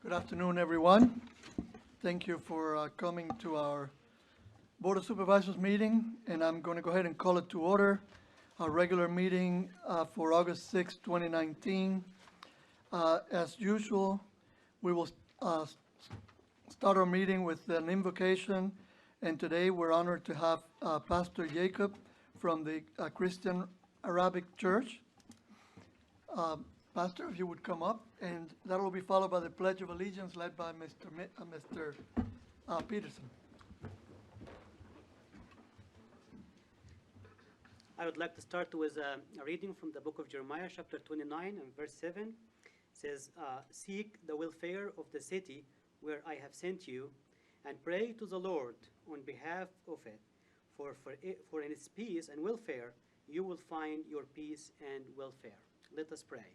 Good afternoon, everyone. Thank you for coming to our Board of Supervisors meeting, and I'm going to go ahead and call it to order. Our regular meeting for August 6, 2019. As usual, we will start our meeting with an invocation, and today we're honored to have Pastor Jacob from the Christian Arabic Church. Pastor, if you would come up, and that will be followed by the Pledge of Allegiance led by Mr. Peterson. I would like to start with a reading from the book of Jeremiah, chapter 29 and verse 7. It says, seek the welfare of the city where I have sent you, and pray to the Lord on behalf of it, for in its peace and welfare you will find your peace and welfare. Let us pray.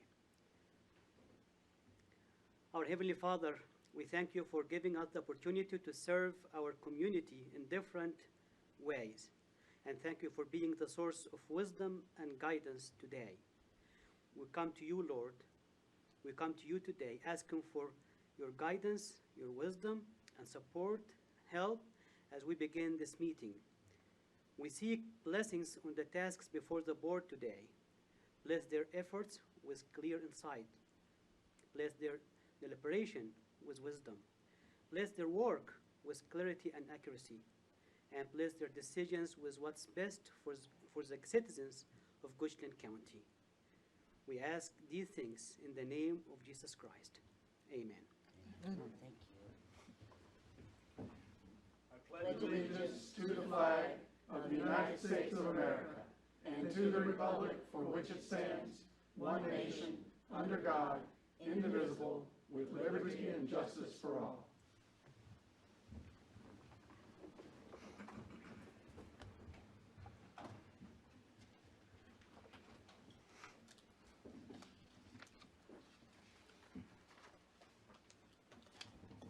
Our Heavenly Father, we thank you for giving us the opportunity to serve our community in different ways. And thank you for being the source of wisdom and guidance today. We come to you, Lord. We come to you today asking for your guidance, your wisdom, and support, help as we begin this meeting. We seek blessings on the tasks before the board today. Bless their efforts with clear insight. Bless their deliberation with wisdom. Bless their work with clarity and accuracy. And bless their decisions with what's best for the citizens of Goochland County. We ask these things in the name of Jesus Christ. Amen. Thank you. I pledge allegiance to the flag of the United States of America and to the republic for which it stands, one nation, under God, indivisible, with liberty and justice for all.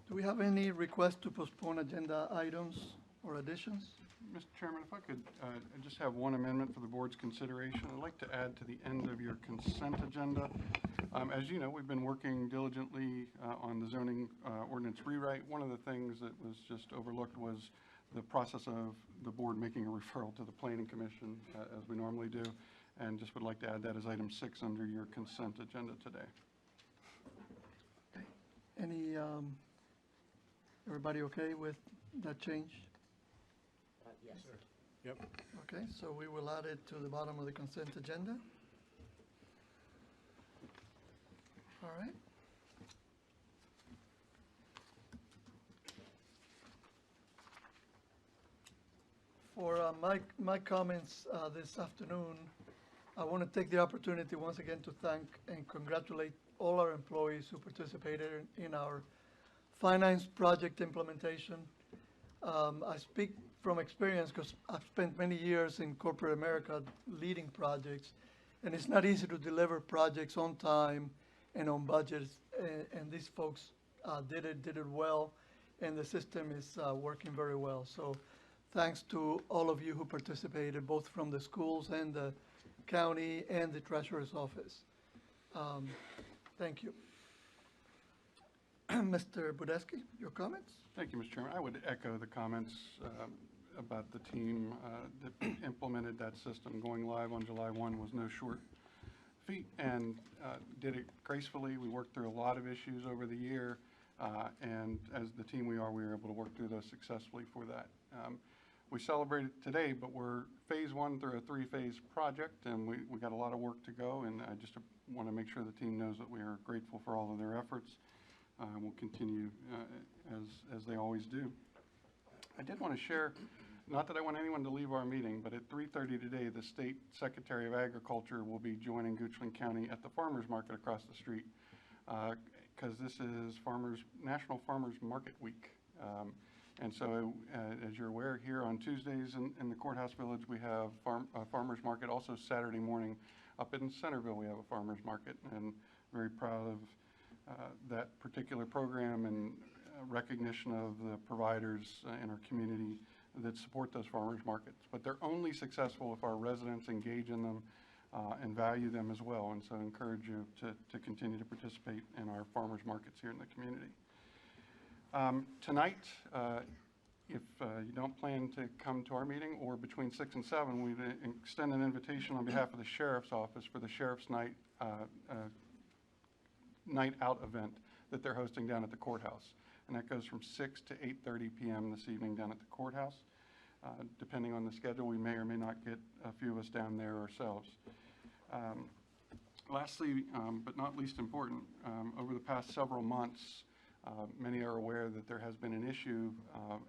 Do we have any request to postpone agenda items or additions? Mr. Chairman, if I could just have one amendment for the board's consideration. I'd like to add to the end of your consent agenda. As you know, we've been working diligently on the zoning ordinance rewrite. One of the things that was just overlooked was the process of the board making a referral to the Planning Commission, as we normally do, and just would like to add that as item 6 under your consent agenda today. Okay. Any, everybody okay with that change? Yes. Yep. Okay, so we will add it to the bottom of the consent agenda. All right. For my comments this afternoon, I want to take the opportunity once again to thank and congratulate all our employees who participated in our finance project implementation. I speak from experience because I've spent many years in corporate America leading projects, and it's not easy to deliver projects on time and on budgets, and these folks did it well, and the system is working very well. So thanks to all of you who participated, both from the schools and the county and the treasurer's office. Thank you. Mr. Budesky, your comments? Thank you, Mr. Chairman. I would echo the comments about the team that implemented that system. Going live on July 1 was no short feat and did it gracefully. We worked through a lot of issues over the year, and as the team we were able to work through those successfully for that. We celebrated today, but we're phase 1 through a 3-phase project, and we got a lot of work to go, and I just want to make sure the team knows that we are grateful for all of their efforts. We'll continue as they always do. I did want to share, not that I want anyone to leave our meeting, but at 3:30 today, the State Secretary of Agriculture will be joining Goochland County at the Farmers Market across the street, because this is National Farmers Market Week. And so, as you're aware, here on Tuesdays in the Courthouse Village, we have a farmers market. Also Saturday morning up in Centerville, we have a farmers market, and very proud of that particular program and recognition of the providers in our community that support those farmers markets. But they're only successful if our residents engage in them and value them as well. And so I encourage you to continue to participate in our farmers markets here in the community. Tonight, if you don't plan to come to our meeting, or between 6 and 7, we extend an invitation on behalf of the Sheriff's Office for the Sheriff's Night Night Out event that they're hosting down at the courthouse. And that goes from 6 to 8:30 p.m. this evening down at the courthouse. Depending on the schedule, we may or may not get a few of us down there ourselves. Lastly, but not least important, over the past several months, many are aware that there has been an issue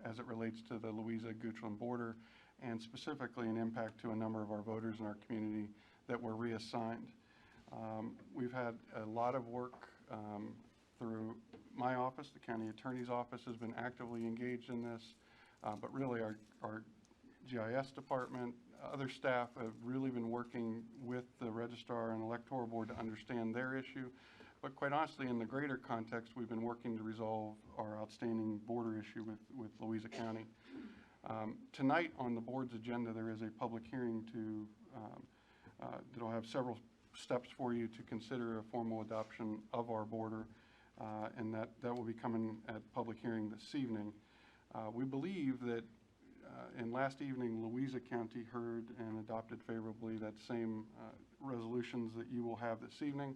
as it relates to the Louisa-Goochland border, and specifically an impact to a number of our voters in our community that were reassigned. We've had a lot of work through my office. The county attorney's office has been actively engaged in this, but really our GIS department, other staff have really been working with the registrar and electoral board to understand their issue. But quite honestly, in the greater context, we've been working to resolve our outstanding border issue with Louisa County. Tonight on the board's agenda, there is a public hearing that'll have several steps for you to consider a formal adoption of our border, and that will be coming at public hearing this evening. We believe that in last evening, Louisa County heard and adopted favorably that same resolutions that you will have this evening.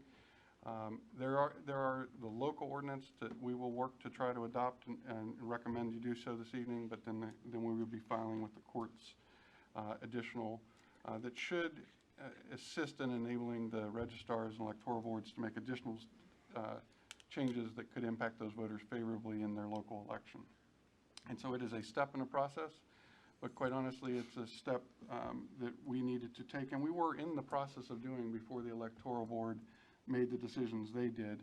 There are the local ordinance that we will work to try to adopt and recommend you do so this evening, but then we will be filing with the courts additional that should assist in enabling the registrars and electoral boards to make additional changes that could impact those voters favorably in their local election. And so it is a step in the process, but quite honestly, it's a step that we needed to take, and we were in the process of doing before the electoral board made the decisions they did.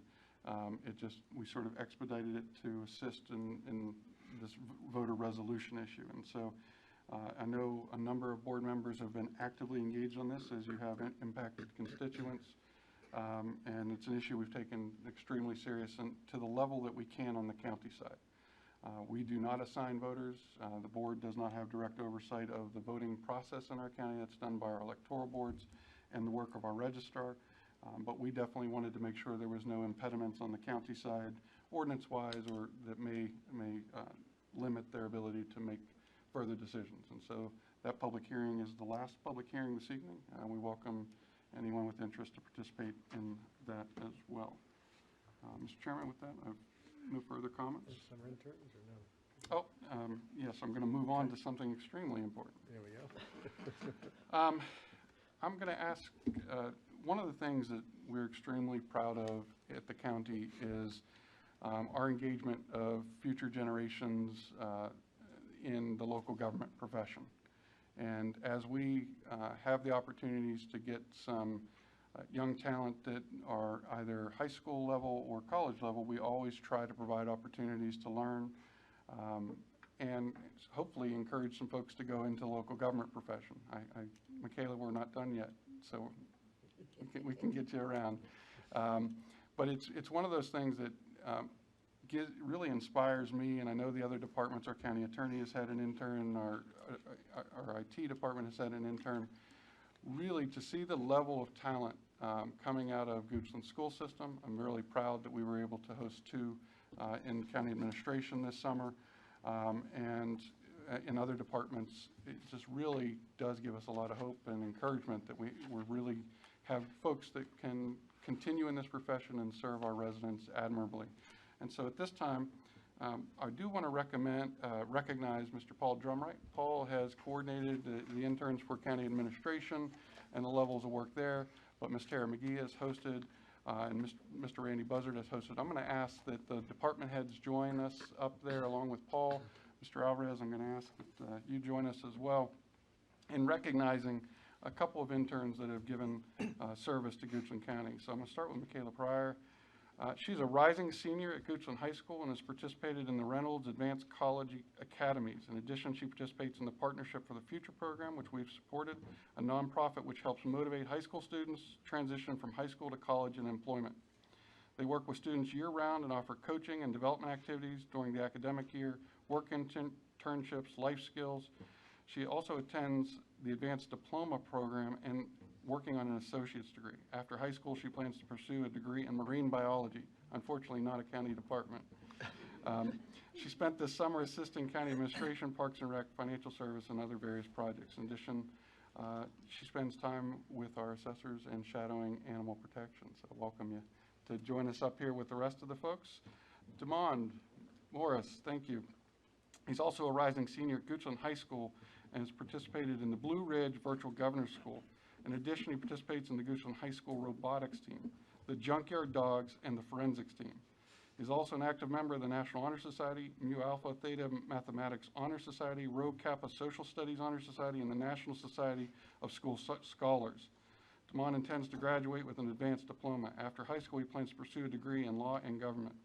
We sort of expedited it to assist in this voter resolution issue. And so I know a number of board members have been actively engaged on this, as you have impacted constituents. And it's an issue we've taken extremely serious and to the level that we can on the county side. We do not assign voters. The board does not have direct oversight of the voting process in our county. That's done by our electoral boards and the work of our registrar. But we definitely wanted to make sure there was no impediments on the county side, ordinance-wise, or that may limit their ability to make further decisions. And so that public hearing is the last public hearing this evening. We welcome anyone with interest to participate in that as well. Mr. Chairman, with that, I have no further comments. Summer interns or no? Oh, yes, I'm going to move on to something extremely important. There we go. I'm going to ask, one of the things that we're extremely proud of at the county is our engagement of future generations in the local government profession. And as we have the opportunities to get some young talent that are either high school level or college level, we always try to provide opportunities to learn and hopefully encourage some folks to go into the local government profession. Michaela, we're not done yet, so we can get you around. But it's one of those things that really inspires me, and I know the other departments, our county attorney has had an intern, our IT department has had an intern, really to see the level of talent coming out of Goochland school system. I'm really proud that we were able to host 2 in county administration this summer, and in other departments. It just really does give us a lot of hope and encouragement that we really have folks that can continue in this profession and serve our residents admirably. And so at this time, I do want to recognize Mr. Paul Drumright. Paul has coordinated the interns for county administration and the levels of work there, but Ms. Tara McGee has hosted, and Mr. Randy Buzzard has hosted. I'm going to ask that the department heads join us up there along with Paul. Mr. Alvarez, I'm going to ask that you join us as well in recognizing a couple of interns that have given service to Goochland County. So I'm going to start with Michaela Pryor. She's a rising senior at Goochland High School and has participated in the Reynolds Advanced College Academies. In addition, she participates in the Partnership for the Future program, which we've supported, a nonprofit which helps motivate high school students transition from high school to college and employment. They work with students year-round and offer coaching and development activities during the academic year, work internships, life skills. She also attends the Advanced Diploma program and working on an associate's degree. After high school, she plans to pursue a degree in marine biology. Unfortunately, not a county department. She spent this summer assisting county administration, parks and rec, financial service, and other various projects. In addition, she spends time with our assessors and shadowing animal protection. So welcome you to join us up here with the rest of the folks. Demond Morris, thank you. He's also a rising senior at Goochland High School and has participated in the Blue Ridge Virtual Governor's School. In addition, he participates in the Goochland High School robotics team, the Junkyard Dogs, and the forensics team. He's also an active member of the National Honor Society, Mu Alpha Theta Mathematics Honor Society, Rho Kappa Social Studies Honor Society, and the National Society of School Scholars. Damon intends to graduate with an advanced diploma. After high school, he plans to pursue a degree in law and government.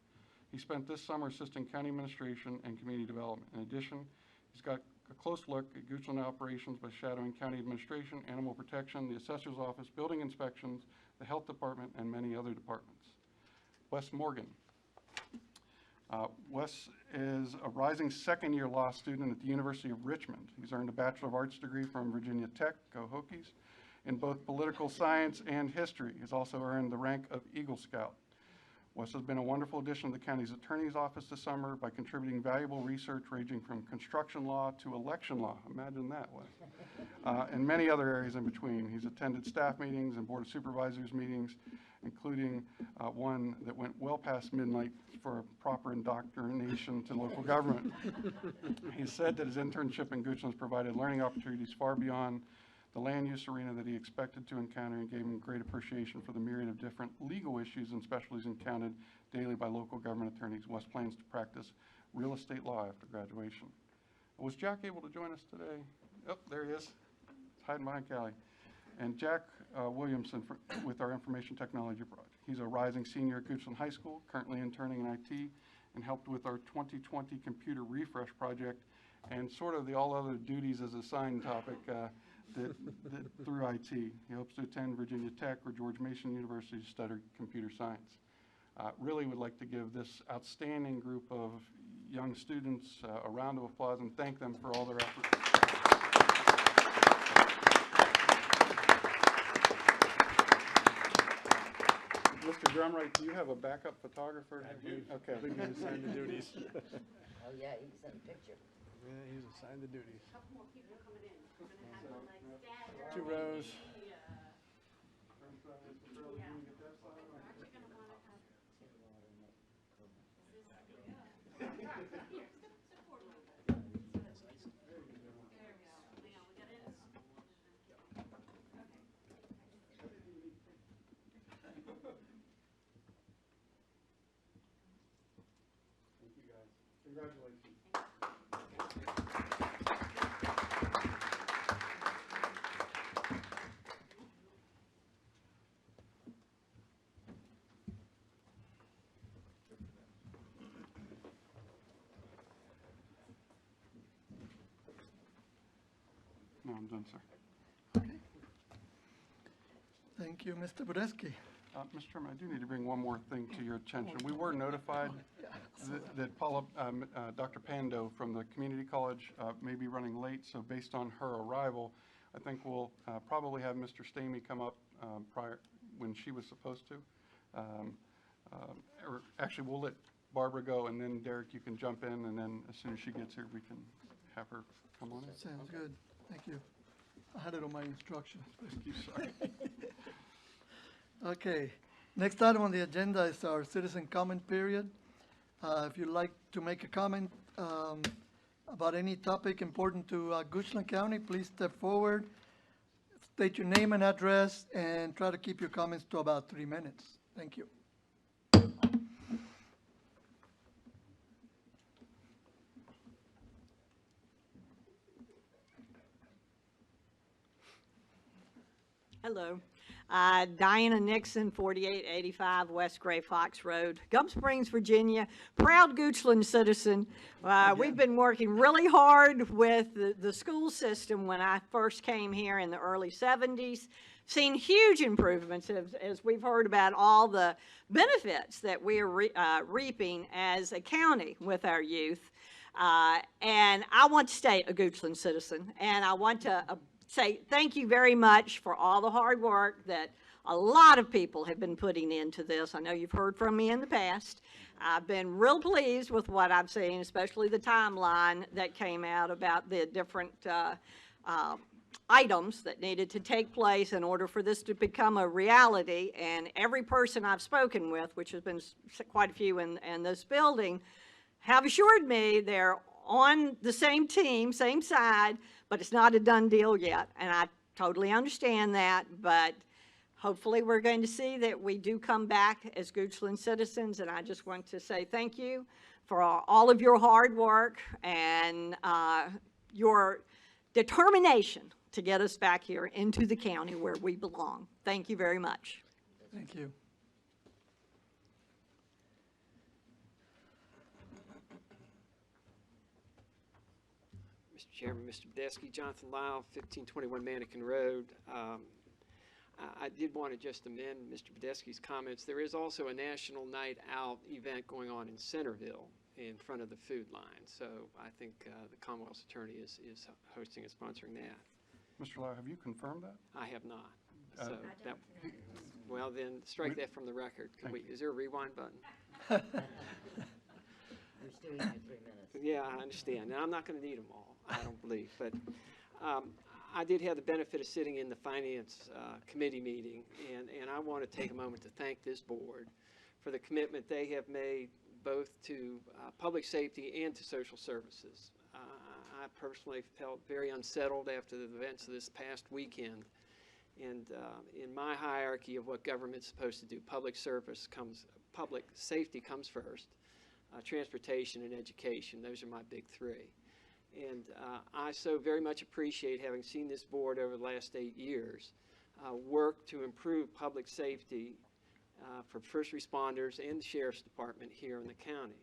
He spent this summer assisting county administration and community development. In addition, he's got a close look at Goochland operations by shadowing county administration, animal protection, the assessor's office, building inspections, the health department, and many other departments. Wes Morgan. Wes is a rising second-year law student at the University of Richmond. He's earned a Bachelor of Arts degree from Virginia Tech, go Hokies, in both political science and history. He's also earned the rank of Eagle Scout. Wes has been a wonderful addition to the county's attorney's office this summer by contributing valuable research ranging from construction law to election law. Imagine that, Wes. And many other areas in between. He's attended staff meetings and Board of Supervisors meetings, including one that went well past midnight for a proper indoctrination to local government. He said that his internship in Goochland has provided learning opportunities far beyond the land use arena that he expected to encounter, and gave him great appreciation for the myriad of different legal issues and specialties encountered daily by local government attorneys. Wes plans to practice real estate law after graduation. Was Jack able to join us today? Oh, there he is. He's hiding behind Callie. And Jack Williamson with our information technology project. He's a rising senior at Goochland High School, currently interning in IT, and helped with our 2020 computer refresh project and sort of the all other duties as assigned topic through IT. He hopes to attend Virginia Tech or George Mason University to study computer science. Really would like to give this outstanding group of young students a round of applause and thank them for all their efforts. Mr. Drumright, do you have a backup photographer? I do. Okay. Big man assigned the duties. Oh, yeah, he sent a picture. Yeah, he's assigned the duties. Couple more people coming in. We're gonna have them like stagger. 2 rows. Yeah. We're actually gonna wanna have. Here, step forward a little bit. There we go. Now, we got it. Thank you, guys. Congratulations. No, I'm done, sir. Okay. Thank you, Mr. Budeski. Mr. Chairman, I do need to bring one more thing to your attention. We were notified that Paula, Dr. Pando from the community college may be running late, so based on her arrival, I think we'll probably have Mr. Stamey come up prior when she was supposed to. Or actually, we'll let Barbara go, and then Derek, you can jump in, and then as soon as she gets here, we can have her come on in. Sounds good. Thank you. I had it on my instructions. Thank you, sorry. Okay, next item on the agenda is our citizen comment period. If you'd like to make a comment about any topic important to Goochland County, please step forward, state your name and address, and try to keep your comments to about 3 minutes. Thank you. Hello. Diana Nixon, 4885 West Gray Fox Road, Gum Springs, Virginia. Proud Goochland citizen. We've been working really hard with the school system when I first came here in the early 70s. Seen huge improvements as we've heard about all the benefits that we're reaping as a county with our youth. And I want to stay a Goochland citizen, and I want to say thank you very much for all the hard work that a lot of people have been putting into this. I know you've heard from me in the past. I've been real pleased with what I've seen, especially the timeline that came out about the different items that needed to take place in order for this to become a reality. And every person I've spoken with, which has been quite a few in this building, have assured me they're on the same team, same side, but it's not a done deal yet. And I totally understand that, but hopefully we're going to see that we do come back as Goochland citizens. And I just want to say thank you for all of your hard work and your determination to get us back here into the county where we belong. Thank you very much. Thank you. Mr. Chairman, Mr. Badesky, Jonathan Lyle, 1521 Mannequin Road. I did want to just amend Mr. Badesky's comments. There is also a National Night Out event going on in Centerville in front of the food line. So I think the Commonwealth's attorney is hosting and sponsoring that. Mr. Lau, have you confirmed that? I have not. So that, well, then strike that from the record. Is there a rewind button? We're still in 3 minutes. Yeah, I understand. Now, I'm not going to need them all, I don't believe. But I did have the benefit of sitting in the Finance Committee meeting, and I want to take a moment to thank this board for the commitment they have made both to public safety and to social services. I personally felt very unsettled after the events of this past weekend. And in my hierarchy of what government's supposed to do, public safety comes first. Transportation and education, those are my big three. And I so very much appreciate having seen this board over the last 8 years work to improve public safety for first responders and the Sheriff's Department here in the county.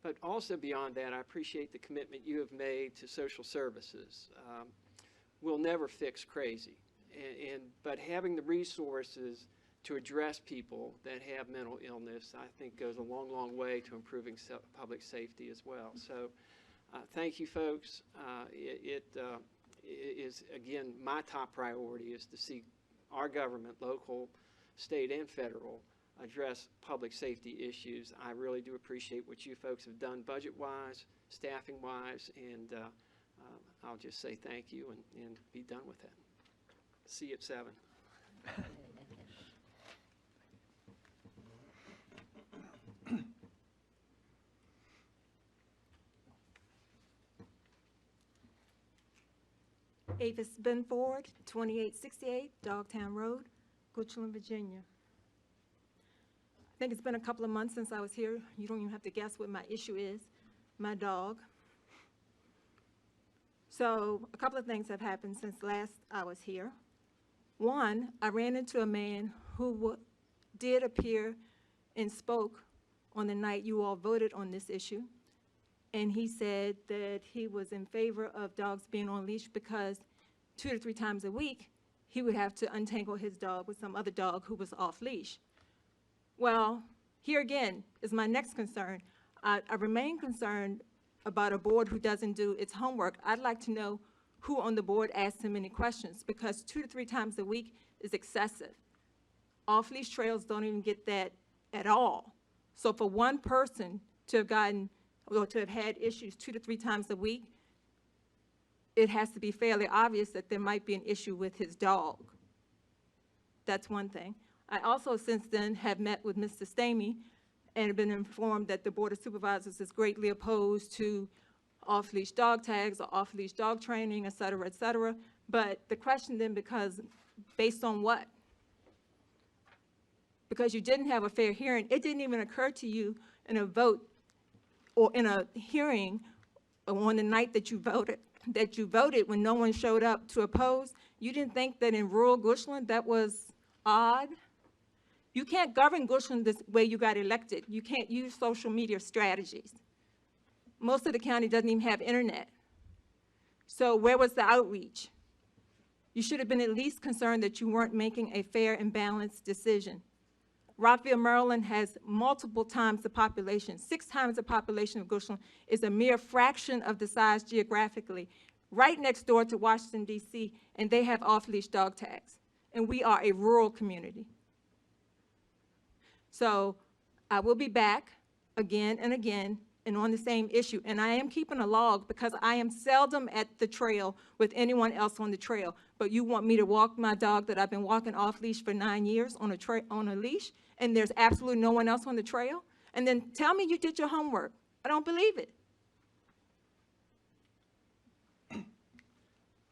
But also beyond that, I appreciate the commitment you have made to social services. We'll never fix crazy, but having the resources to address people that have mental illness, I think goes a long, long way to improving public safety as well. So thank you, folks. It is, again, my top priority is to see our government, local, state, and federal, address public safety issues. I really do appreciate what you folks have done budget-wise, staffing-wise, and I'll just say thank you and be done with that. See you at 7. Avis Benford, 2868 Dogtown Road, Goochland, Virginia. I think it's been a couple of months since I was here. You don't even have to guess what my issue is, my dog. So a couple of things have happened since last I was here. One, I ran into a man who did appear and spoke on the night you all voted on this issue. And he said that he was in favor of dogs being on leash because 2 to 3 times a week, he would have to untangle his dog with some other dog who was off leash. Well, here again is my next concern. I remain concerned about a board who doesn't do its homework. I'd like to know who on the board asked him any questions, because 2 to 3 times a week is excessive. Off-leash trails don't even get that at all. So for one person to have gotten, or to have had issues 2 to 3 times a week, it has to be fairly obvious that there might be an issue with his dog. That's one thing. I also since then have met with Mr. Stamey and have been informed that the Board of Supervisors is greatly opposed to off-leash dog tags or off-leash dog training, et cetera, et cetera. But the question then becomes, based on what? Because you didn't have a fair hearing. It didn't even occur to you in a vote or in a hearing on the night that you voted when no one showed up to oppose. You didn't think that in rural Goochland that was odd? You can't govern Goochland this way you got elected. You can't use social media strategies. Most of the county doesn't even have internet. So where was the outreach? You should have been at least concerned that you weren't making a fair and balanced decision. Rockville, Maryland has multiple times the population. 6 times the population of Goochland is a mere fraction of the size geographically, right next door to Washington, D.C., and they have off-leash dog tags. And we are a rural community. So I will be back again and again and on the same issue. And I am keeping a log because I am seldom at the trail with anyone else on the trail. But you want me to walk my dog that I've been walking off leash for 9 years on a leash, and there's absolutely no one else on the trail? And then tell me you did your homework. I don't believe it.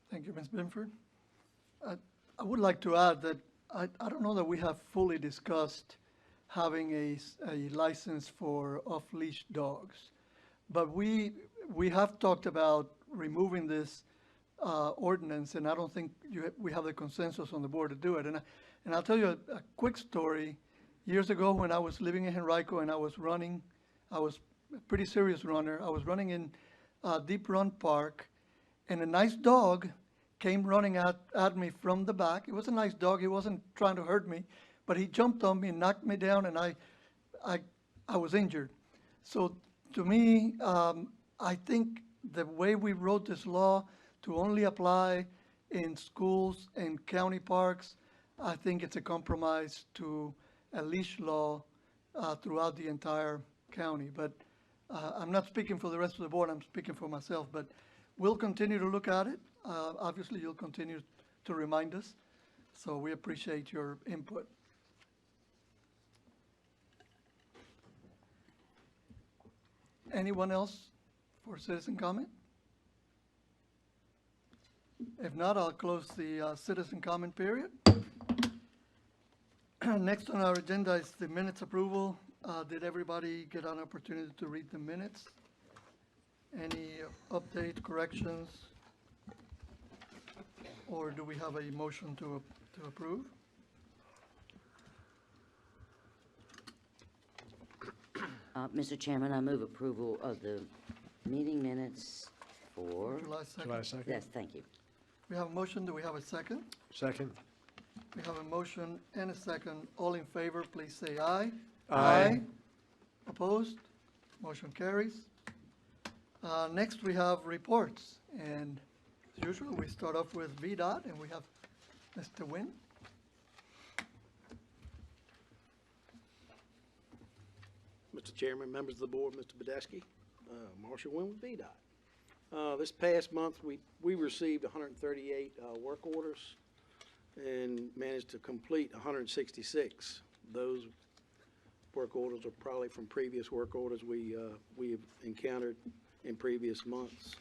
Thank you, Ms. Binford. I would like to add that I don't know that we have fully discussed having a license for off-leash dogs. But we have talked about removing this ordinance, and I don't think we have the consensus on the board to do it. And I'll tell you a quick story. Years ago, when I was living in Henrico and I was a pretty serious runner. I was running in Deep Run Park, and a nice dog came running at me from the back. It was a nice dog. He wasn't trying to hurt me, but he jumped on me and knocked me down, and I was injured. So to me, I think the way we wrote this law to only apply in schools and county parks, I think it's a compromise to a leash law throughout the entire county. But I'm not speaking for the rest of the board, I'm speaking for myself, but we'll continue to look at it. Obviously, you'll continue to remind us, so we appreciate your input. Anyone else for citizen comment? If not, I'll close the citizen comment period. Next on our agenda is the minutes approval. Did everybody get an opportunity to read the minutes? Any updates, corrections? Or do we have a motion to approve? Mr. Chairman, I move approval of the meeting minutes for, July 2nd. July 2nd. yes, thank you. We have a motion. Do we have a second? Second. We have a motion and a second. All in favor, please say aye. Aye. Opposed? Motion carries. Next, we have reports. And as usual, we start off with VDOT, and we have Mr. Nguyen. Mr. Chairman, members of the board, Mr. Badesky, Marshall Nguyen with VDOT. This past month, we received 138 work orders and managed to complete 166. Those work orders are probably from previous work orders we have encountered in previous months.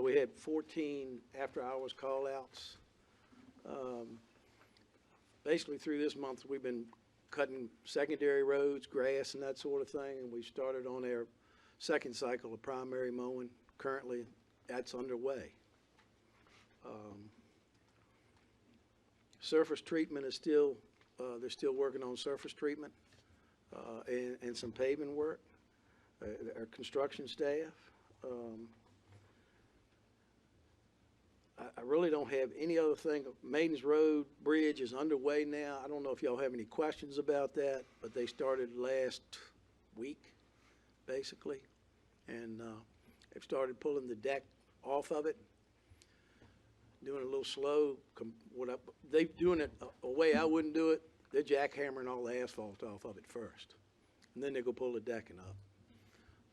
We had 14 after-hours call-outs. Basically, through this month, we've been cutting secondary roads, grass, and that sort of thing, and we started on our second cycle of primary mowing. Currently, that's underway. Surface treatment is still, they're still working on surface treatment and some paving work. Our construction staff. I really don't have any other thing. Maidens Road Bridge is underway now. I don't know if y'all have any questions about that, but they started last week, basically. And they've started pulling the deck off of it, doing it a little slow. They're doing it a way I wouldn't do it. They're jackhammering all the asphalt off of it first, and then they go pull the decking up.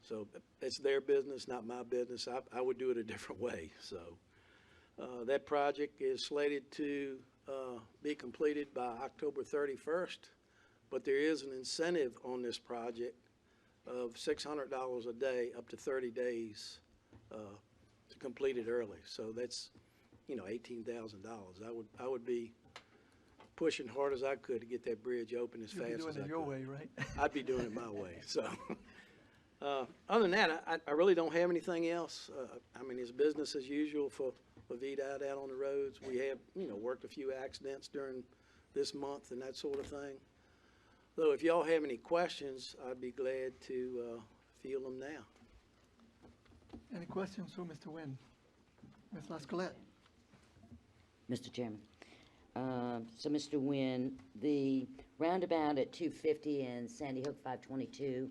So it's their business, not my business. I would do it a different way. So that project is slated to be completed by October 31st, but there is an incentive on this project of $600 a day up to 30 days to complete it early. So that's, $18,000. I would be pushing hard as I could to get that bridge open as fast as I could. You'll be doing it your way, right? I'd be doing it my way. So other than that, I really don't have anything else. I mean, it's business as usual for VDOT out on the roads. We have, worked a few accidents during this month and that sort of thing. So if y'all have any questions, I'd be glad to field them now. Any questions for Mr. Nguyen? Ms. Lascolette? Mr. Chairman. So, Mr. Nguyen, the roundabout at 250 and Sandy Hook 522,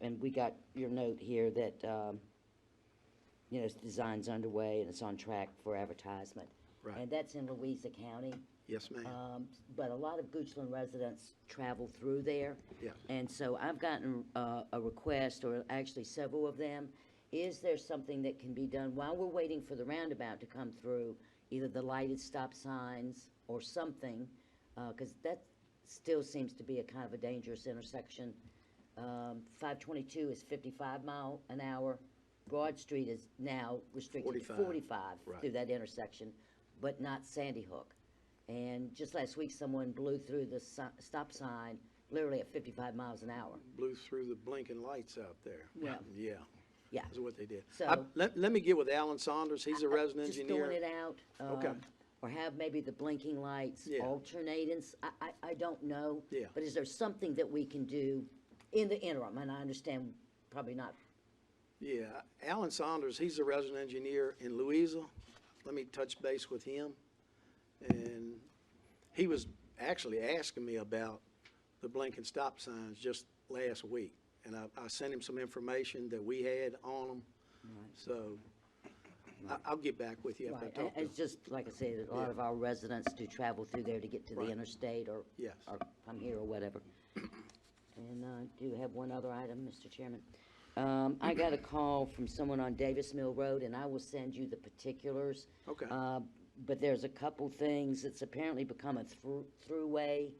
and we got your note here that, design's underway and it's on track for advertisement. Right. And that's in Louisa County. Yes, ma'am. But a lot of Goochland residents travel through there. Yeah. And so I've gotten a request, or actually several of them. Is there something that can be done while we're waiting for the roundabout to come through? Either the lighted stop signs or something, because that still seems to be a kind of a dangerous intersection. 522 is 55 mile an hour. Broad Street is now restricted to 45. 45 Right. through that intersection, but not Sandy Hook. And just last week, someone blew through the stop sign literally at 55 miles an hour. Blew through the blinking lights out there. Yeah. Yeah. Yeah. That's what they did. So- Let me get with Alan Saunders. He's a resident Just engineer. throwing it out. Okay. Or have maybe the blinking lights Yeah. alternate, and I don't know. Yeah. But is there something that we can do in the interim? And I understand probably not. Yeah, Alan Saunders, he's a resident engineer in Louisa. Let me touch base with him. And he was actually asking me about the blinking stop signs just last week. And I sent him some information that we had on them. So I'll get back with you after I Right, talk to him. it's just, like I said, a lot of our residents do travel through there to get to the Right. interstate or Yes. come here or whatever. And I do have one other item, Mr. Chairman. I got a call from someone on Davis Mill Road, and I will send you the particulars. Okay. But there's a couple things. It's apparently become a throughway.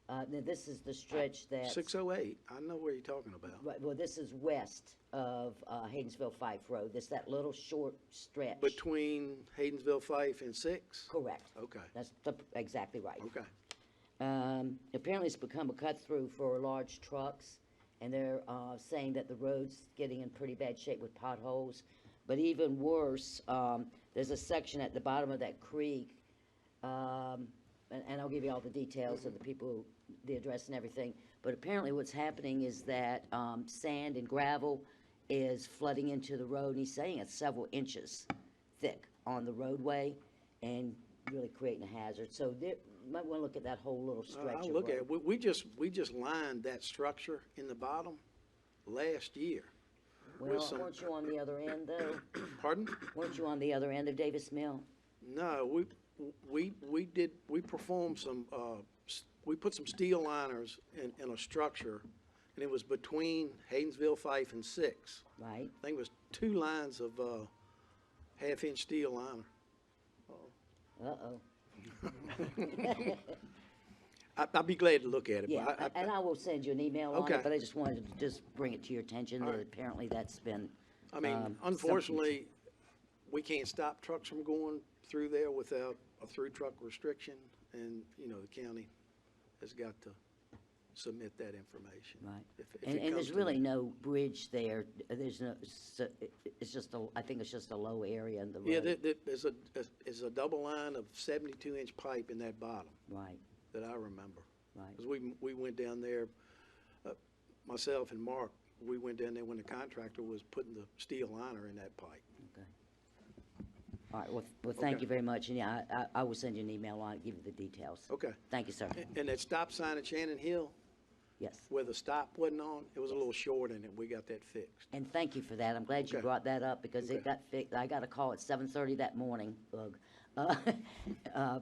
Now, this is the stretch that. 608, I know where you're talking about. Right, well, this is west of Haydensville Fife Road. This, that little short stretch. Between Haydensville, Fife, and 6? Correct. Okay, That's exactly right. okay. Apparently, it's become a cut-through for large trucks, and they're saying that the road's getting in pretty bad shape with potholes. But even worse, there's a section at the bottom of that creek, and I'll give you all the details of the people, the address and everything. But apparently what's happening is that sand and gravel is flooding into the road, and he's saying it's several inches thick on the roadway and really creating a hazard. So there, you might want to look at that whole little stretch of I'll look at road. it. We just lined that structure in the bottom last year. Well, some- weren't you on the other end, though? Pardon? Weren't you on the other end of Davis Mill? No, we performed some, we put some steel liners in a structure, and it was between Haydensville, Fife, and 6. Right? I think it was 2 lines of half-inch steel liner. Uh-oh. I'd be glad to look at it. Yeah, but and I will send you an email on Okay. it, but I just wanted to just bring it to your attention that apparently that's been. I mean, something- unfortunately, we can't stop trucks from going through there without a through truck restriction, and, you know, the county has got to submit that information. Right. If it And comes there's to really that. no bridge there. There's no, it's just I think it's just a low area in the road. Yeah, there's a double line of 72-inch pipe in that bottom Right, that I remember. right. Because we went down there, myself and Mark, we went down there when the contractor was putting the steel liner in that pipe. Okay. All right, well, thank Okay. you very much, and yeah, I will send you an email on it, give you the details. Okay. Thank you, sir. And that stop sign at Shannon Hill, Yes, where the stop wasn't on, it was a little short in it. We got that fixed. and thank you for that. I'm glad you Okay. brought that up, because it Okay. got fixed. I got a call at 7:30 that morning,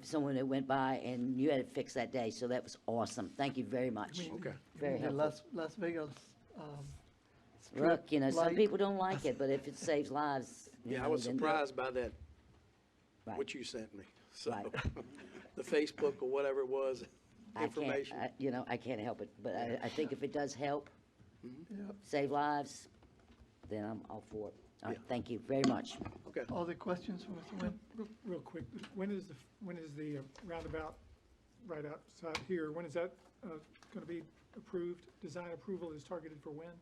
someone that went by, and you had it fixed that day, so that was awesome. Thank you very much. Okay. Very The helpful. Las Vegas, Look, you know, some light. people don't like it, but if it saves lives, you Yeah, I know, was then- surprised by that, Right. what you sent me. So, Right. the Facebook or whatever it was, I can't, information. you know, I can't help it, but I think if it does help, yeah, save lives, then I'm all for it. All right, Yeah. tame you very much. Okay. all the questions for Mr. Nguyen? Real quick, when is the roundabout right outside here, when is that going to be approved? Design approval is targeted for when?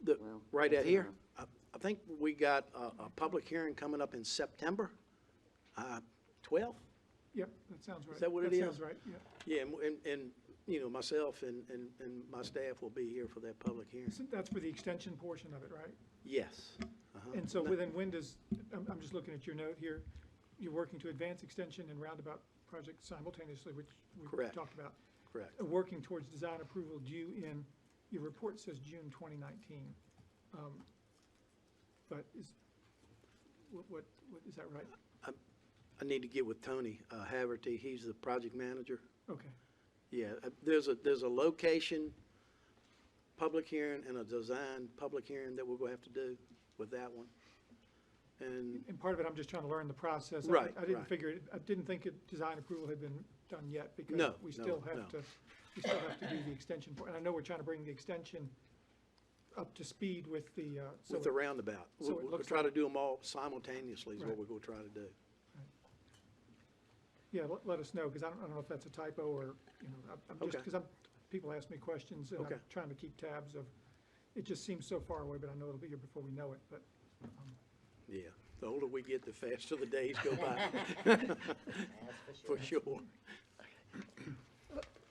Well, Right that's out here, I think we got a public hearing coming up in September, 12th? Yep, that sounds right. that what it That is? sounds right, yeah. Yeah, and, you know, myself and my staff will be here for that public hearing. So that's for the extension portion of it, right? Yes. Uh-huh. And so within when does, I'm just looking at your note here, you're working to advance extension and roundabout project simultaneously, which we Correct. talked about. Correct. Working towards design approval due in, your report says June 2019. But is, what, is that right? I need to get with Tony Haverty. He's the project manager. Okay. Yeah, there's a location public hearing and a design public hearing that we're gonna have to do with that one. And, And part of it, I'm just trying to learn the process. Right, I didn't right. figure, I didn't think design approval had been done yet because No, we no, still no. have to, we still have to do the extension. And I know we're trying to bring the extension up to speed with the, so with the roundabout. so it We'll looks try to like- do them all simultaneously is what Right. we're gonna try to do. yeah, let us know, because I don't know if that's a typo or, you know, I'm just, Okay. because people ask me questions and I'm Okay. trying to keep tabs of, it just seems so far away, but I know it'll be here before we know it, but, Yeah, the older we get, the faster the days go by. For sure.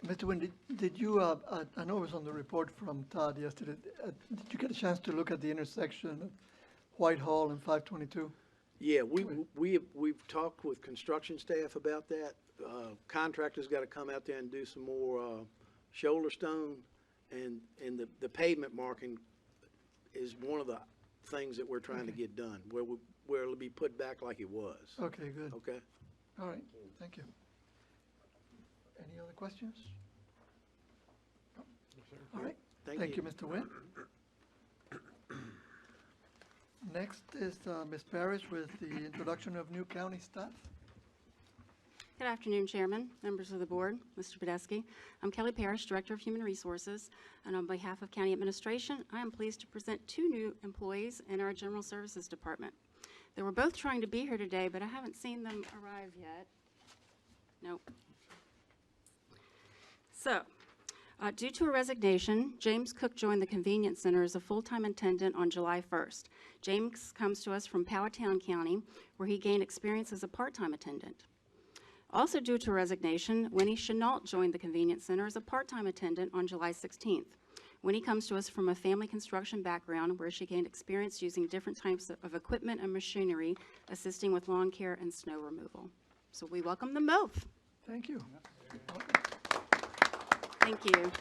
Mr. Wynn, did you, I know it was on the report from Todd yesterday, did you get a chance to look at the intersection of Whitehall and 522? Yeah, we've talked with construction staff about that. Contractors gotta come out there and do some more, shoulder stone. And the pavement marking is one of the things that we're trying to get done, where it'll be put back like it was. Okay, good. Okay? All right, thank you. Any other questions? All right, thank you, Mr. Wynn. Next is Ms. Parrish with the introduction of new county staff. Good afternoon, Chairman, members of the board, Mr. Podesky. I'm Kelly Parrish, Director of Human Resources, and on behalf of County Administration, I am pleased to present 2 new employees in our General Services Department. They were both trying to be here today, but I haven't seen them arrive yet. Nope. So, due to a resignation, James Cook joined the Convenience Center as a full-time attendant on July 1st. James comes to us from Powhatan County, where he gained experience as a part-time attendant. Also due to resignation, Winnie Chenault joined the Convenience Center as a part-time attendant on July 16th. Winnie comes to us from a family construction background where she gained experience using different types of equipment and machinery, assisting with lawn care and snow removal. So we welcome them both. Thank you. Thank you.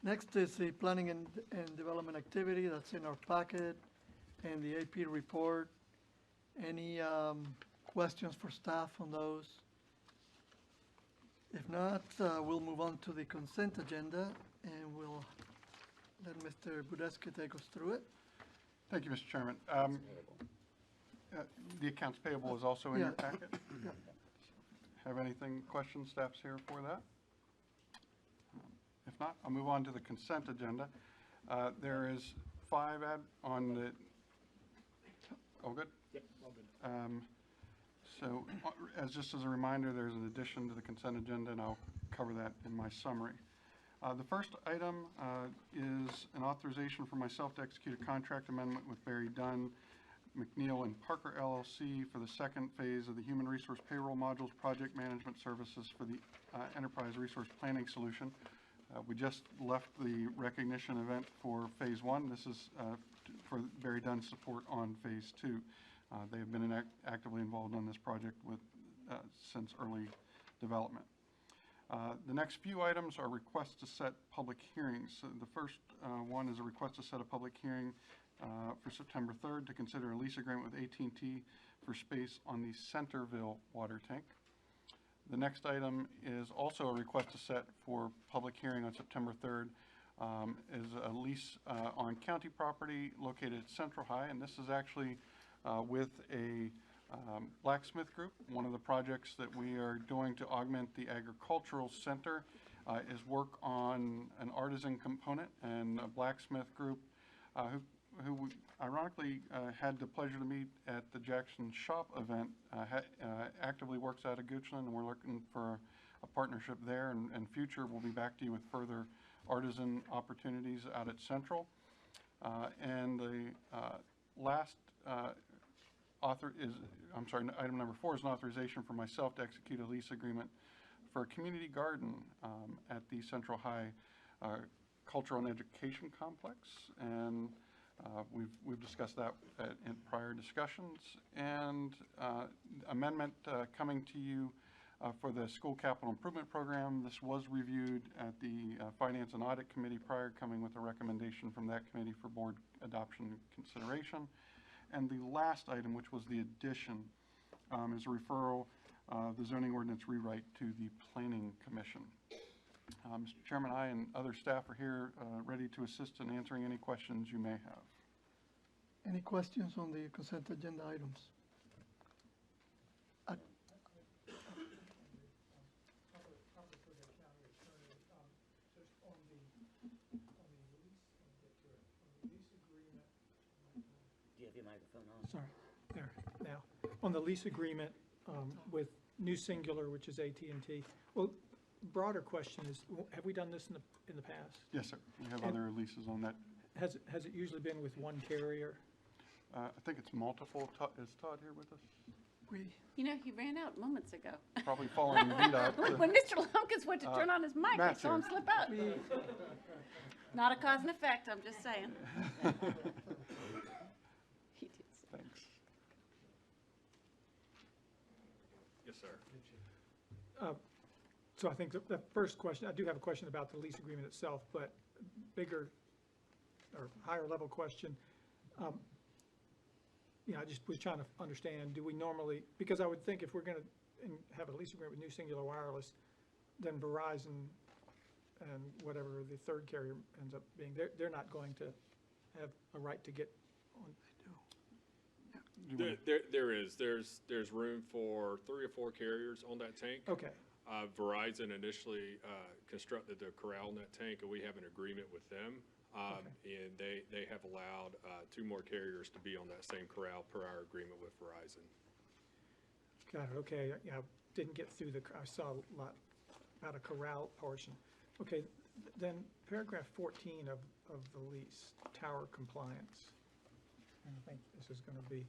Next is the planning and development activity that's in our packet and the AP report. Any questions for staff on those? If not, we'll move on to the consent agenda and we'll let Mr. Budesky take us through it. Thank you, Mr. Chairman. The accounts payable is also in your Yeah. packet. Have anything, questions, staff's here for that? If not, I'll move on to the consent agenda. There is 5 on the, all good? Yep, all good. So, just as a reminder, there's an addition to the consent agenda, and I'll cover that in my summary. The first item is an authorization for myself to execute a contract amendment with Barry Dunn, McNeil and Parker LLC for the second phase of the Human Resource Payroll Modules Project Management Services for the Enterprise Resource Planning Solution. We just left the recognition event for Phase 1. This is for Barry Dunn's support on Phase 2. They have been actively involved on this project since early development. The next few items are requests to set public hearings. So the first one is a request to set a public hearing for September 3rd to consider a lease agreement with AT&T for space on the Centerville water tank. The next item is also a request to set for public hearing on September 3rd, is a lease on county property located at Central High, and this is actually with a blacksmith group. One of the projects that we are doing to augment the agricultural center is work on an artisan component, and a blacksmith group who ironically had the pleasure to meet at the Jackson Shop event, actively works out of Goochland, and we're looking for a partnership there, and future we'll be back to you with further artisan opportunities out at Central. And the last item number 4 is an authorization for myself to execute a lease agreement for a community garden at the Central High Cultural and Education Complex, and we've discussed that in prior discussions. And amendment coming to you For the school capital improvement program, this was reviewed at the Finance and Audit Committee prior, coming with a recommendation from that committee for board adoption and consideration. And the last item, which was the addition, is a referral, the zoning ordinance rewrite to the Planning Commission. Mr. Chairman, I and other staff are here ready to assist in answering any questions you may have. Any questions on the consent agenda items? Do you have your microphone on? Sorry, there, now. On the lease agreement with New Singular, which is AT&T, well, broader question is, have we done this in the past? Yes, sir. We have And- other leases on that. Has it usually been with one carrier? I think it's multiple. Is Todd here with us? You know, he ran out moments ago. Probably following VDOT. When Mr. Lumpkins went to turn on his mic, I Matt's saw him here. slip out. Not a cause and effect, I'm just saying. He did. Thanks. Yes, sir. So I think the first question, I do have a question about the lease agreement itself, but bigger or higher level question. I just was trying to understand, do we normally, because I would think if we're going to have a lease agreement with New Singular Wireless, then Verizon and whatever the third carrier ends up being, they're not going to have a right to get on. There's room for 3 or 4 carriers on that tank. Okay, Verizon initially constructed the corral in that tank, and we have an agreement with them. And they have allowed 2 more carriers to be on that same corral per our agreement with Verizon. got it, okay, yeah, didn't get through I saw a lot about a corral portion. Okay, then paragraph 14 of the lease, tower compliance. And I think this is going to be,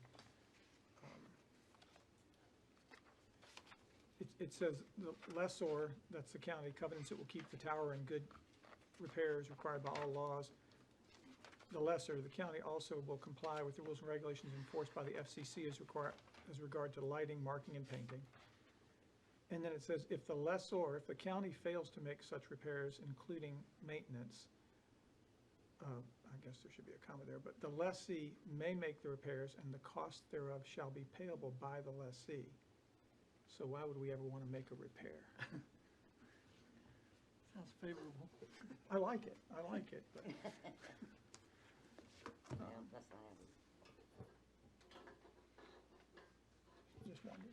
it says the lessor, that's the county, covenants it will keep the tower in good repairs required by all laws. The lessor, the county also will comply with the rules and regulations enforced by the FCC as regard to lighting, marking, and painting. And then it says, if the county fails to make such repairs, including maintenance, I guess there should be a comma there, but the lessee may make the repairs and the cost thereof shall be payable by the lessee. So why would we ever want to make a repair? Sounds favorable. I like it, but. Well, that's not happening. Just wondered.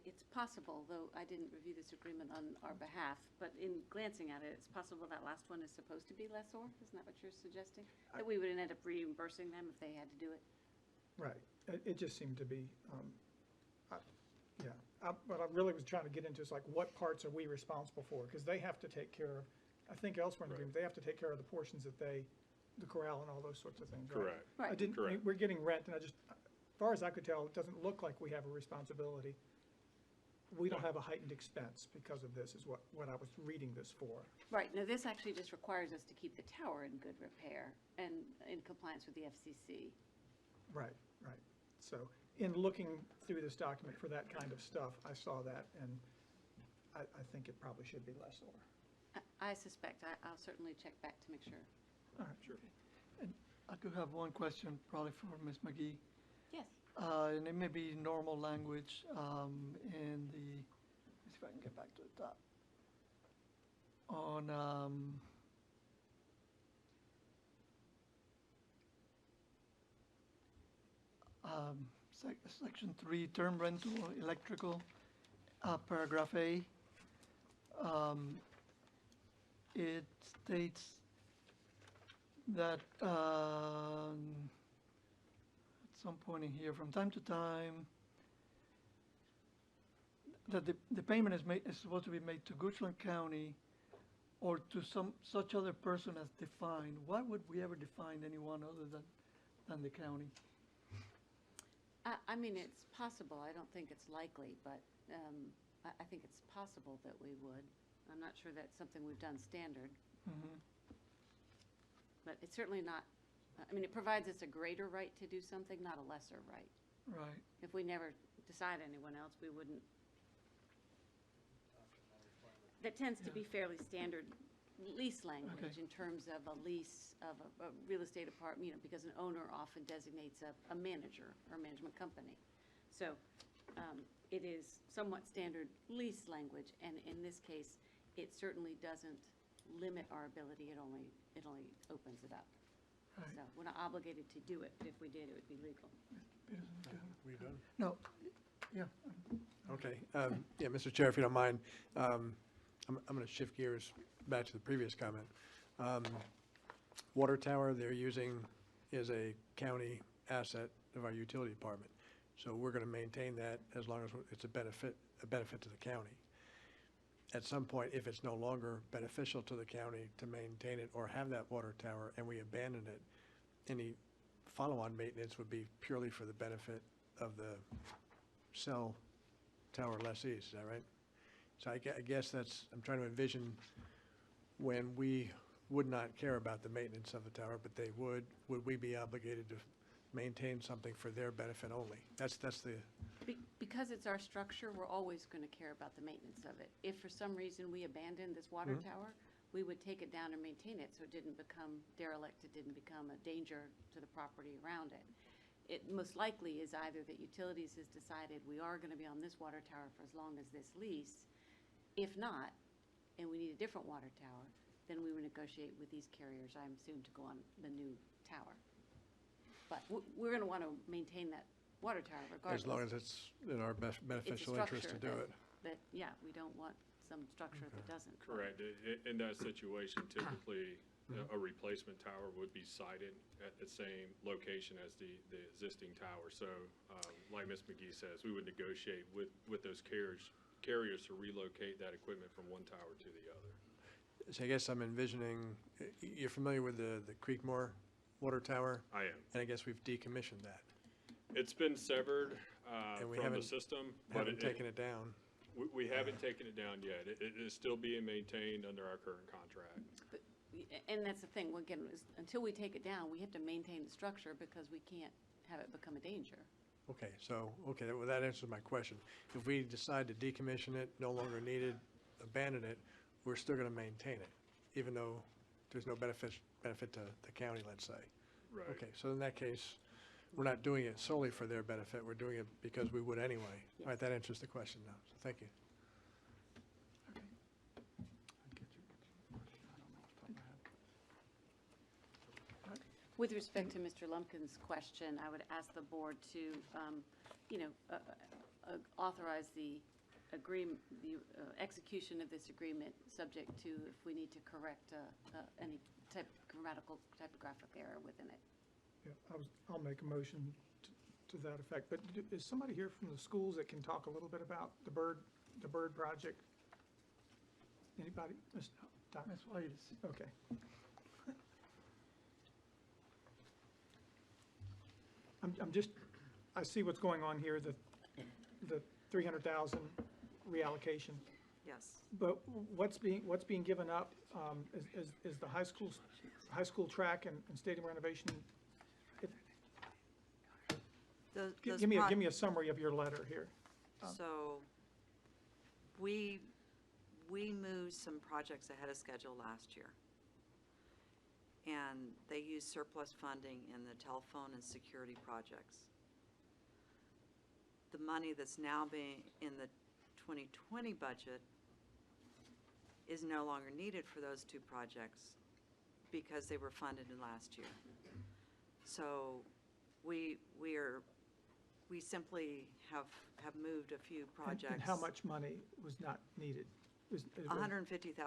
It's possible, though I didn't review this agreement on our behalf, but in glancing at it, it's possible that last one is supposed to be lessor? Isn't that what you're suggesting? That we would end up reimbursing them if they had to do it? Right, it just seemed to be, what I really was trying to get into is like, what parts are we responsible for? Because they have to take care of, I think elsewhere in the agreement, they have to take care of the portions that the corral and all those sorts of things, right? Correct. Right. I didn't, Correct. we're getting rent, and as far as I could tell, it doesn't look like we have a responsibility. We don't have a heightened expense because of this, is what I was reading this for. Right, now this actually just requires us to keep the tower in good repair and in compliance with the FCC. Right. So, in looking through this document for that kind of stuff, I saw that, and I think it probably should be lessor. I suspect, I'll certainly check back to make sure. All right, sure. And I do have one question probably for Ms. McGee. Yes. And it may be normal language in the, let's see if I can get back to the top. On section 3, term rental, electrical, paragraph A. It states that at some point in here, from time to time, that the payment is supposed to be made to Goochland County or to some such other person as defined. Why would we ever define anyone other than the county? I mean, it's possible, I don't think it's likely, but I think it's possible that we would. I'm not sure that's something we've done standard, Mhm. but it's certainly not, I mean, it provides us a greater right to do something, not a lesser right. Right. If we never decide anyone else, we wouldn't. That tends to be fairly standard lease language in terms of a lease of a real estate apartment, you know, because an owner often designates a manager or management company. So it is somewhat standard lease language, and in this case, it certainly doesn't limit our ability, it only opens it up. Right. So we're not obligated to do it, but if we did, it would be legal. We done? No, yeah, Okay. Yeah, Mr. Chair, if you don't mind, I'm going to shift gears back to the previous comment. Water tower they're using is a county asset of our utility department. So we're going to maintain that as long as it's a benefit to the county. At some point, if it's no longer beneficial to the county to maintain it or have that water tower and we abandon it, any follow-on maintenance would be purely for the benefit of the cell tower lessees, is that right? So I guess that's, I'm trying to envision when we would not care about the maintenance of the tower, but they would we be obligated to maintain something for their benefit only? That's the, Because it's our structure, we're always going to care about the maintenance of it. If for some reason we abandoned this water tower, we would take it down and maintain it so it didn't become derelict, it didn't become a danger to the property around it. It most likely is either that utilities has decided we are going to be on this water tower for as long as this lease. If not, and we need a different water tower, then we would negotiate with these carriers, I'm assumed, to go on the new tower. But we're going to want to maintain that water tower regardless. as long as it's in our best beneficial interest to do it. That, yeah, we don't want some structure that doesn't. Correct. In that situation, typically, a replacement tower would be sited at the same location as the existing tower. So, like Ms. McGee says, we would negotiate with those carriers to relocate that equipment from one tower to the other. So I guess I'm envisioning, you're familiar with the Creekmore water tower? I am. And I guess we've decommissioned that. It's been severed And we from the haven't- system. but Haven't taken it down. We haven't taken it down yet. It is still being maintained under our current contract. And that's the thing, again, until we take it down, we have to maintain the structure because we can't have it become a danger. Okay, so, well, that answers my question. If we decide to decommission it, no longer needed, abandon it, we're still going to maintain it, even though there's no benefit to the county, let's say. Right. Okay, so in that case, we're not doing it solely for their benefit, we're doing it because we would anyway. All right, that answers the question now, so thank you. With respect to Mr. Lumpkin's question, I would ask the board to, authorize the agreement, the execution of this agreement, subject to if we need to correct any grammatical, typographic error within it. Yeah, I'll make a motion to that effect. But is somebody here from the schools that can talk a little bit about the bird project? Anybody? Doc? that's why it's, Okay. I see what's going on here, the 300,000 reallocation. Yes. But what's being given up is the high school track and stadium renovation. Give me a summary of your letter here. So, we moved some projects ahead of schedule last year. And they used surplus funding in the telephone and security projects. The money that's now being in the 2020 budget is no longer needed for those two projects because they were funded in last year. So we simply have moved a few projects. And how much money was not needed? $150,000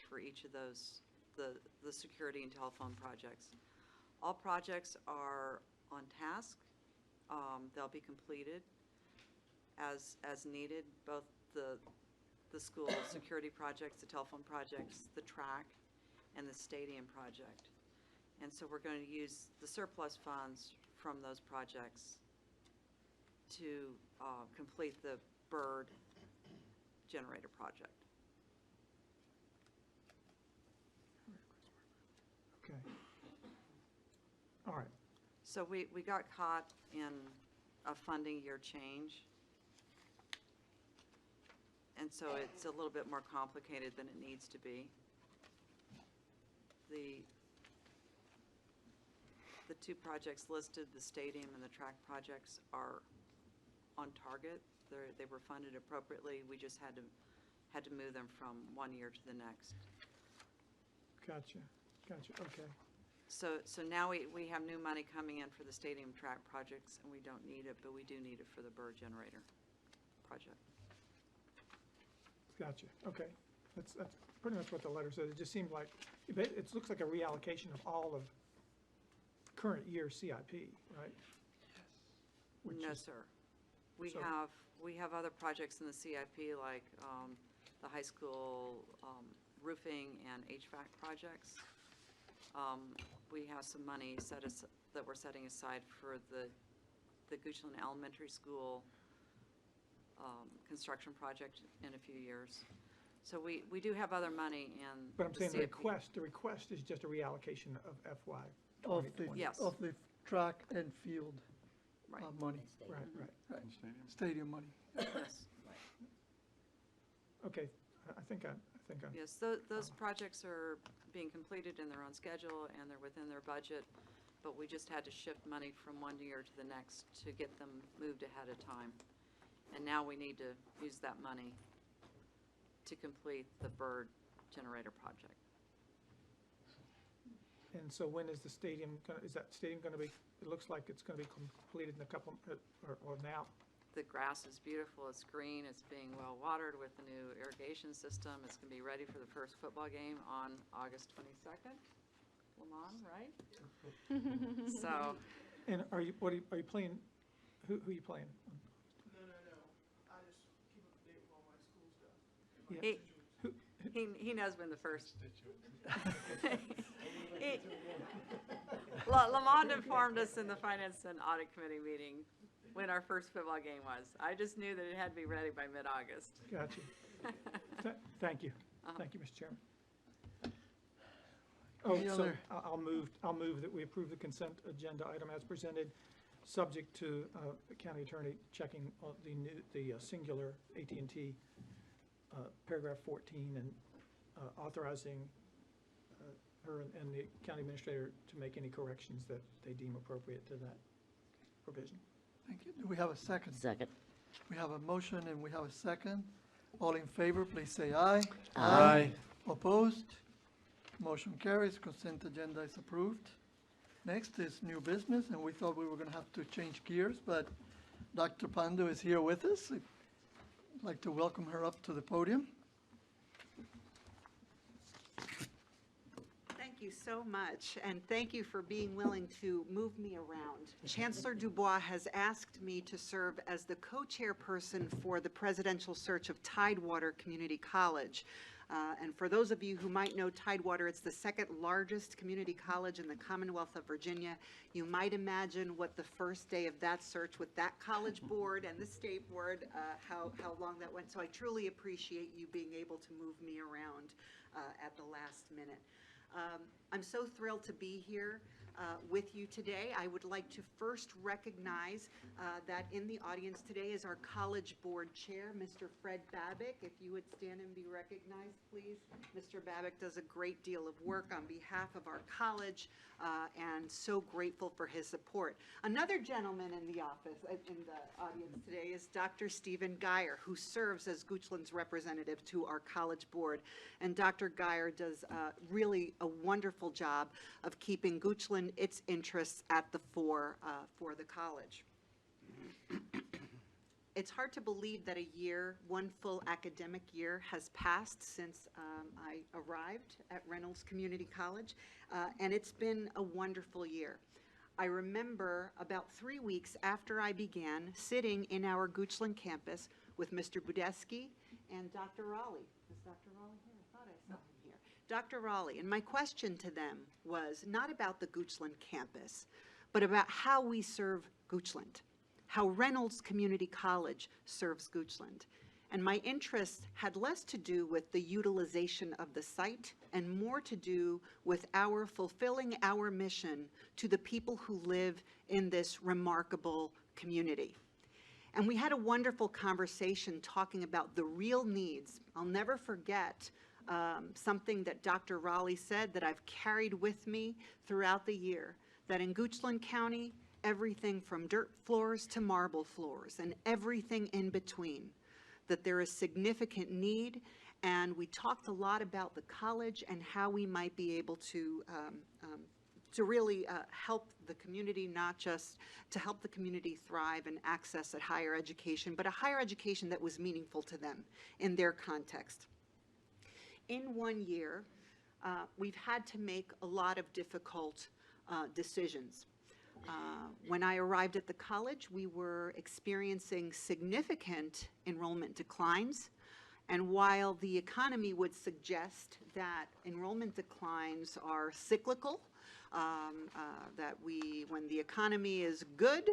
for each of those, the security and telephone projects. All projects are on task. They'll be completed as needed, both the school security projects, the telephone projects, the track, and the stadium project. And so we're going to use the surplus funds from those projects to complete the bird generator project. Okay. All right. So we got caught in a funding year change and so it's a little bit more complicated than it needs to be. The two projects listed, the stadium and the track projects, are on target. They were funded appropriately. We just had to move them from one year to the next. Gotcha, okay. So now we have new money coming in for the stadium track projects, and we don't need it, but we do need it for the bird generator project. Gotcha, okay. That's pretty much what the letter said. It just seemed like, it looks like a reallocation of all of current year CIP, right? Which No, is- sir. We so- have other projects in the CIP, like the high school roofing and HVAC projects. We have some money that we're setting aside for the Goochland Elementary School construction project in a few years. So we do have other money in But I'm saying the CIP. request is just a reallocation of FY Of 2020. Yes. of the track and field Right. money, Right, right. in stadium. stadium money. Yes. Okay, I think I'm, Yes, those projects are being completed in their own schedule, and they're within their budget, but we just had to shift money from one year to the next to get them moved ahead of time. And now we need to use that money to complete the bird generator project. and so when is the stadium, is that stadium gonna be, it looks like it's gonna be completed in a couple, or now? The grass is beautiful, it's green, it's being well watered with the new irrigation system. It's going to be ready for the first football game on August 22nd. Lamont, right? So, And are you playing, who are you playing? No. I just keep up to date with all my school stuff. Yeah. he knows when the first. Lamont informed us in the Finance and Audit Committee meeting when our first football game was. I just knew that it had to be ready by mid-August. Gotcha. Thank you. Thank you, Mr. Chairman. Oh, Any so other- I'll move that we approve the consent agenda item as presented, subject to the county attorney checking the singular AT&T paragraph 14 and authorizing her and the county administrator to make any corrections that they deem appropriate to that provision. Thank you. Do we have a second? Second. We have a motion and we have a second. All in favor, please say aye. Aye. Opposed? Motion carries. Consent agenda is approved. Next is new business, and we thought we were going to have to change gears, but Dr. Pando is here with us. I'd like to welcome her up to the podium. Thank you so much, and thank you for being willing to move me around. Chancellor Dubois has asked me to serve as the co-chairperson for the presidential search of Tidewater Community College. And for those of you who might know Tidewater, it's the second largest community college in the Commonwealth of Virginia. You might imagine what the first day of that search with that college board and the state board, how long that went. So I truly appreciate you being able to move me around at the last minute. I'm so thrilled to be here with you today. I would like to first recognize that in the audience today is our College Board Chair, Mr. Fred Babick. If you would stand and be recognized, please. Mr. Babick does a great deal of work on behalf of our college, and so grateful for his support. Another gentleman in the office, in the audience today, is Dr. Stephen Geyer, who serves as Goochland's representative to our College Board. And Dr. Geyer does really a wonderful job of keeping Goochland its interests at the fore for the college. It's hard to believe that one full academic year has passed since I arrived at Reynolds Community College, and it's been a wonderful year. I remember about 3 weeks after I began sitting in our Goochland campus with Mr. Budesky and Dr. Raleigh. Is Dr. Raleigh here? I thought I saw him here. Dr. Raleigh, and my question to them was not about the Goochland campus, but about how we serve Goochland, how Reynolds Community College serves Goochland. And my interest had less to do with the utilization of the site and more to do with our fulfilling our mission to the people who live in this remarkable community. And we had a wonderful conversation talking about the real needs. I'll never forget something that Dr. Raleigh said that I've carried with me throughout the year, that in Goochland County, everything from dirt floors to marble floors and everything in between, that there is significant need. And we talked a lot about the college and how we might be able to really help the community, not just to help the community thrive and access a higher education, but a higher education that was meaningful to them in their context. In 1 year, we've had to make a lot of difficult decisions. When I arrived at the college, we were experiencing significant enrollment declines. And while the economy would suggest that enrollment declines are cyclical, that when the economy is good,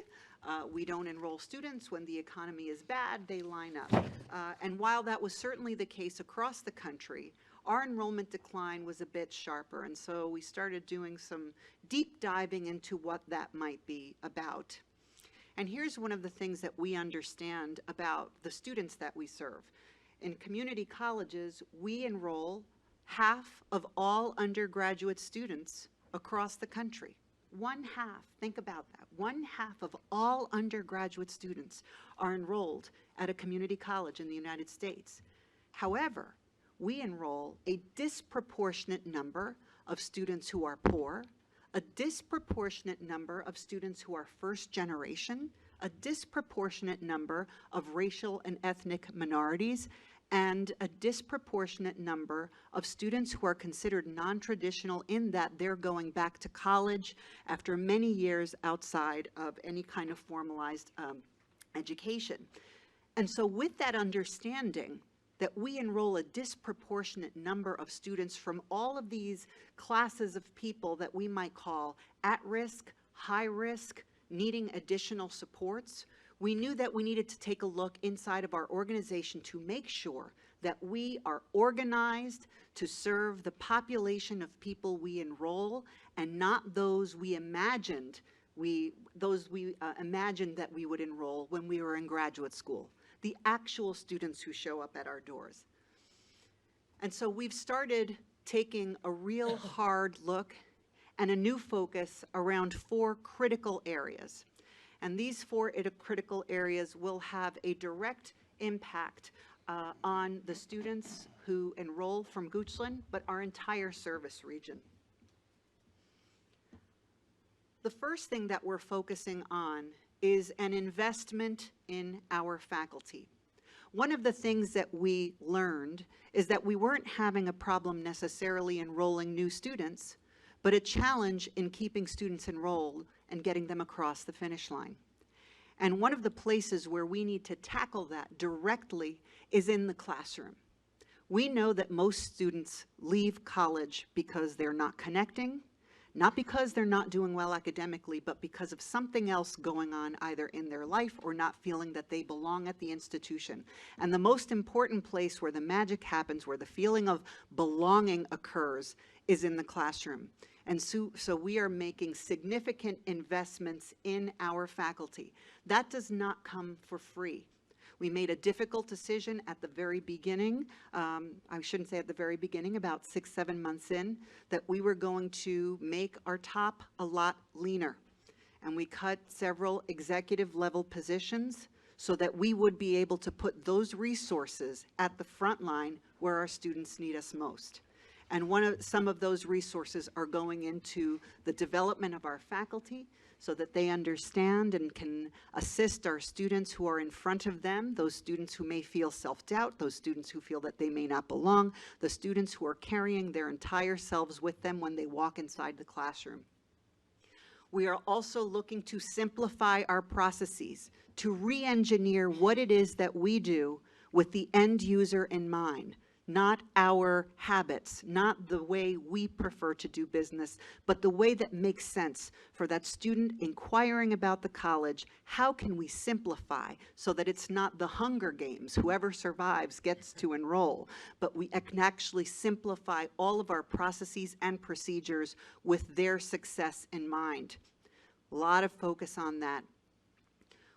we don't enroll students. When the economy is bad, they line up. And while that was certainly the case across the country, our enrollment decline was a bit sharper. And so we started doing some deep diving into what that might be about. And here's one of the things that we understand about the students that we serve. In community colleges, we enroll half of all undergraduate students across the country. 1/2, think about that. 1/2 of all undergraduate students are enrolled at a community college in the United States. However, we enroll a disproportionate number of students who are poor, a disproportionate number of students who are first generation, a disproportionate number of racial and ethnic minorities, and a disproportionate number of students who are considered non-traditional in that they're going back to college after many years outside of any kind of formalized education. And so with that understanding that we enroll a disproportionate number of students from all of these classes of people that we might call at risk, high risk, needing additional supports, we knew that we needed to take a look inside of our organization to make sure that we are organized to serve the population of people we enroll and not those we imagined imagined that we would enroll when we were in graduate school, the actual students who show up at our doors. And so we've started taking a real hard look and a new focus around 4 critical areas. And these 4 critical areas will have a direct impact on the students who enroll from Goochland, but our entire service region. The first thing that we're focusing on is an investment in our faculty. One of the things that we learned is that we weren't having a problem necessarily enrolling new students, but a challenge in keeping students enrolled and getting them across the finish line. And one of the places where we need to tackle that directly is in the classroom. We know that most students leave college because they're not connecting, not because they're not doing well academically, but because of something else going on either in their life or not feeling that they belong at the institution. And the most important place where the magic happens, where the feeling of belonging occurs, is in the classroom. And so we are making significant investments in our faculty. That does not come for free. We made a difficult decision at the very beginning, I shouldn't say at the very beginning, about 6, 7 months in, that we were going to make our top a lot leaner. And we cut several executive level positions so that we would be able to put those resources at the front line where our students need us most. And some of those resources are going into the development of our faculty so that they understand and can assist our students who are in front of them, those students who may feel self-doubt, those students who feel that they may not belong, the students who are carrying their entire selves with them when they walk inside the classroom. We are also looking to simplify our processes, to re-engineer what it is that we do with the end user in mind. Not our habits, not the way we prefer to do business, but the way that makes sense for that student inquiring about the college. How can we simplify so that it's not the Hunger Games, whoever survives gets to enroll, but we can actually simplify all of our processes and procedures with their success in mind. A lot of focus on that.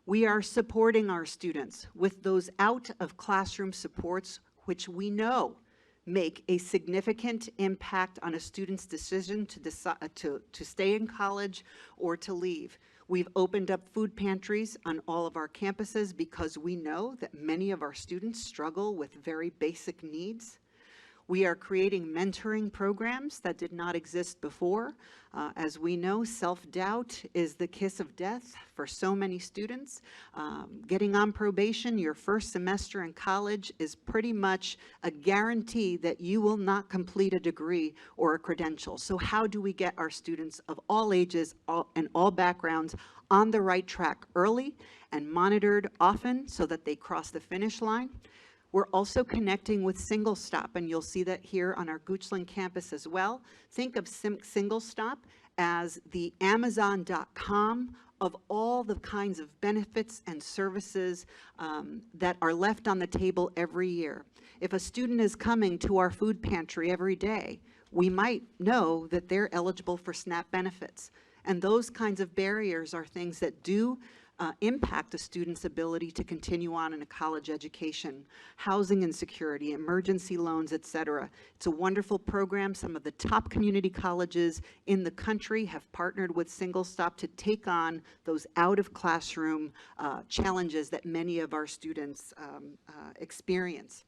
We are supporting our students with those out-of-classroom supports, which we know make a significant impact on a student's decision to decide to stay in college or to leave. We've opened up food pantries on all of our campuses because we know that many of our students struggle with very basic needs. We are creating mentoring programs that did not exist before. As we know, self-doubt is the kiss of death for so many students. Getting on probation your first semester in college is pretty much a guarantee that you will not complete a degree or a credential. So how do we get our students of all ages and all backgrounds on the right track early and monitored often so that they cross the finish line? We're also connecting with Single Stop, and you'll see that here on our Goochland campus as well. Think of Single Stop as the Amazon.com of all the kinds of benefits and services that are left on the table every year. If a student is coming to our food pantry every day, we might know that they're eligible for SNAP benefits. And those kinds of barriers are things that do impact a student's ability to continue on in a college education. Housing insecurity, emergency loans, et cetera. It's a wonderful program. Some of the top community colleges in the country have partnered with Single Stop to take on those out-of-classroom challenges that many of our students experience.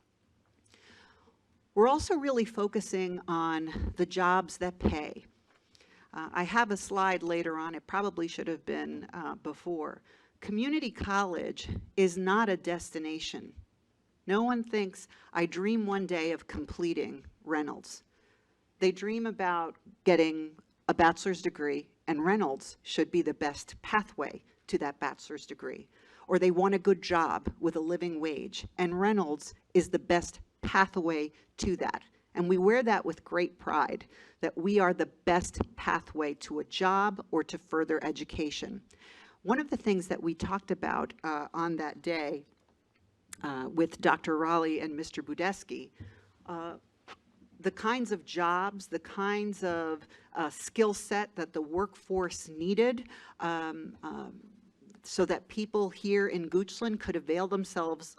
We're also really focusing on the jobs that pay. I have a slide later on. It probably should have been before. Community college is not a destination. No one thinks, I dream one day of completing Reynolds. They dream about getting a bachelor's degree, and Reynolds should be the best pathway to that bachelor's degree. Or they want a good job with a living wage, and Reynolds is the best pathway to that. And we wear that with great pride, that we are the best pathway to a job or to further education. One of the things that we talked about on that day with Dr. Raleigh and Mr. Budeski, the kinds of jobs, the kinds of skill set that the workforce needed so that people here in Goochland could avail themselves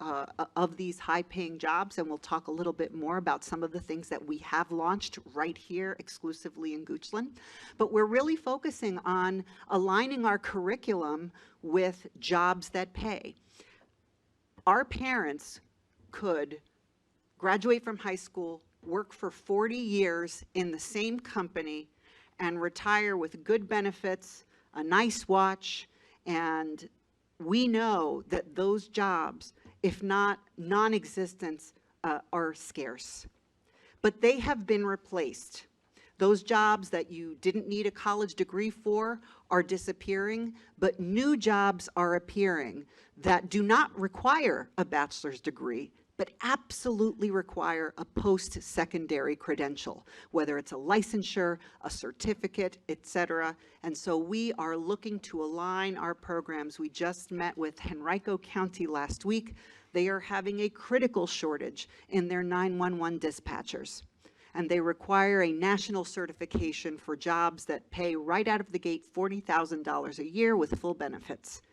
of these high-paying jobs. And we'll talk a little bit more about some of the things that we have launched right here exclusively in Goochland. But we're really focusing on aligning our curriculum with jobs that pay. Our parents could graduate from high school, work for 40 years in the same company, and retire with good benefits, a nice watch, and we know that those jobs, if not non-existent, are scarce. But they have been replaced. Those jobs that you didn't need a college degree for are disappearing, but new jobs are appearing that do not require a bachelor's degree, but absolutely require a post-secondary credential, whether it's a licensure, a certificate, et cetera. And so we are looking to align our programs. We just met with Henrico County last week. They are having a critical shortage in their 911 dispatchers. And they require a national certification for jobs that pay right out of the gate $40,000 a year with full benefits.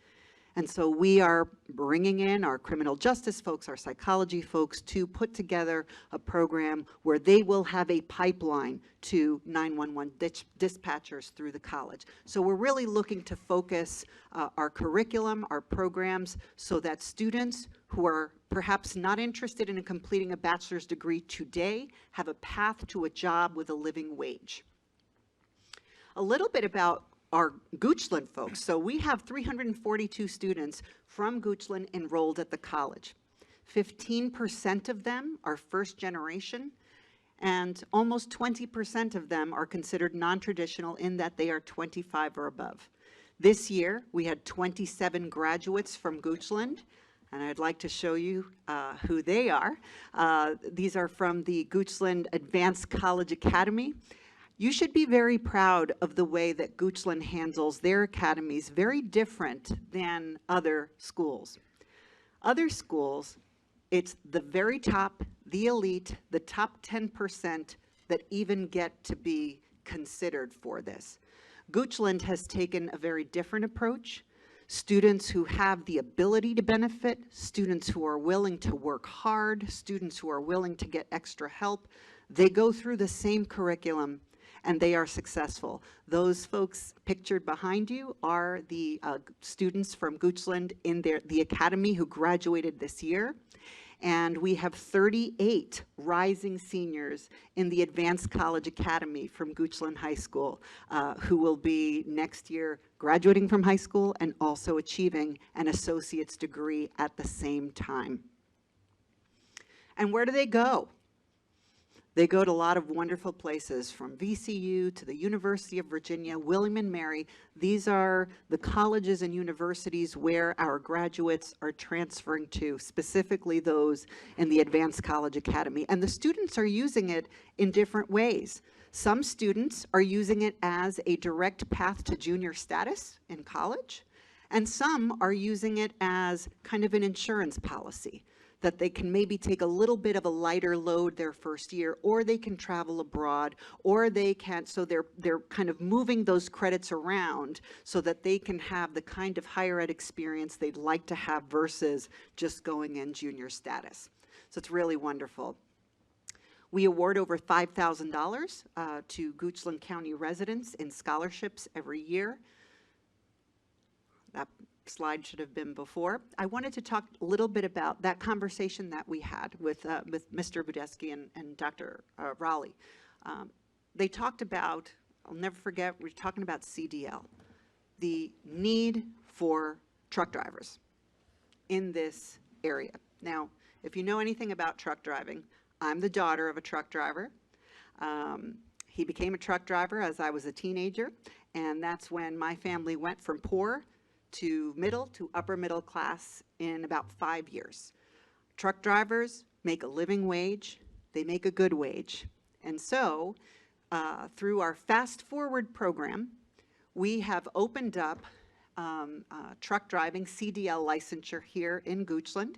And so we are bringing in our criminal justice folks, our psychology folks, to put together a program where they will have a pipeline to 911 dispatchers through the college. So we're really looking to focus our curriculum, our programs, so that students who are perhaps not interested in completing a bachelor's degree today have a path to a job with a living wage. A little bit about our Goochland folks. So we have 342 students from Goochland enrolled at the college. 15% of them are first generation, and almost 20% of them are considered non-traditional in that they are 25 or above. This year, we had 27 graduates from Goochland, and I'd like to show you who they are. These are from the Goochland Advanced College Academy. You should be very proud of the way that Goochland handles their academies, very different than other schools. Other schools, it's the very top, the elite, the top 10% that even get to be considered for this. Goochland has taken a very different approach. students who have the ability to benefit, students who are willing to work hard, students who are willing to get extra help. They go through the same curriculum and they are successful. Those folks pictured behind you are the students from Goochland in the academy who graduated this year. And we have 38 rising seniors in the Advanced College Academy from Goochland High School who will be next year graduating from high school and also achieving an associate's degree at the same time. And where do they go? They go to a lot of wonderful places, from VCU to the University of Virginia, William & Mary. These are the colleges and universities where our graduates are transferring to, specifically those in the Advanced College Academy. And the students are using it in different ways. Some students are using it as a direct path to junior status in college, and some are using it as kind of an insurance policy, that they can maybe take a little bit of a lighter load their first year, or they can travel abroad, or they can, so they're kind of moving those credits around so that they can have the kind of higher ed experience they'd like to have versus just going in junior status. So it's really wonderful. We award over $5,000 to Goochland County residents in scholarships every year. That slide should have been before. I wanted to talk a little bit about that conversation that we had with Mr. Budesky and Dr. Raleigh. They talked about, I'll never forget, we were talking about CDL, the need for truck drivers in this area. Now, if you know anything about truck driving, I'm the daughter of a truck driver. He became a truck driver as I was a teenager, and that's when my family went from poor to middle to upper middle class in about 5 years. Truck drivers make a living wage, they make a good wage. And so through our Fast Forward program, we have opened up truck driving CDL licensure here in Goochland.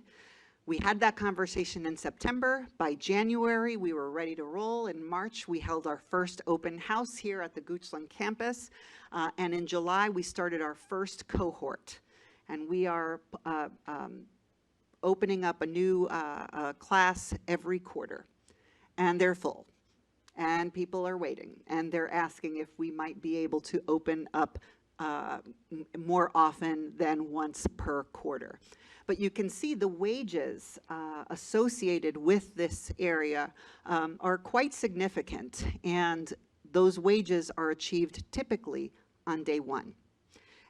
We had that conversation in September. By January, we were ready to roll. In March, we held our first open house here at the Goochland campus. And in July, we started our first cohort. And we are opening up a new class every quarter. And they're full. And people are waiting. And they're asking if we might be able to open up more often than once per quarter. But you can see the wages associated with this area are quite significant, and those wages are achieved typically on day one.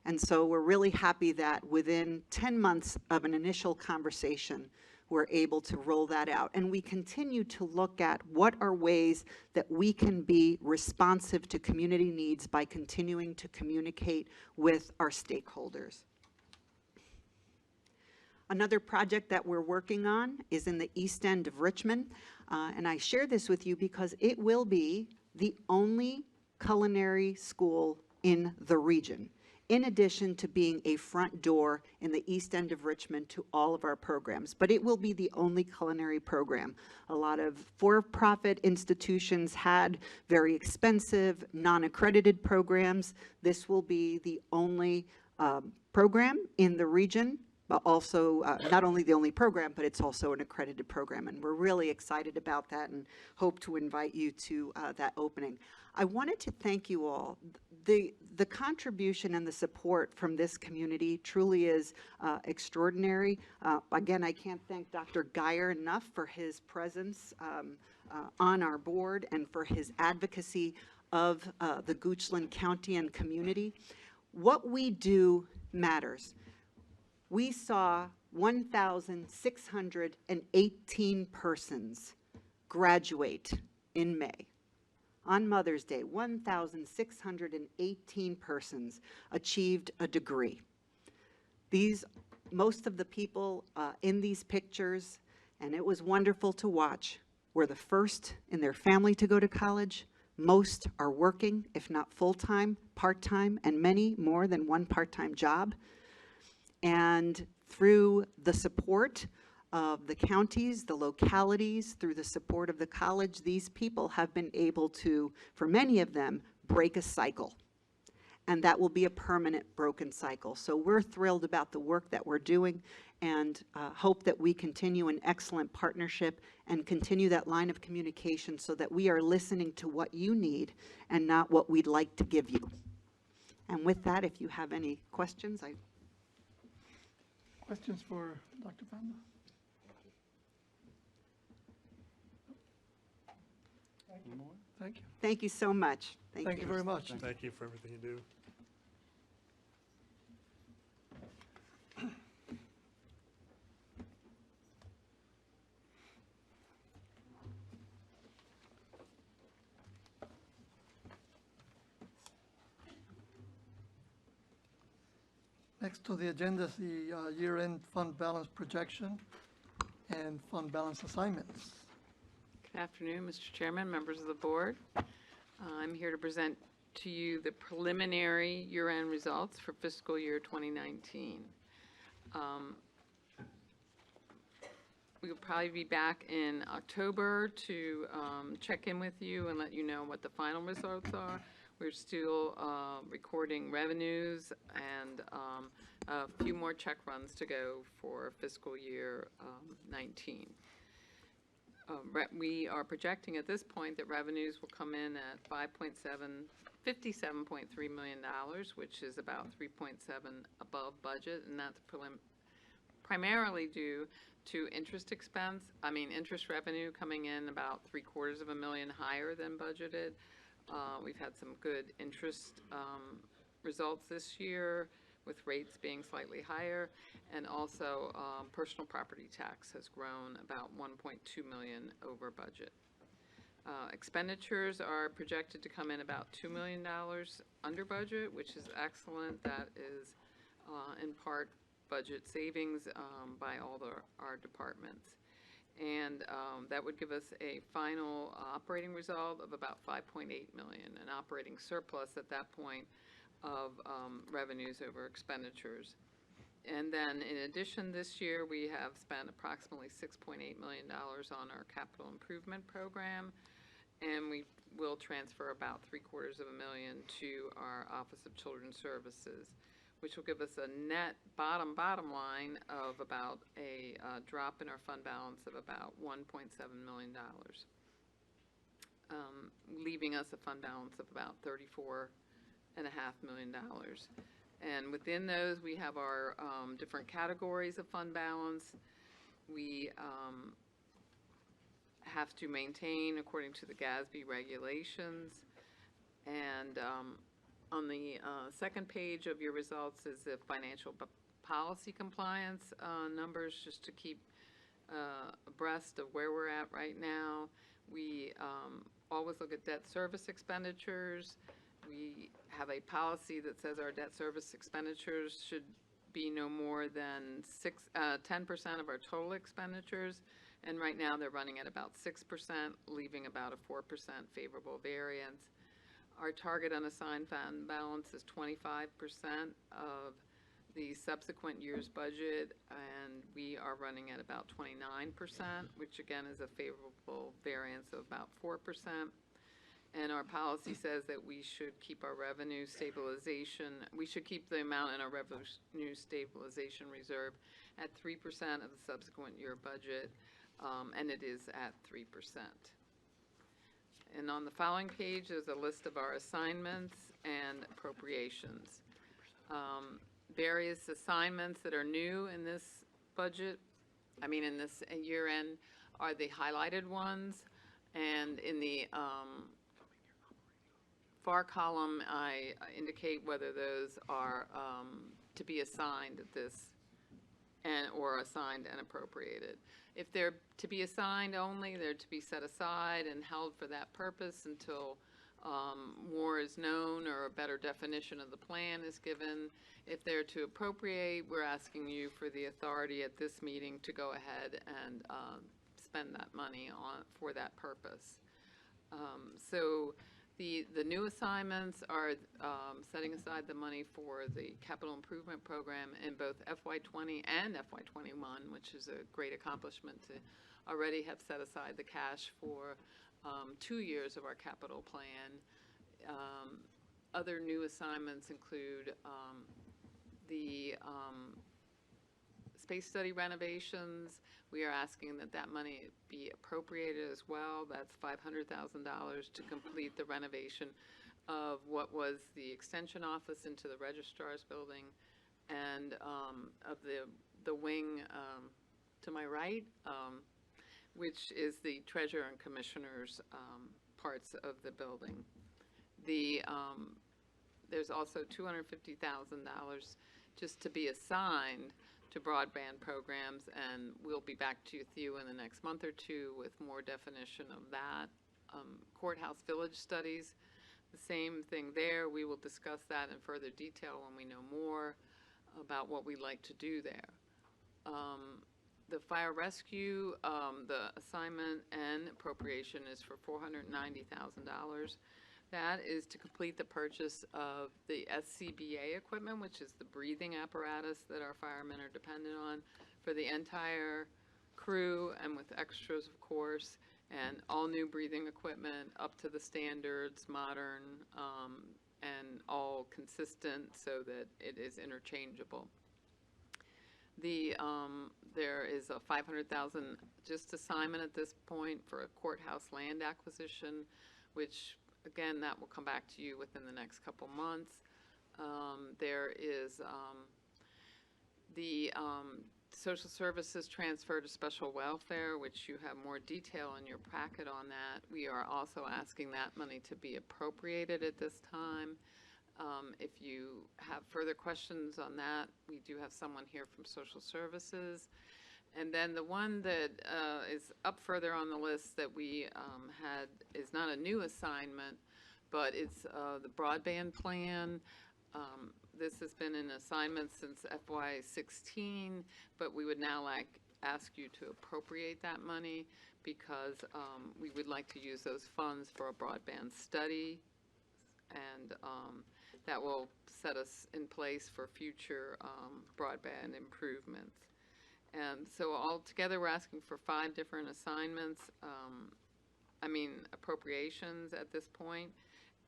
And so we're really happy that within 10 months of an initial conversation, we're able to roll that out. And we continue to look at what are ways that we can be responsive to community needs by continuing to communicate with our stakeholders. Another project that we're working on is in the east end of Richmond, and I share this with you because it will be the only culinary school in the region, in addition to being a front door in the east end of Richmond to all of our programs. But it will be the only culinary program. A lot of for-profit institutions had very expensive, non-accredited programs. This will be the only program in the region, but also not only the only program, but it's also an accredited program. And we're really excited about that and hope to invite you to that opening. I wanted to thank you all. The contribution and the support from this community truly is extraordinary. Again, I can't thank Dr. Geyer enough for his presence on our board and for his advocacy of the Goochland County and community. What we do matters. We saw 1,618 persons graduate in May. On Mother's Day, 1,618 persons achieved a degree. Most of the people in these pictures, and it was wonderful to watch, were the first in their family to go to college. Most are working, if not full-time, part-time, and many more than one part-time job. And through the support of the counties, the localities, through the support of the college, these people have been able to, for many of them, break a cycle. and that will be a permanent broken cycle. So we're thrilled about the work that we're doing, and hope that we continue an excellent partnership and continue that line of communication so that we are listening to what you need and not what we'd like to give you. And with that, if you have any questions, Questions for Dr. Panda? Thank you. thank you so much. Thank you very much. Thank you for everything you do. Next to the agenda is the year-end fund balance projection and fund balance assignments. Good afternoon, Mr. Chairman, members of the board. I'm here to present to you the preliminary year-end results for fiscal year 2019. We will probably be back in October to check in with you and let you know what the final results are. We're still recording revenues and a few more check runs to go for fiscal year 19. We are projecting at this point that revenues will come in at $57.3 million, which is about 3.7 above budget, and that's primarily due to interest revenue coming in about $750,000 higher than budgeted. We've had some good interest results this year, with rates being slightly higher, and also personal property tax has grown about $1.2 million over budget. Expenditures are projected to come in about $2 million under budget, which is excellent. That is in part budget savings by all our departments. And that would give us a final operating result of about $5.8 million, an operating surplus at that point of revenues over expenditures. And then in addition, this year we have spent approximately $6.8 million on our capital improvement program, and we will transfer about $750,000 to our Office of Children's Services, which will give us a net bottom line of about a drop in our fund balance of about $1.7 million, leaving us a fund balance of about $34.5 million. And within those, we have our different categories of fund balance. We have to maintain according to the GASB regulations. And on the second page of your results is the financial policy compliance numbers, just to keep abreast of where we're at right now. We always look at debt service expenditures. We have a policy that says our debt service expenditures should be no more than 10% of our total expenditures, and right now they're running at about 6%, leaving about a 4% favorable variance. Our target unassigned fund balance is 25% of the subsequent year's budget, and we are running at about 29%, which again is a favorable variance of about 4%. And our policy says that we should keep our revenue stabilization, we should keep the amount in our revenue stabilization reserve at 3% of the subsequent year budget, and it is at 3%. And on the following page is a list of our assignments and appropriations. Various assignments that are new in this budget, in this year end, are the highlighted ones, and in the far column, I indicate whether those are to be assigned at this or assigned and appropriated. If they're to be assigned only, they're to be set aside and held for that purpose until more is known or a better definition of the plan is given. If they're to appropriate, we're asking you for the authority at this meeting to go ahead and spend that money for that purpose. So the new assignments are setting aside the money for the capital improvement program in both FY20 and FY21, which is a great accomplishment to already have set aside the cash for 2 years of our capital plan. Other new assignments include the space study renovations. We are asking that that money be appropriated as well. That's $500,000 to complete the renovation of what was the extension office into the registrar's building and of the wing to my right, which is the treasurer and commissioner's parts of the building. There's also $250,000 just to be assigned to broadband programs, and we'll be back to you in the next month or two with more definition of that. Courthouse village studies, the same thing there. We will discuss that in further detail when we know more about what we'd like to do there. The fire rescue, the assignment and appropriation is for $490,000. That is to complete the purchase of the SCBA equipment, which is the breathing apparatus that our firemen are dependent on for the entire crew and with extras, of course, and all new breathing equipment up to the standards, modern, and all consistent so that it is interchangeable. There is a $500,000 just assignment at this point for a courthouse land acquisition, which again, that will come back to you within the next couple months. There is the social services transfer to special welfare, which you have more detail in your packet on that. We are also asking that money to be appropriated at this time. If you have further questions on that, we do have someone here from social services. And then the one that is up further on the list that we had is not a new assignment, but it's the broadband plan. This has been an assignment since FY16, but we would now ask you to appropriate that money because we would like to use those funds for a broadband study, and that will set us in place for future broadband improvements. And so altogether, we're asking for 5 different assignments, appropriations at this point.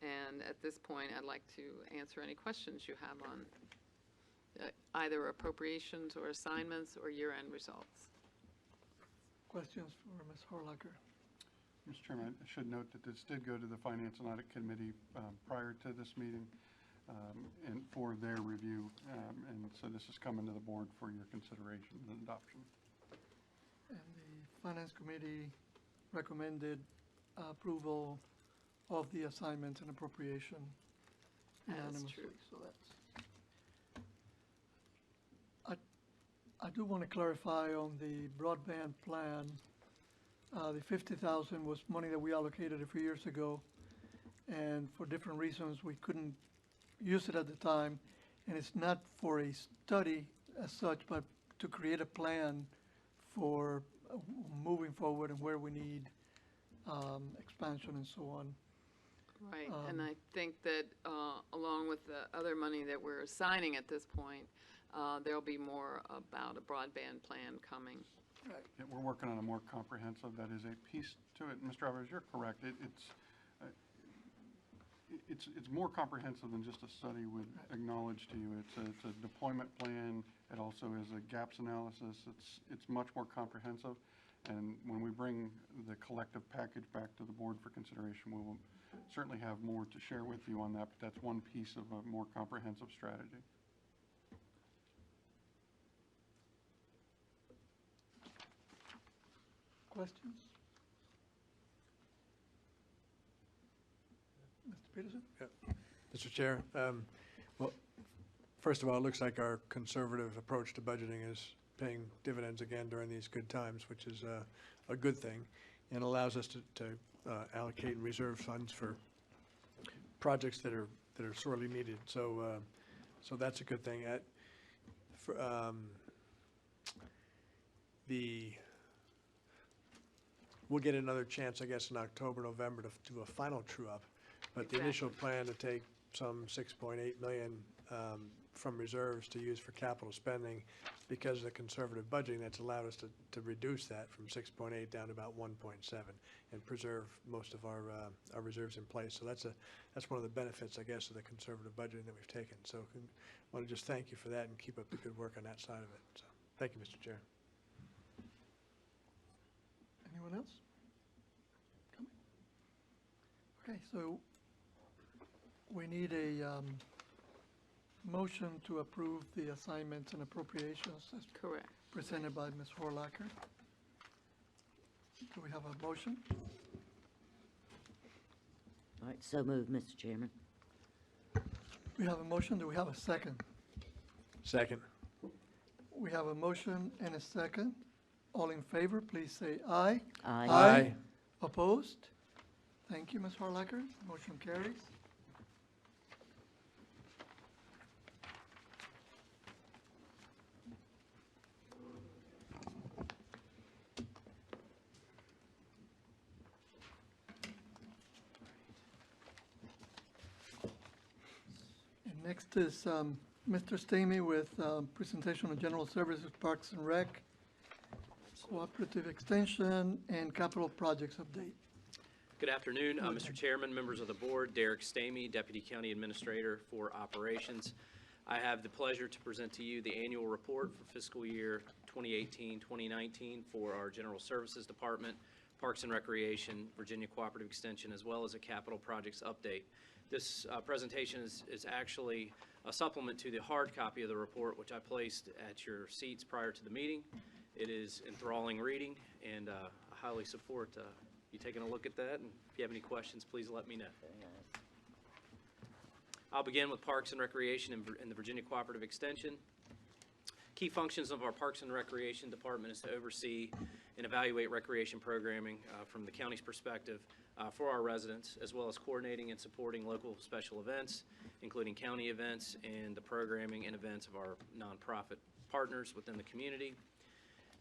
And at this point, I'd like to answer any questions you have on either appropriations or assignments or year-end results. Questions for Ms. Horlacher? Mr. Chairman, I should note that this did go to the Finance and Audit Committee prior to this meeting and for their review. And so this is coming to the board for your consideration and adoption. And the Finance Committee recommended approval of the assignments and appropriation unanimously. true. So I do want to clarify on the broadband plan. The $50,000 was money that we allocated a few years ago, and for different reasons we couldn't use it at the time. And it's not for a study as such, but to create a plan for moving forward and where we need expansion and so on. Right, and I think that along with the other money that we're assigning at this point, there'll be more about a broadband plan coming. Right. Yeah, we're working on a more comprehensive, that is a piece to it. Mr. Alvarez, you're correct. It's more comprehensive than just a study would acknowledge to you. It's a deployment plan. It also is a gaps analysis. It's much more comprehensive. And when we bring the collective package back to the board for consideration, we will certainly have more to share with you on that, but that's one piece of a more comprehensive strategy. Questions? Mr. Peterson? Mr. Chair, well, first of all, it looks like our conservative approach to budgeting is paying dividends again during these good times, which is a good thing, and allows us to allocate and reserve funds for projects that are sorely needed. So that's a good thing. We'll get another chance, I guess, in October, November to do a final true-up. But the initial plan to take some $6.8 million from reserves to use for capital spending. Because of the conservative budgeting, that's allowed us to reduce that from 6.8 down to about 1.7 and preserve most of our reserves in place. So that's one of the benefits, I guess, of the conservative budgeting that we've taken. So I want to just thank you for that and keep up the good work on that side of it. So thank you, Mr. Chair. Anyone else? Okay, so we need a motion to approve the assignments and appropriations as Correct. presented by Ms. Horlacher. Do we have a motion? All right, so moved, Mr. Chairman. We have a motion. Do we have a second? Second. We have a motion and a second. All in favor, please say aye. Aye. Aye. Opposed? Thank you, Ms. Horlacher. Motion carries. And next is Mr. Stamey with presentation on general services, Parks and Rec, cooperative extension, and capital projects update. Good afternoon, Go Mr. ahead. Chairman, members of the board, Derek Stamey, Deputy County Administrator for Operations. I have the pleasure to present to you the annual report for fiscal year 2018-2019 for our General Services Department, Parks and Recreation, Virginia Cooperative Extension, as well as a capital projects update. This presentation is actually a supplement to the hard copy of the report, which I placed at your seats prior to the meeting. It is enthralling reading, and I highly support you taking a look at that, and if you have any questions, please let me know. I'll begin with Parks and Recreation in the Virginia Cooperative Extension. Key functions of our Parks and Recreation Department is to oversee and evaluate recreation programming from the county's perspective for our residents, as well as coordinating and supporting local special events, including county events and the programming and events of our nonprofit partners within the community.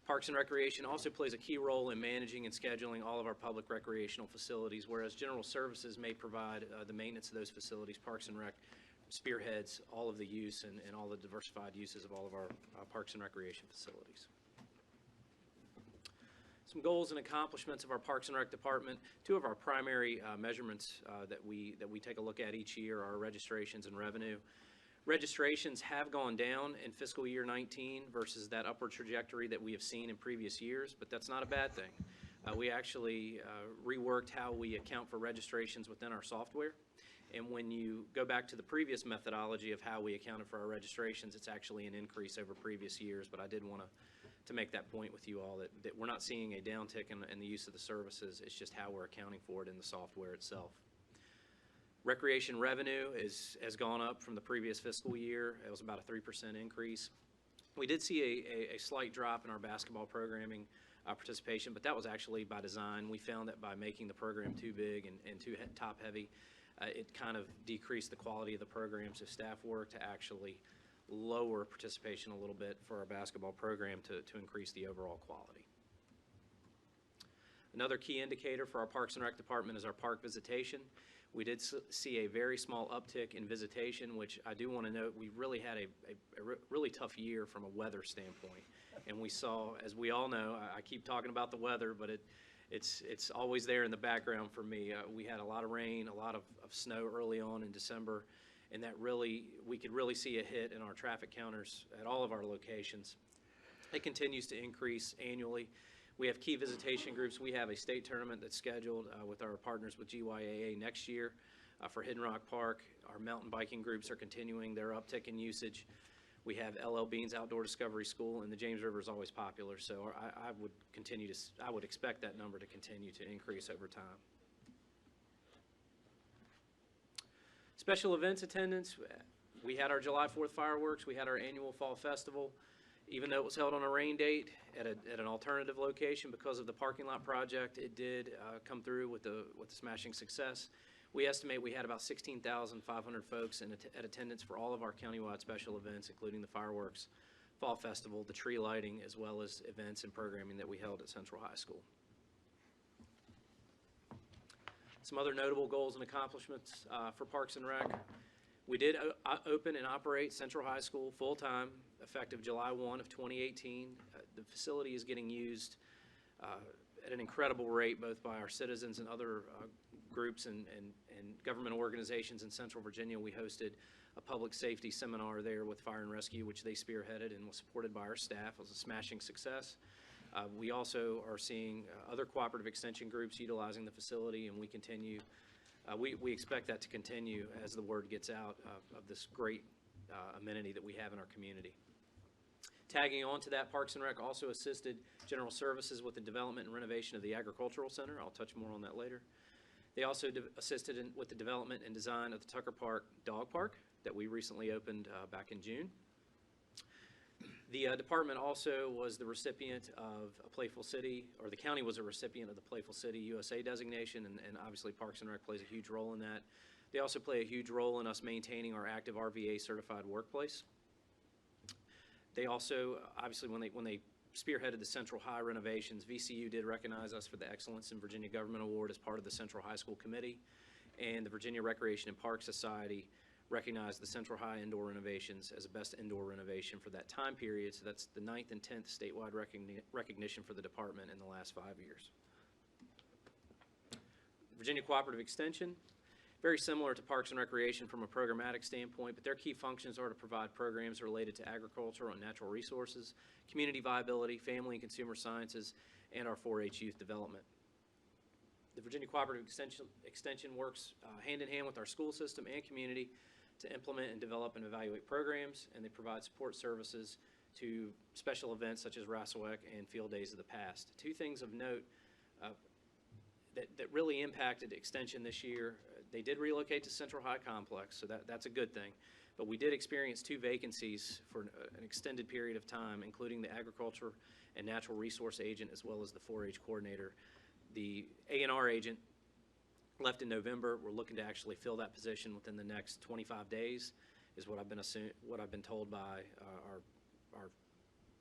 Parks and Recreation also plays a key role in managing and scheduling all of our public recreational facilities, whereas General Services may provide the maintenance of those facilities. Parks and Rec spearheads all of the use and all the diversified uses of all of our Parks and Recreation facilities. Some goals and accomplishments of our Parks and Rec Department. Two of our primary measurements that we take a look at each year are registrations and revenue. Registrations have gone down in fiscal year 19 versus that upward trajectory that we have seen in previous years, but that's not a bad thing. We actually reworked how we account for registrations within our software. And when you go back to the previous methodology of how we accounted for our registrations, it's actually an increase over previous years. But I did want to make that point with you all that we're not seeing a downtick in the use of the services. It's just how we're accounting for it in the software itself. Recreation revenue has gone up from the previous fiscal year. It was about a 3% increase. We did see a slight drop in our basketball programming participation, but that was actually by design. We found that by making the program too big and too top heavy, it kind of decreased the quality of the program, so staff worked to actually lower participation a little bit for our basketball program to increase the overall quality. Another key indicator for our Parks and Rec Department is our park visitation. We did see a very small uptick in visitation, which I do want to note, we really had a really tough year from a weather standpoint. And we saw, as we all know, I keep talking about the weather, but it's always there in the background for me. We had a lot of rain, a lot of snow early on in December, and that really, we could really see a hit in our traffic counters at all of our locations. It continues to increase annually. We have key visitation groups. We have a state tournament that's scheduled with our partners with GYAA next year for Hidden Rock Park. Our mountain biking groups are continuing their uptick in usage. We have LL Bean's Outdoor Discovery School, and the James River is always popular. So I would expect that number to continue to increase over time. Special events attendance. We had our July 4th fireworks. We had our annual Fall Festival. Even though it was held on a rain date at an alternative location because of the parking lot project, it did come through with the smashing success. We estimate we had about 16,500 folks at attendance for all of our countywide special events, including the fireworks, Fall Festival, the tree lighting, as well as events and programming that we held at Central High School. Some other notable goals and accomplishments for Parks and Rec. We did open and operate Central High School full-time effective July 1 of 2018. The facility is getting used at an incredible rate, both by our citizens and other groups and government organizations in Central Virginia. We hosted a public safety seminar there with Fire and Rescue, which they spearheaded and was supported by our staff. It was a smashing success. We also are seeing other cooperative extension groups utilizing the facility, and we continue. We expect that to continue as the word gets out of this great amenity that we have in our community. Tagging on to that, Parks and Rec also assisted General Services with the development and renovation of the Agricultural Center. I'll touch more on that later. They also assisted with the development and design of the Tucker Park Dog Park that we recently opened back in June. The department also was the recipient of a Playful City, or the county was a recipient of the Playful City USA designation, and obviously Parks and Rec plays a huge role in that. They also play a huge role in us maintaining our active RVA certified workplace. They also, obviously, when they spearheaded the Central High renovations, VCU did recognize us for the Excellence in Virginia Government Award as part of the Central High School Committee, and the Virginia Recreation and Park Society recognized the Central High indoor renovations as a best indoor renovation for that time period. So that's the 9th and 10th statewide recognition for the department in the last 5 years. Virginia Cooperative Extension, very similar to Parks and Recreation from a programmatic standpoint, but their key functions are to provide programs related to agriculture and natural resources, community viability, family and consumer sciences, and our 4-H youth development. The Virginia Cooperative Extension works hand in hand with our school system and community to implement and develop and evaluate programs, and they provide support services to special events such as Rasselweck and Field Days of the Past. Two things of note that really impacted Extension this year. They did relocate to Central High Complex, so that's a good thing. But we did experience 2 vacancies for an extended period of time, including the agriculture and natural resource agent as well as the 4-H coordinator. The A&R agent left in November. We're looking to actually fill that position within the next 25 days, is what I've been told by our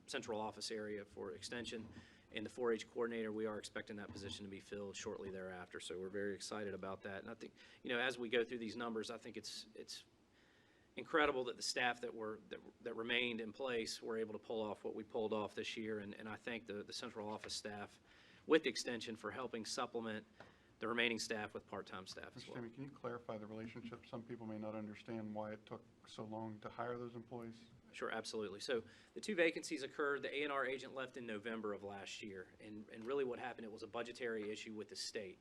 central office area for Extension. And the 4-H coordinator, we are expecting that position to be filled shortly thereafter. So we're very excited about that. And I think, as we go through these numbers, I think it's incredible that the staff that remained in place were able to pull off what we pulled off this year. And I thank the central office staff with Extension for helping supplement the remaining staff with part-time staff as well. Mr. Chairman, can you clarify the relationship? Some people may not understand why it took so long to hire those employees. Sure, absolutely. So the 2 vacancies occurred. The A&R agent left in November of last year, and really what happened, it was a budgetary issue with the state.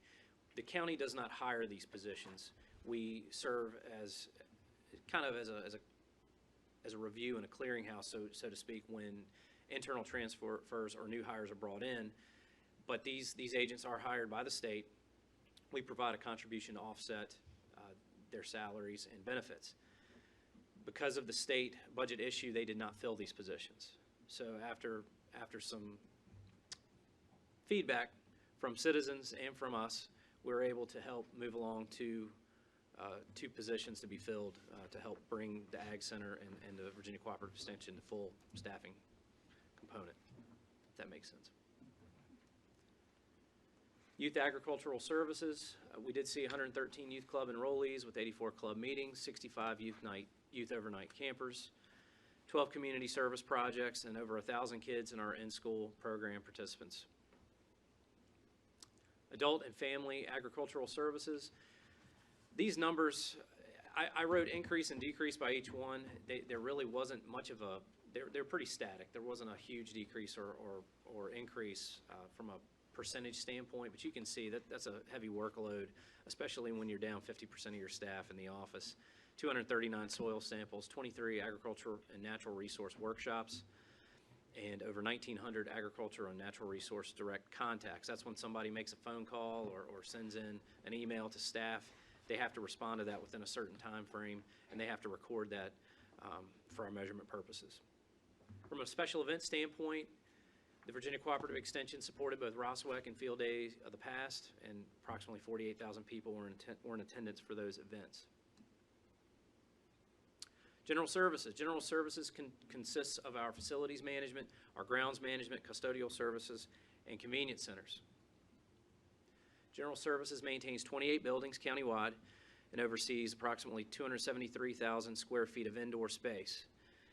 The county does not hire these positions. We serve as kind of as a review and a clearinghouse, so to speak, when internal transfers or new hires are brought in. But these agents are hired by the state. We provide a contribution to offset their salaries and benefits. Because of the state budget issue, they did not fill these positions. So after some feedback from citizens and from us, we were able to help move along two positions to be filled to help bring the Ag Center and the Virginia Cooperative Extension to full staffing component, if that makes sense. Youth Agricultural Services, we did see 113 youth club enrollees with 84 club meetings, 65 youth overnight campers, 12 community service projects, and over 1,000 kids in our in-school program participants. Adult and Family Agricultural Services, these numbers, I wrote increase and decrease by each one. There really wasn't much of a, they're pretty static. There wasn't a huge decrease or increase from a percentage standpoint, but you can see that that's a heavy workload, especially when you're down 50% of your staff in the office. 239 soil samples, 23 agriculture and natural resource workshops, and over 1,900 agriculture and natural resource direct contacts. That's when somebody makes a phone call or sends in an email to staff. They have to respond to that within a certain time frame, and they have to record that for our measurement purposes. From a special event standpoint, the Virginia Cooperative Extension supported both Rasselweck and Field Days of the Past, and approximately 48,000 people were in attendance for those events. General Services. General Services consists of our facilities management, our grounds management, custodial services, and convenience centers. General Services maintains 28 buildings countywide, and oversees approximately 273,000 square feet of indoor space.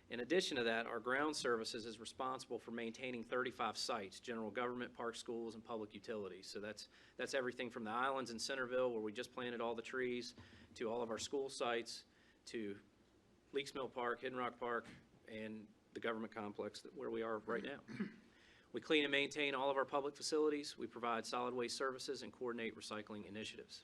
In addition to that, our ground services is responsible for maintaining 35 sites, general government, park, schools, and public utilities. So that's everything from the islands in Centerville, where we just planted all the trees, to all of our school sites, to Leaks Mill Park, Hidden Rock Park, and the government complex where we are right now. We clean and maintain all of our public facilities. We provide solid waste services and coordinate recycling initiatives.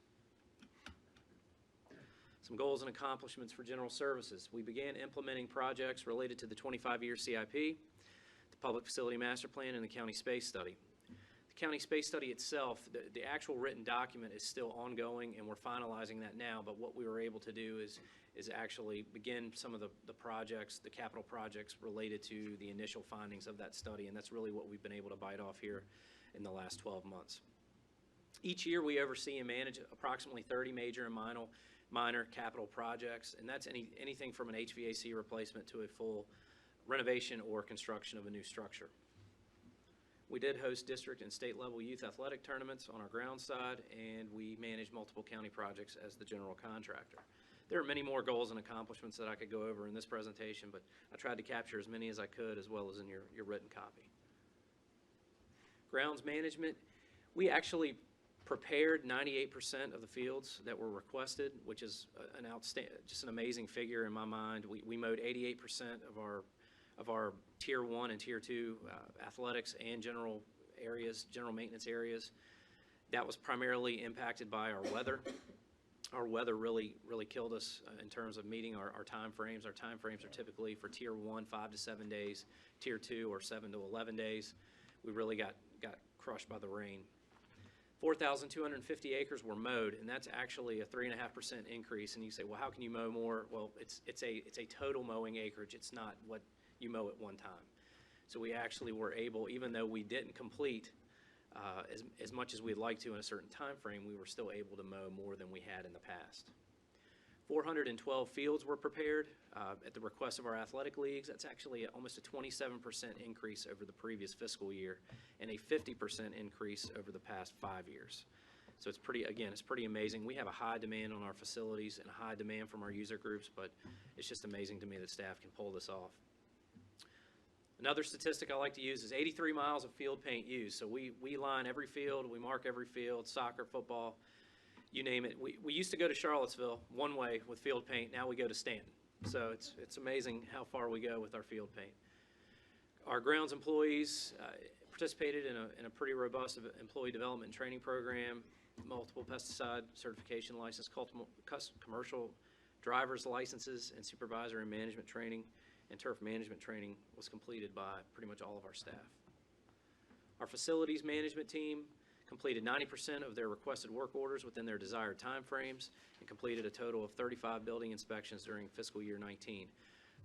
Some goals and accomplishments for general services. We began implementing projects related to the 25-year CIP, the Public Facility Master Plan, and the County Space Study. The County Space Study itself, the actual written document is still ongoing, and we're finalizing that now, but what we were able to do is actually begin some of the projects, the capital projects related to the initial findings of that study, and that's really what we've been able to bite off here in the last 12 months. Each year we oversee and manage approximately 30 major and minor capital projects, and that's anything from an HVAC replacement to a full renovation or construction of a new structure. We did host district and state level youth athletic tournaments on our ground side, and we manage multiple county projects as the general contractor. There are many more goals and accomplishments that I could go over in this presentation, but I tried to capture as many as I could, as well as in your written copy. Grounds management, we actually prepared 98% of the fields that were requested, which is just an amazing figure in my mind. We mowed 88% of our Tier 1 and Tier 2 athletics and general maintenance areas. That was primarily impacted by our weather. Our weather really killed us in terms of meeting our time frames. Our time frames are typically for Tier 1, 5 to 7 days, Tier 2, or 7 to 11 days. We really got crushed by the rain. 4,250 acres were mowed, and that's actually a 3.5% increase. And you say, well, how can you mow more? Well, it's a total mowing acreage. It's not what you mow at one time. So we actually were able, even though we didn't complete as much as we'd like to in a certain time frame, we were still able to mow more than we had in the past. 412 fields were prepared at the request of our athletic leagues. That's actually almost a 27% increase over the previous fiscal year and a 50% increase over the past 5 years. So it's pretty amazing. We have a high demand on our facilities and a high demand from our user groups, but it's just amazing to me that staff can pull this off. Another statistic I like to use is 83 miles of field paint used. So we line every field, we mark every field, soccer, football, you name it. We used to go to Charlottesville one way with field paint. Now we go to Stanton. So it's amazing how far we go with our field paint. Our grounds employees participated in a pretty robust employee development and training program, multiple pesticide certification license, commercial driver's licenses, and supervisor and management training, and turf management training was completed by pretty much all of our staff. Our facilities management team completed 90% of their requested work orders within their desired timeframes and completed a total of 35 building inspections during fiscal year 19.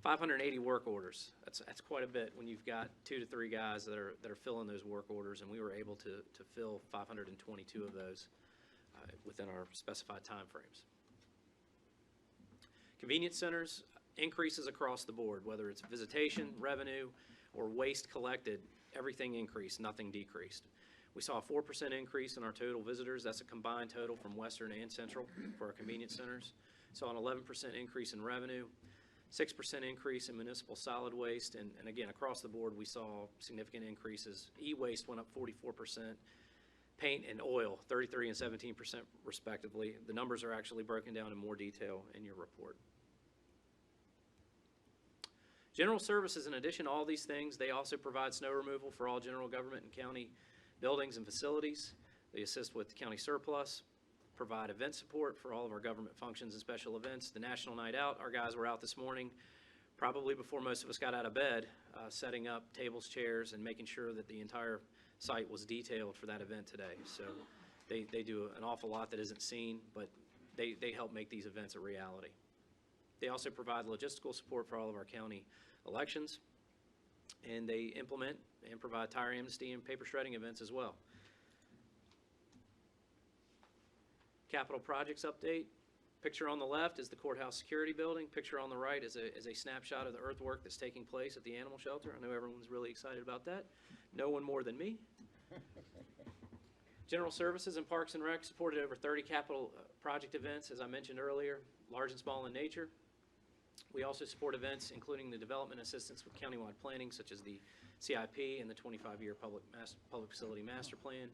580 work orders. That's quite a bit when you've got 2 to 3 guys that are filling those work orders, and we were able to fill 522 of those within our specified timeframes. Convenience centers, increases across the board, whether it's visitation, revenue, or waste collected, everything increased, nothing decreased. We saw a 4% increase in our total visitors. That's a combined total from Western and Central for our convenience centers. Saw an 11% increase in revenue, 6% increase in municipal solid waste, and again, across the board, we saw significant increases. E-waste went up 44%, paint and oil, 33 and 17% respectively. The numbers are actually broken down in more detail in your report. General services, in addition to all these things, they also provide snow removal for all general government and county buildings and facilities. They assist with county surplus, provide event support for all of our government functions and special events. The National Night Out, our guys were out this morning, probably before most of us got out of bed, setting up tables, chairs, and making sure that the entire site was detailed for that event today. So they do an awful lot that isn't seen, but they help make these events a reality. They also provide logistical support for all of our county elections, and they implement and provide tire amnesty and paper shredding events as well. Capital projects update. Picture on the left is the courthouse security building. Picture on the right is a snapshot of the earthwork that's taking place at the animal shelter. I know everyone's really excited about that. No one more than me. General Services and Parks and Rec supported over 30 capital project events, as I mentioned earlier, large and small in nature. We also support events including the development assistance with countywide planning, such as the CIP and the 25-year public facility master plan.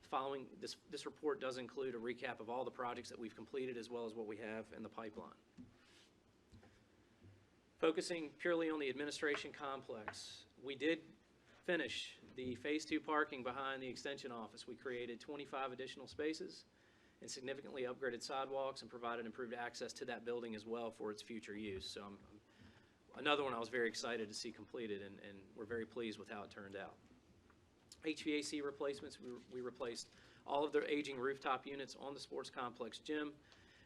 Following this report does include a recap of all the projects that we've completed as well as what we have in the pipeline. Focusing purely on the administration complex, we did finish the Phase 2 parking behind the Extension Office. We created 25 additional spaces and significantly upgraded sidewalks and provided improved access to that building as well for its future use. So another one I was very excited to see completed, and we're very pleased with how it turned out. HVAC replacements, we replaced all of the aging rooftop units on the sports complex gym.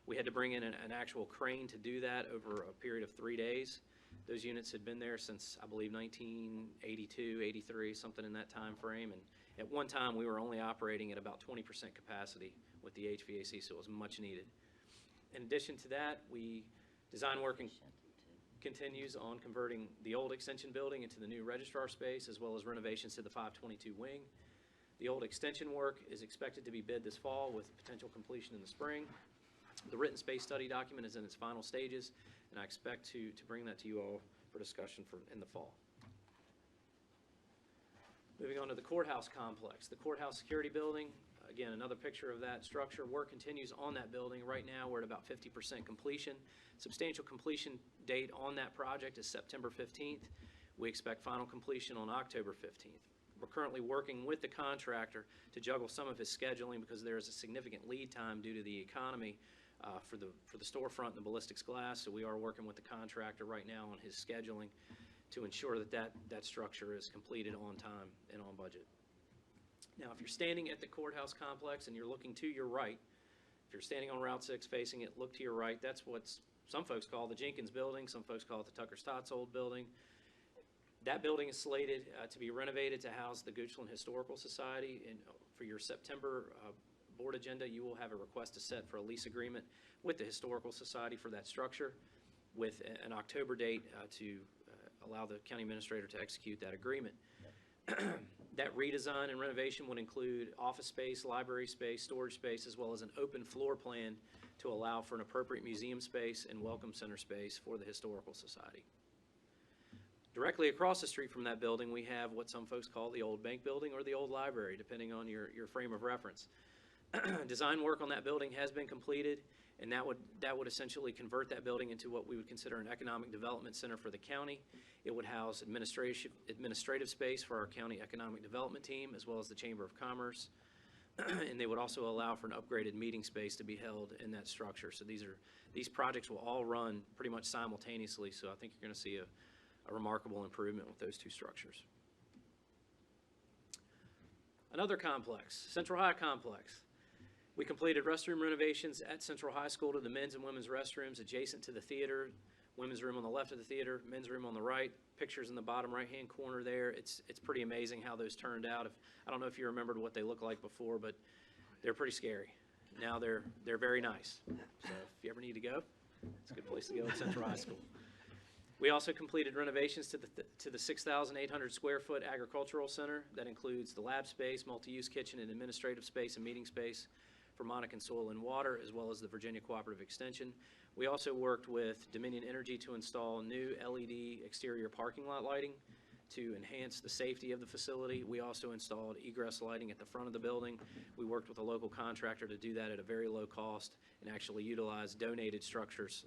We had to bring in an actual crane to do that over a period of 3 days. Those units had been there since, I believe, 1982, 83, something in that time frame. And at one time, we were only operating at about 20% capacity with the HVAC, so it was much needed. In addition to that, design work continues on converting the old extension building into the new registrar space, as well as renovations to the 522 wing. The old extension work is expected to be bid this fall with potential completion in the spring. The written space study document is in its final stages, and I expect to bring that to you all for discussion in the fall. Moving on to the courthouse complex. The courthouse security building, again, another picture of that structure. Work continues on that building. Right now, we're at about 50% completion. Substantial completion date on that project is September 15th. We expect final completion on October 15th. We're currently working with the contractor to juggle some of his scheduling because there is a significant lead time due to the economy for the storefront and the ballistics glass. So we are working with the contractor right now on his scheduling to ensure that structure is completed on time and on budget. Now, if you're standing at the courthouse complex and you're looking to your right, if you're standing on Route 6 facing it, look to your right. That's what some folks call the Jenkins building. Some folks call it the Tucker Stott's old building. That building is slated to be renovated to house the Goochland Historical Society. And for your September board agenda, you will have a request to set for a lease agreement with the Historical Society for that structure with an October date to allow the county administrator to execute that agreement. That redesign and renovation would include office space, library space, storage space, as well as an open floor plan to allow for an appropriate museum space and welcome center space for the Historical Society. Directly across the street from that building, we have what some folks call the old bank building or the old library, depending on your frame of reference. Design work on that building has been completed, and that would essentially convert that building into what we would consider an economic development center for the county. It would house administrative space for our county economic development team, as well as the Chamber of Commerce. And they would also allow for an upgraded meeting space to be held in that structure. So these projects will all run pretty much simultaneously, so I think you're going to see a remarkable improvement with those two structures. Another complex, Central High Complex. We completed restroom renovations at Central High School to the men's and women's restrooms adjacent to the theater. Women's room on the left of the theater, men's room on the right. Pictures in the bottom right-hand corner there. It's pretty amazing how those turned out. I don't know if you remembered what they looked like before, but they're pretty scary. Now they're very nice. So if you ever need to go, it's a good place to go at Central High School. We also completed renovations to the 6,800 square foot agricultural center. That includes the lab space, multi-use kitchen, and administrative space and meeting space for Monacan Soil and Water, as well as the Virginia Cooperative Extension. We also worked with Dominion Energy to install new LED exterior parking lot lighting to enhance the safety of the facility. We also installed egress lighting at the front of the building. We worked with a local contractor to do that at a very low cost and actually utilize donated structures,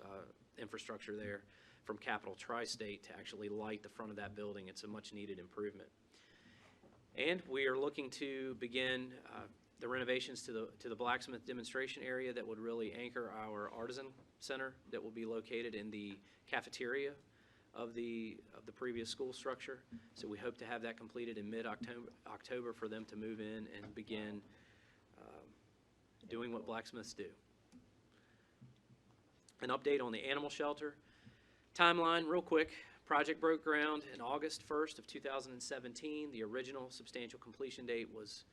infrastructure there from Capital Tri-State to actually light the front of that building. It's a much needed improvement. And we are looking to begin the renovations to the blacksmith demonstration area that would really anchor our artisan center that will be located in the cafeteria of the previous school structure. So we hope to have that completed in mid-October for them to move in and begin doing what blacksmiths do. An update on the animal shelter. Timeline, real quick. Project broke ground in August 1st of 2017. The original substantial completion date was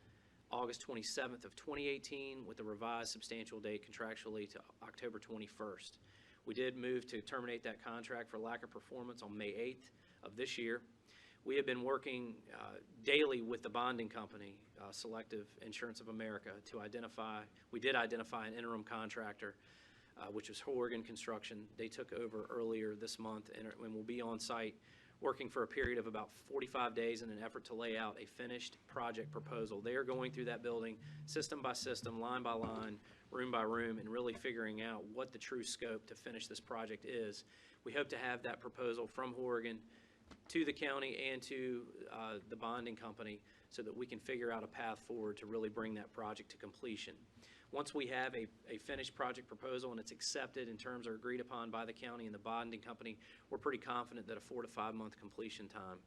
August 27th of 2018, with the revised substantial date contractually to October 21st. We did move to terminate that contract for lack of performance on May 8th of this year. We have been working daily with the bonding company, Selective Insurance of America, to identify, we did identify an interim contractor, which was Horgan Construction. They took over earlier this month and will be on site working for a period of about 45 days in an effort to lay out a finished project proposal. They are going through that building system by system, line by line, room by room, and really figuring out what the true scope to finish this project is. We hope to have that proposal from Horgan to the county and to the bonding company so that we can figure out a path forward to really bring that project to completion. Once we have a finished project proposal and it's accepted and terms are agreed upon by the county and the bonding company, we're pretty confident that a 4 to 5 month completion time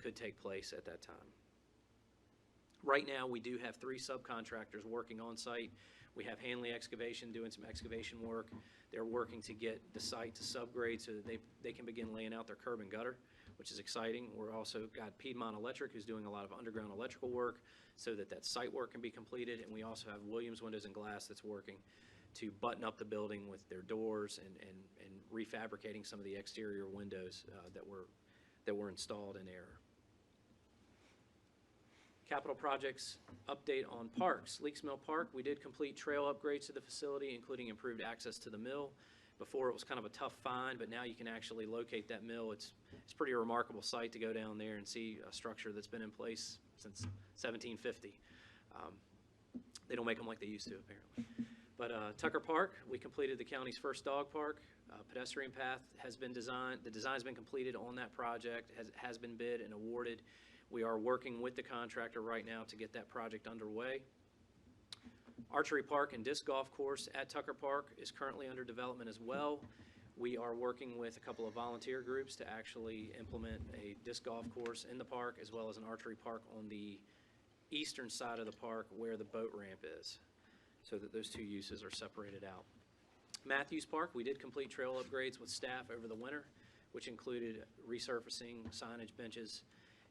could take place at that time. Right now, we do have 3 subcontractors working on site. We have Hanley Excavation doing some excavation work. They're working to get the site to subgrade so that they can begin laying out their curb and gutter, which is exciting. We're also got Piedmont Electric, who's doing a lot of underground electrical work so that that site work can be completed. And we also have Williams Windows and Glass that's working to button up the building with their doors and refabricating some of the exterior windows that were installed in error. Capital projects update on parks. Leaks Mill Park, we did complete trail upgrades to the facility, including improved access to the mill. Before it was kind of a tough find, but now you can actually locate that mill. It's a pretty remarkable sight to go down there and see a structure that's been in place since 1750. They don't make them like they used to, apparently. But Tucker Park, we completed the county's first dog park. Pedestrian path has been designed. The design's been completed on that project, has been bid and awarded. We are working with the contractor right now to get that project underway. Archery Park and Disc Golf Course at Tucker Park is currently under development as well. We are working with a couple of volunteer groups to actually implement a disc golf course in the park as well as an archery park on the eastern side of the park where the boat ramp is, so that those 2 uses are separated out. Matthews Park, we did complete trail upgrades with staff over the winter, which included resurfacing, signage, benches,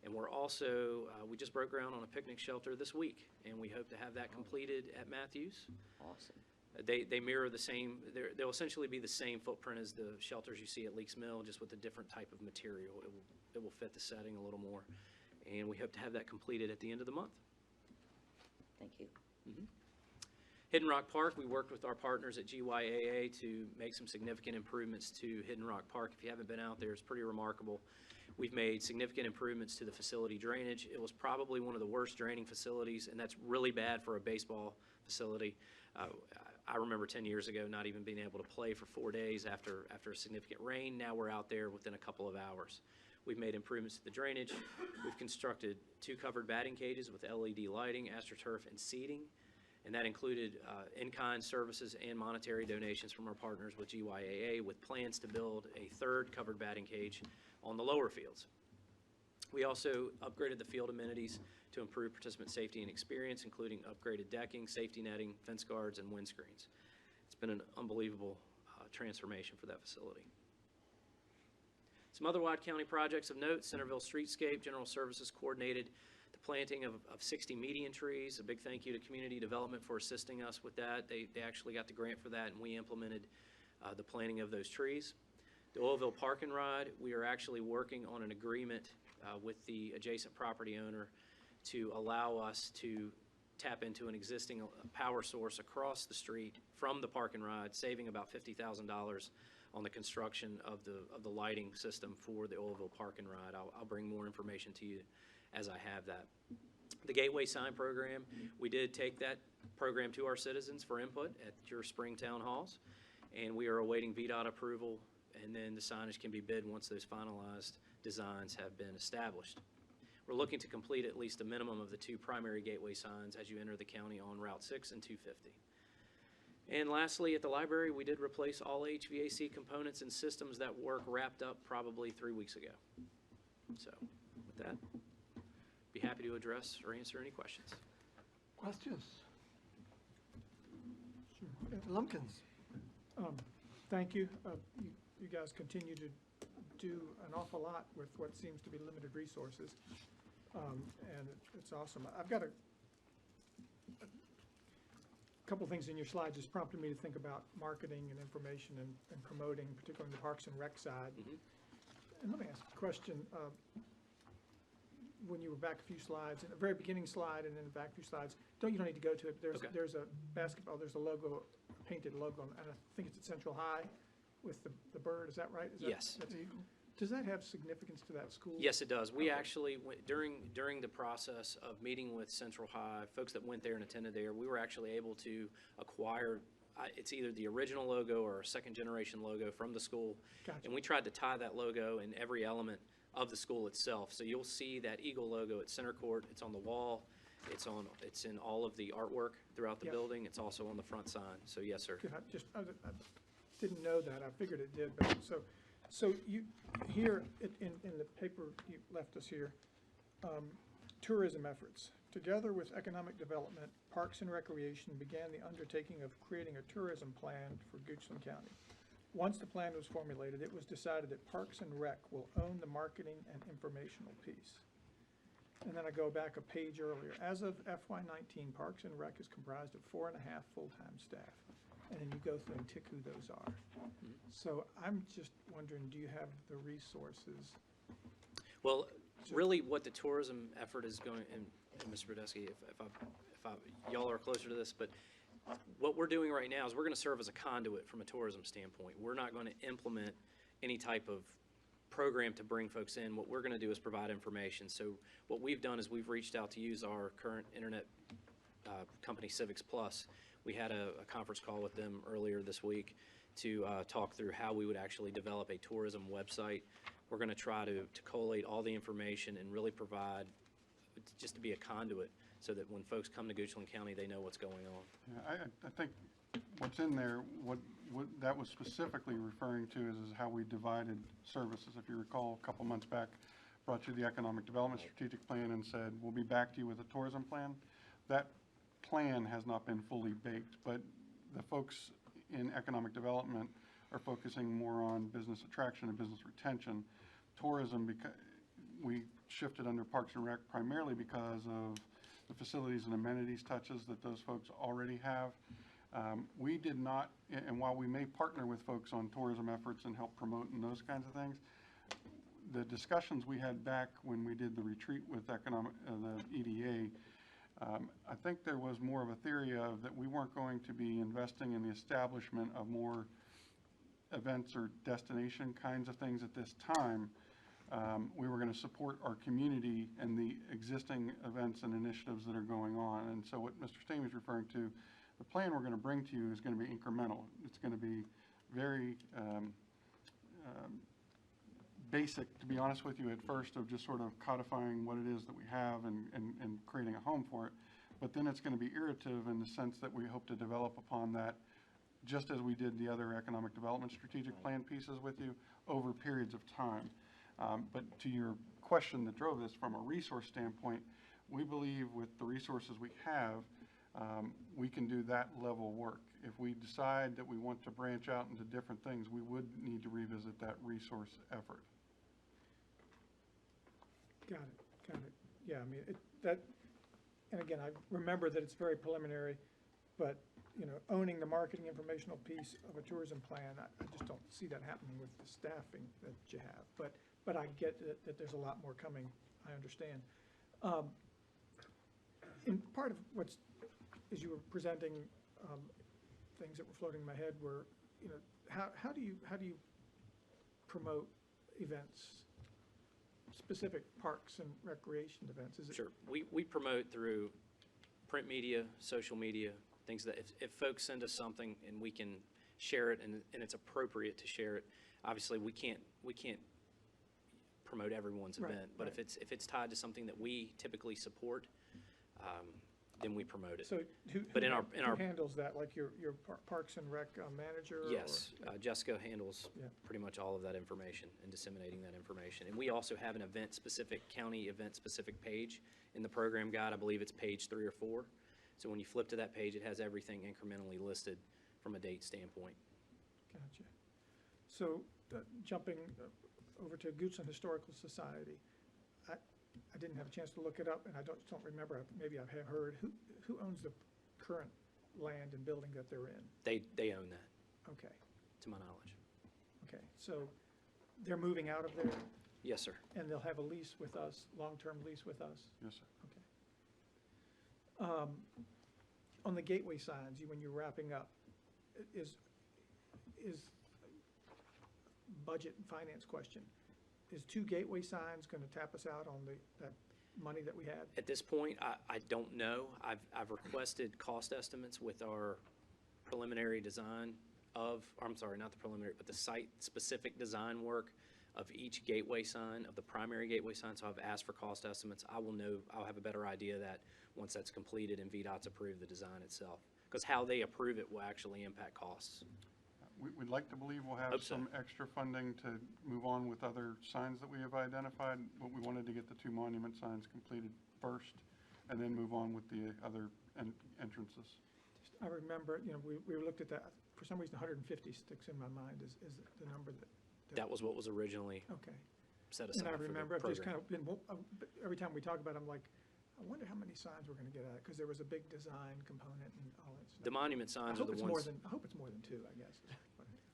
and we're also, we just broke ground on a picnic shelter this week, and we hope to have that completed at Matthews. Awesome. They mirror the same, they'll essentially be the same footprint as the shelters you see at Leaks Mill, just with a different type of material. It will fit the setting a little more, and we hope to have that completed at the end of the month. Thank you. Hidden Rock Park, we worked with our partners at GYAA to make some significant improvements to Hidden Rock Park. If you haven't been out there, it's pretty remarkable. We've made significant improvements to the facility drainage. It was probably one of the worst draining facilities, and that's really bad for a baseball facility. I remember 10 years ago not even being able to play for 4 days after a significant rain. Now we're out there within a couple of hours. We've made improvements to the drainage. We've constructed 2 covered batting cages with LED lighting, AstroTurf, and seating. And that included in-kind services and monetary donations from our partners with GYAA, with plans to build a 3rd covered batting cage on the lower fields. We also upgraded the field amenities to improve participant safety and experience, including upgraded decking, safety netting, fence guards, and windscreens. It's been an unbelievable transformation for that facility. Some other Wide County projects of note: Centerville Streetscape General Services coordinated the planting of 60 median trees. A big thank you to Community Development for assisting us with that. They actually got the grant for that, and we implemented the planting of those trees. The Oilville Park and Ride, we are actually working on an agreement with the adjacent property owner to allow us to tap into an existing power source across the street from the Park and Ride, saving about $50,000 on the construction of the lighting system for the Oilville Park and Ride. I'll bring more information to you as I have that. The Gateway Sign Program, we did take that program to our citizens for input at your spring town halls, and we are awaiting VDOT approval, and then the signage can be bid once those finalized designs have been established. We're looking to complete at least a minimum of the 2 primary gateway signs as you enter the county on Route 6 and 250. And lastly, at the library, we did replace all HVAC components and systems that work wrapped up probably 3 weeks ago. So with that, be happy to address or answer any questions. Questions? Lumpkins. Thank you. You guys continue to do an awful lot with what seems to be limited resources, and it's awesome. I've got a couple things in your slide just prompted me to think about marketing and information and promoting, particularly on the Parks and Rec side. And let me ask a question. when you were back a few slides, in the very beginning slide and then the back a few slides, you don't need to go to it. Okay. There's a basketball, there's a logo, a painted logo, and I think it's at Central High with the bird, is that right? Is that- Yes. Does that have significance to that school? Yes, it does. We Okay. actually, during the process of meeting with Central High, folks that went there and attended there, we were actually able to acquire, it's either the original logo or a second-generation logo from the school. Gotcha. And we tried to tie that logo in every element of the school itself. So you'll see that Eagle logo at center court. It's on the wall. It's in all of the artwork throughout the Yep. building. It's also on the front sign. So yes, sir. Good, I didn't know that, I figured it did, but, so you, here, in the paper you left us here, tourism efforts. Together with economic development, Parks and Recreation began the undertaking of creating a tourism plan for Goochland County. Once the plan was formulated, it was decided that Parks and Rec will own the marketing and informational piece. And then I go back a page earlier. As of FY19, Parks and Rec is comprised of 4.5 full-time staff. And then you go through and tick who those are. So I'm just wondering, do you have the resources? Well, really what the tourism effort is going, and Mr. Brodesky, y'all are closer to this, but what we're doing right now is we're going to serve as a conduit from a tourism standpoint. We're not going to implement any type of program to bring folks in. What we're going to do is provide information. So what we've done is we've reached out to use our current internet company, Civics Plus. We had a conference call with them earlier this week to talk through how we would actually develop a tourism website. We're going to try to collate all the information and really provide, just to be a conduit, so that when folks come to Goochland County, they know what's going on. Yeah, I think what's in there, what that was specifically referring to is how we divided services. If you recall, a couple months back, brought you the Economic Development Strategic Plan and said, we'll be back to you with a tourism plan. That plan has not been fully baked, but the folks in economic development are focusing more on business attraction and business retention. Tourism, because we shifted under Parks and Rec primarily because of the facilities and amenities touches that those folks already have. We did not, and while we may partner with folks on tourism efforts and help promote and those kinds of things, the discussions we had back when we did the retreat with the EDA, I think there was more of a theory of that we weren't going to be investing in the establishment of more events or destination kinds of things at this time. We were going to support our community and the existing events and initiatives that are going on. And so what Mr. Stamey is referring to, the plan we're going to bring to you is going to be incremental. It's going to be very basic, to be honest with you, at first, of just sort of codifying what it is that we have and creating a home for it. But then it's going to be iterative in the sense that we hope to develop upon that, just as we did the other economic development strategic plan pieces with you, over periods of time. But to your question that drove this from a resource standpoint, we believe with the resources we have, we can do that level of work. If we decide that we want to branch out into different things, we would need to revisit that resource effort. Got it. Yeah, I mean, and again, I remember that it's very preliminary, but, owning the marketing informational piece of a tourism plan, I just don't see that happening with the staffing that you have. But I get that there's a lot more coming, I understand. And part of as you were presenting, things that were floating in my head were, how do you promote events, specific parks and recreation events? Is it? Sure. We promote through print media, social media, things that if folks send us something and we can share it and it's appropriate to share it, obviously we can't promote everyone's event, but right. if it's tied to something that we typically support, then we promote it. So who handles that, like your Parks and Rec manager? Yes, or? Jessica handles Yeah. pretty much all of that information and disseminating that information. And we also have an county event-specific page in the program guide. I believe it's page 3 or 4. So when you flip to that page, it has everything incrementally listed from a date standpoint. Gotcha. So jumping over to Goochland Historical Society, I didn't have a chance to look it up, and I don't remember. Maybe I have heard. Who owns the current land and building that they're in? They own that. Okay. To my knowledge. Okay. So they're moving out of there. Yes, sir. And they'll have a lease with us, long-term lease with us? Yes, sir. On the gateway signs, when you're wrapping up, is budget and finance question, is 2 gateway signs going to tap us out on that money that we had? At this point, I don't know. I've requested cost estimates with our preliminary design of, I'm sorry, not the preliminary, but the site-specific design work of each gateway sign, of the primary gateway sign, so I've asked for cost estimates. I'll have a better idea of that once that's completed and VDOT's approved the design itself, because how they approve it will actually impact costs. We'd like to believe we'll have Hope so. some extra funding to move on with other signs that we have identified, but we wanted to get the 2 monument signs completed first and then move on with the other entrances. I remember, we looked at that, for some reason, 150 sticks in my mind is the number that. That was what was originally Okay. set aside And I for the remember, I've just program. kind of been, every time we talk about it, I'm like, I wonder how many signs we're gonna get out of it, because there was a big design component and all that stuff. The monument signs are the ones. I hope it's more than 2, I guess.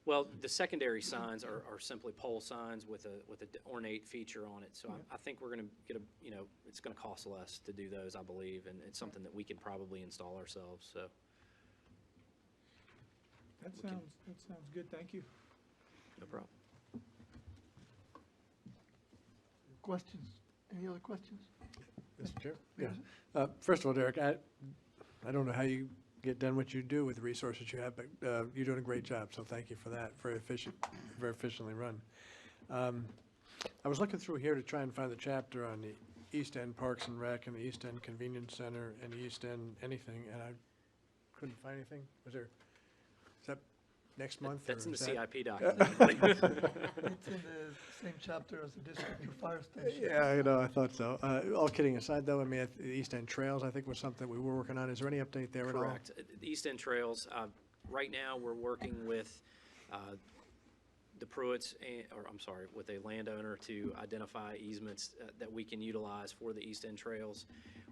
Well, the secondary signs are simply pole signs with a ornate feature on it. So I think we're going to get it's going to cost less to do those, I believe, and it's something that we can probably install ourselves, so. That sounds good, thank you. No problem. Questions? Any other questions? Mr. Chair? Yes. First of all, Derek, I don't know how you get done what you do with the resources you have, but you're doing a great job, so thank you for that. Very efficiently run. I was looking through here to try and find the chapter on the East End Parks and Rec and the East End Convenience Center and the East End anything, and I couldn't find anything. Is that next month? That's or in is the that- CIP document. It's in the same chapter as the district to fire station. Yeah, I thought so. All kidding aside, though, I mean, the East End Trails, I think, was something we were working on. Is there any update there at all? Correct. The East End Trails, right now, we're working with the Pruitts, with a landowner to identify easements that we can utilize for the East End Trails.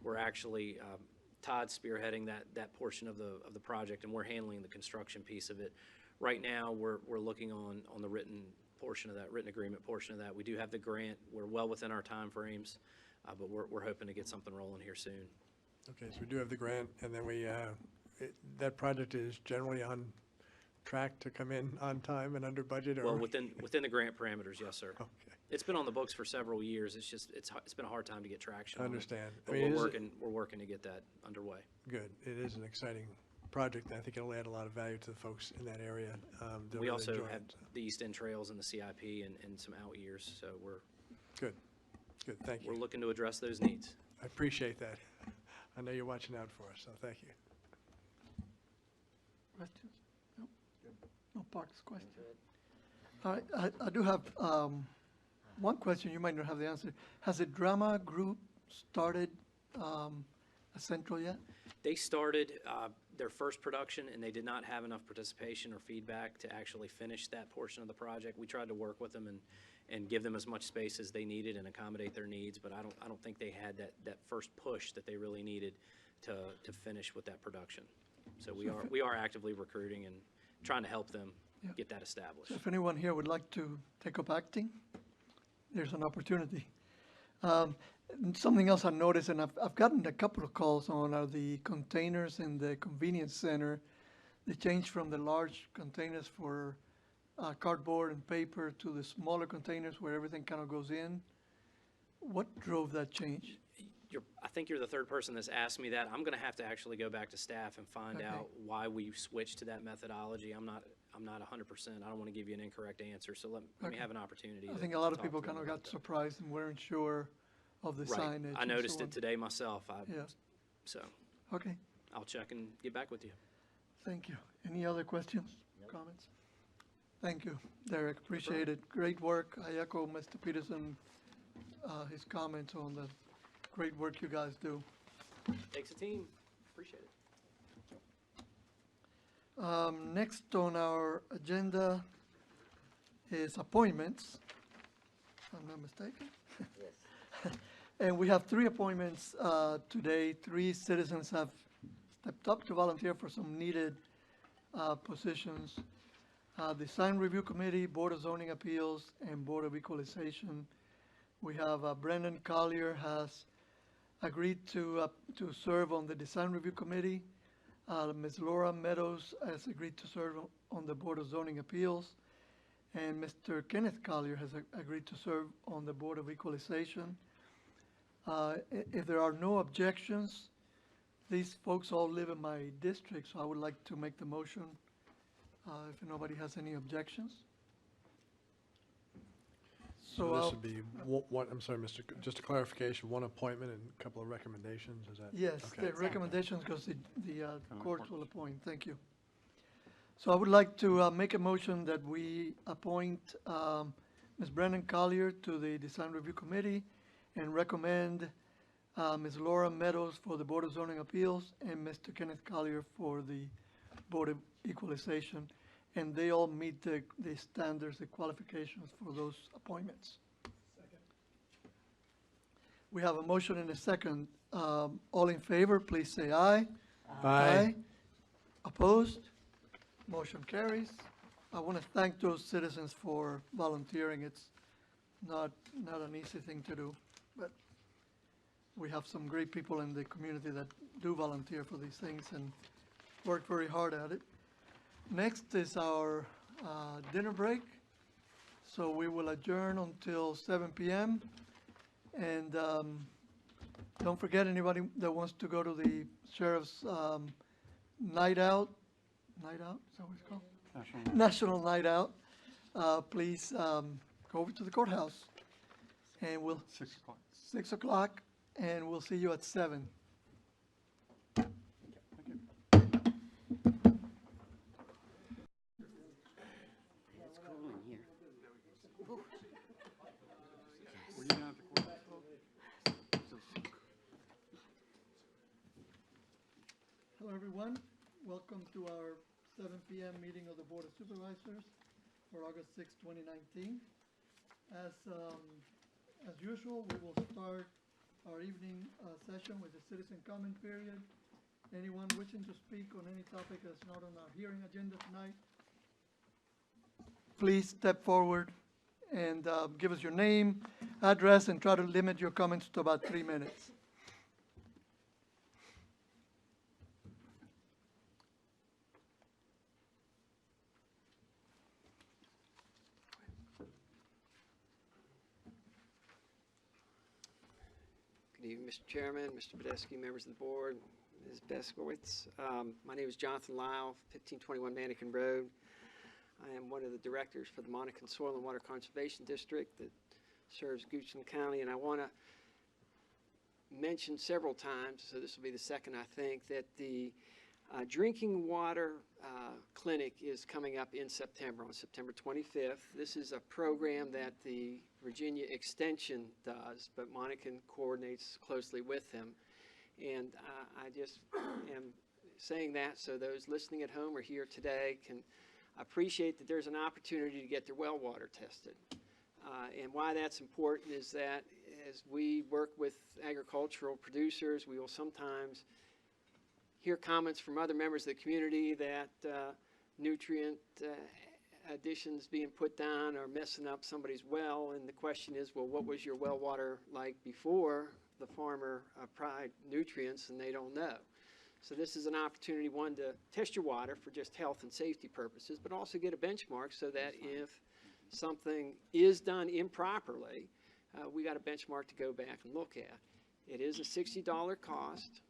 We're actually, Todd's spearheading that portion of the project, and we're handling the construction piece of it. Right now, we're looking on the written portion of that, written agreement portion of that. We do have the grant. We're well within our timeframes, but we're hoping to get something rolling here soon. Okay, so we do have the grant, and then that project is generally on track to come in on time and under budget, or? Well, within the grant parameters, yes, sir. Okay. It's been on the books for several years. It's just, it's been a hard time to get traction I on it. understand. I But mean, we're working to get that underway. Good. It is an exciting project, and I think it'll add a lot of value to the folks in that area. They'll We really also enjoy have it. the East End Trails and the CIP and some out years, so Good, thank you. we're looking to address those needs. I appreciate that. I know you're watching out for us, so thank you. Questions? No? No parks question? All right, I do have one question, you might not have the answer. Has the drama group started at Central yet? They started their first production, and they did not have enough participation or feedback to actually finish that portion of the project. We tried to work with them and give them as much space as they needed and accommodate their needs, but I don't think they had that first push that they really needed to finish with that production. So we are actively recruiting and trying to help them get that established. So if anyone here would like to take up acting, there's an opportunity. Something else I noticed, and I've gotten a couple of calls on, are the containers in the convenience center. They changed from the large containers for cardboard and paper to the smaller containers where everything kind of goes in. What drove that change? I think you're the third person that's asked me that. I'm going to have to actually go back to staff and find Okay. out why we switched to that methodology. I'm not 100%. I don't want to give you an incorrect answer, so let me Okay. have an opportunity. I to- think a lot to of talk people to them kind of about got that. surprised and weren't sure of the Right. signage. I and so noticed on. it today myself. Yeah. So Okay, I'll check and get back with you. thank you. Any other questions, comments? Thank you, Derek, appreciate it. Great work. I echo Mr. Peterson, his comments on the great work you guys do. Takes a team. Appreciate it. Next on our agenda is appointments, if I'm not mistaken. And we have 3 appointments today. 3 citizens have stepped up to volunteer for some needed positions. The Sign Review Committee, Board of Zoning Appeals, and Board of Equalization. We have Brendan Collier has agreed to serve on the Design Review Committee. Ms. Laura Meadows has agreed to serve on the Board of Zoning Appeals. And Mr. Kenneth Collier has agreed to serve on the Board of Equalization. If there are no objections, these folks all live in my district, so I would like to make the motion if nobody has any objections. So I'll- this would be one, I'm sorry, just a clarification, one appointment and a couple of recommendations, is that? Yes, Okay. the recommendations goes the courts will appoint. Thank you. So I would like to make a motion that we appoint Ms. Brennan Collier to the Design Review Committee and recommend Ms. Laura Meadows for the Board of Zoning Appeals and Mr. Kenneth Collier for the Board of Equalization. And they all meet the standards, the qualifications for those appointments. We have a motion and a second. All in favor, please say aye. Aye. Opposed? Motion carries. I want to thank those citizens for volunteering. It's not an easy thing to do, but we have some great people in the community that do volunteer for these things and work very hard at it. Next is our dinner break. So we will adjourn until 7 p.m. And don't forget, anybody that wants to go to the sheriff's night out, is that what it's called? National Night Out, please go over to the courthouse. And 6 o'clock. 6 o'clock, and we'll see you at 7. It's cool in here. Were you down at the courthouse? Hello, everyone. Welcome to our 7 p.m. meeting of the Board of Supervisors for August 6, 2019. As usual, we will start our evening session with a citizen comment period. Anyone wishing to speak on any topic that's not on our hearing agenda tonight, please step forward and give us your name, address, and try to limit your comments to about 3 minutes. Good evening, Mr. Chairman, Mr. Badesky, members of the board, Ms. Beskowitz. My name is Jonathan Lyle, 1521 Mannequin Road. I am one of the directors for the Monacan Soil and Water Conservation District that serves Goochland County, and I want to mention several times, so this will be the second, I think, that the drinking water clinic is coming up in September, on September 25th. This is a program that the Virginia Extension does, but Monacan coordinates closely with them. And I just am saying that so those listening at home or here today can appreciate that there's an opportunity to get their well water tested. And why that's important is that as we work with agricultural producers, we will sometimes hear comments from other members of the community that nutrient additions being put down are messing up somebody's well. And the question is, well, what was your well water like before the farmer applied nutrients? And they don't know. So this is an opportunity, one, to test your water for just health and safety purposes, but also get a benchmark so that if something is done improperly, we got a benchmark to go back and look at. It is a $60 cost.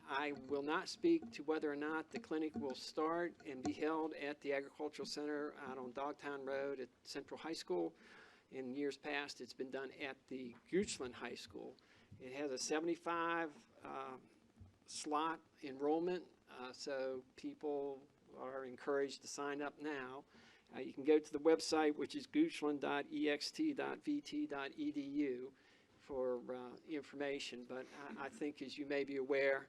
I will not speak to whether or not the clinic will start and be held at the Agricultural Center out on Dogtown Road at Central High School. In years past, it's been done at the Goochland High School. It has a 75 slot enrollment, so people are encouraged to sign up now. You can go to the website, which is goochland.ext.vt.edu for information, but I think, as you may be aware,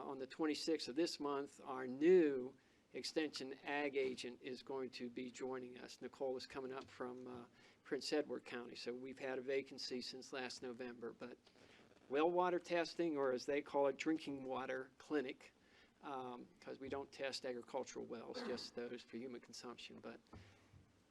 on the 26th of this month, our new Extension Ag agent is going to be joining us. Nicole is coming up from Prince Edward County, so we've had a vacancy since last November, but well water testing, or as they call it, drinking water clinic, because we don't test agricultural wells, just those for human consumption. But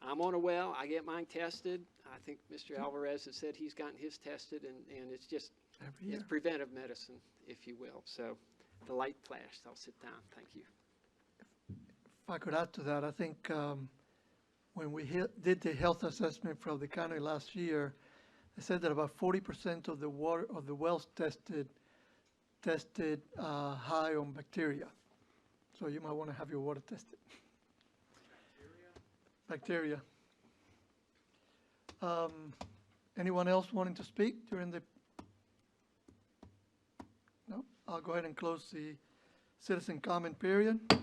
I'm on a well, I get mine tested. I think Mr. Alvarez has said he's gotten his tested, and it's just, Every year. it's preventive medicine, if you will. So the light flashed, I'll sit down. Thank you. If I could add to that, I think when we did the health assessment from the county last year, they said that about 40% of the water of the wells tested high on bacteria. So you might want to have your water tested. Bacteria. Anyone else wanting to speak during the? No? I'll go ahead and close the citizen comment period. So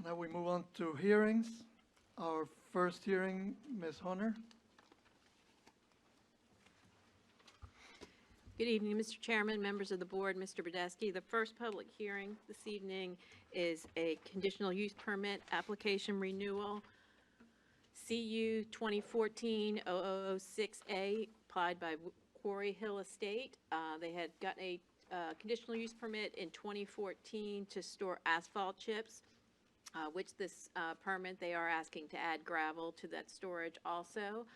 now we move on to hearings. Our first hearing, Ms. Hunter. Good evening, Mr. Chairman, members of the board, Mr. Badesky. The first public hearing this evening is a conditional use permit application renewal, CU 2014-0006A, applied by Quarry Hill Estate. They had gotten a conditional use permit in 2014 to store asphalt chips, which this permit, they are asking to add gravel to that storage also.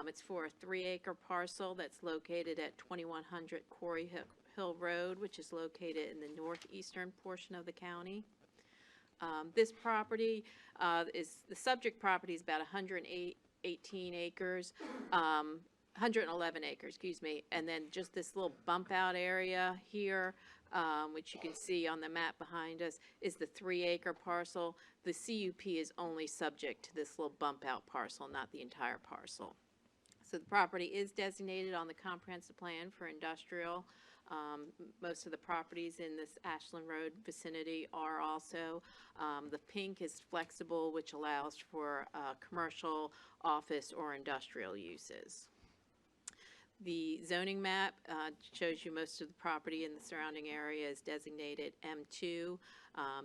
It's for a 3-acre parcel that's located at 2100 Quarry Hill Road, which is located in the northeastern portion of the county. This property the subject property is about 118 acres, 111 acres, excuse me, and then just this little bump out area here, which you can see on the map behind us, is the 3-acre parcel. The CUP is only subject to this little bump out parcel, not the entire parcel. So the property is designated on the comprehensive plan for industrial. Most of the properties in this Ashland Road vicinity are also. The pink is flexible, which allows for commercial, office, or industrial uses. The zoning map shows you most of the property in the surrounding area is designated M2.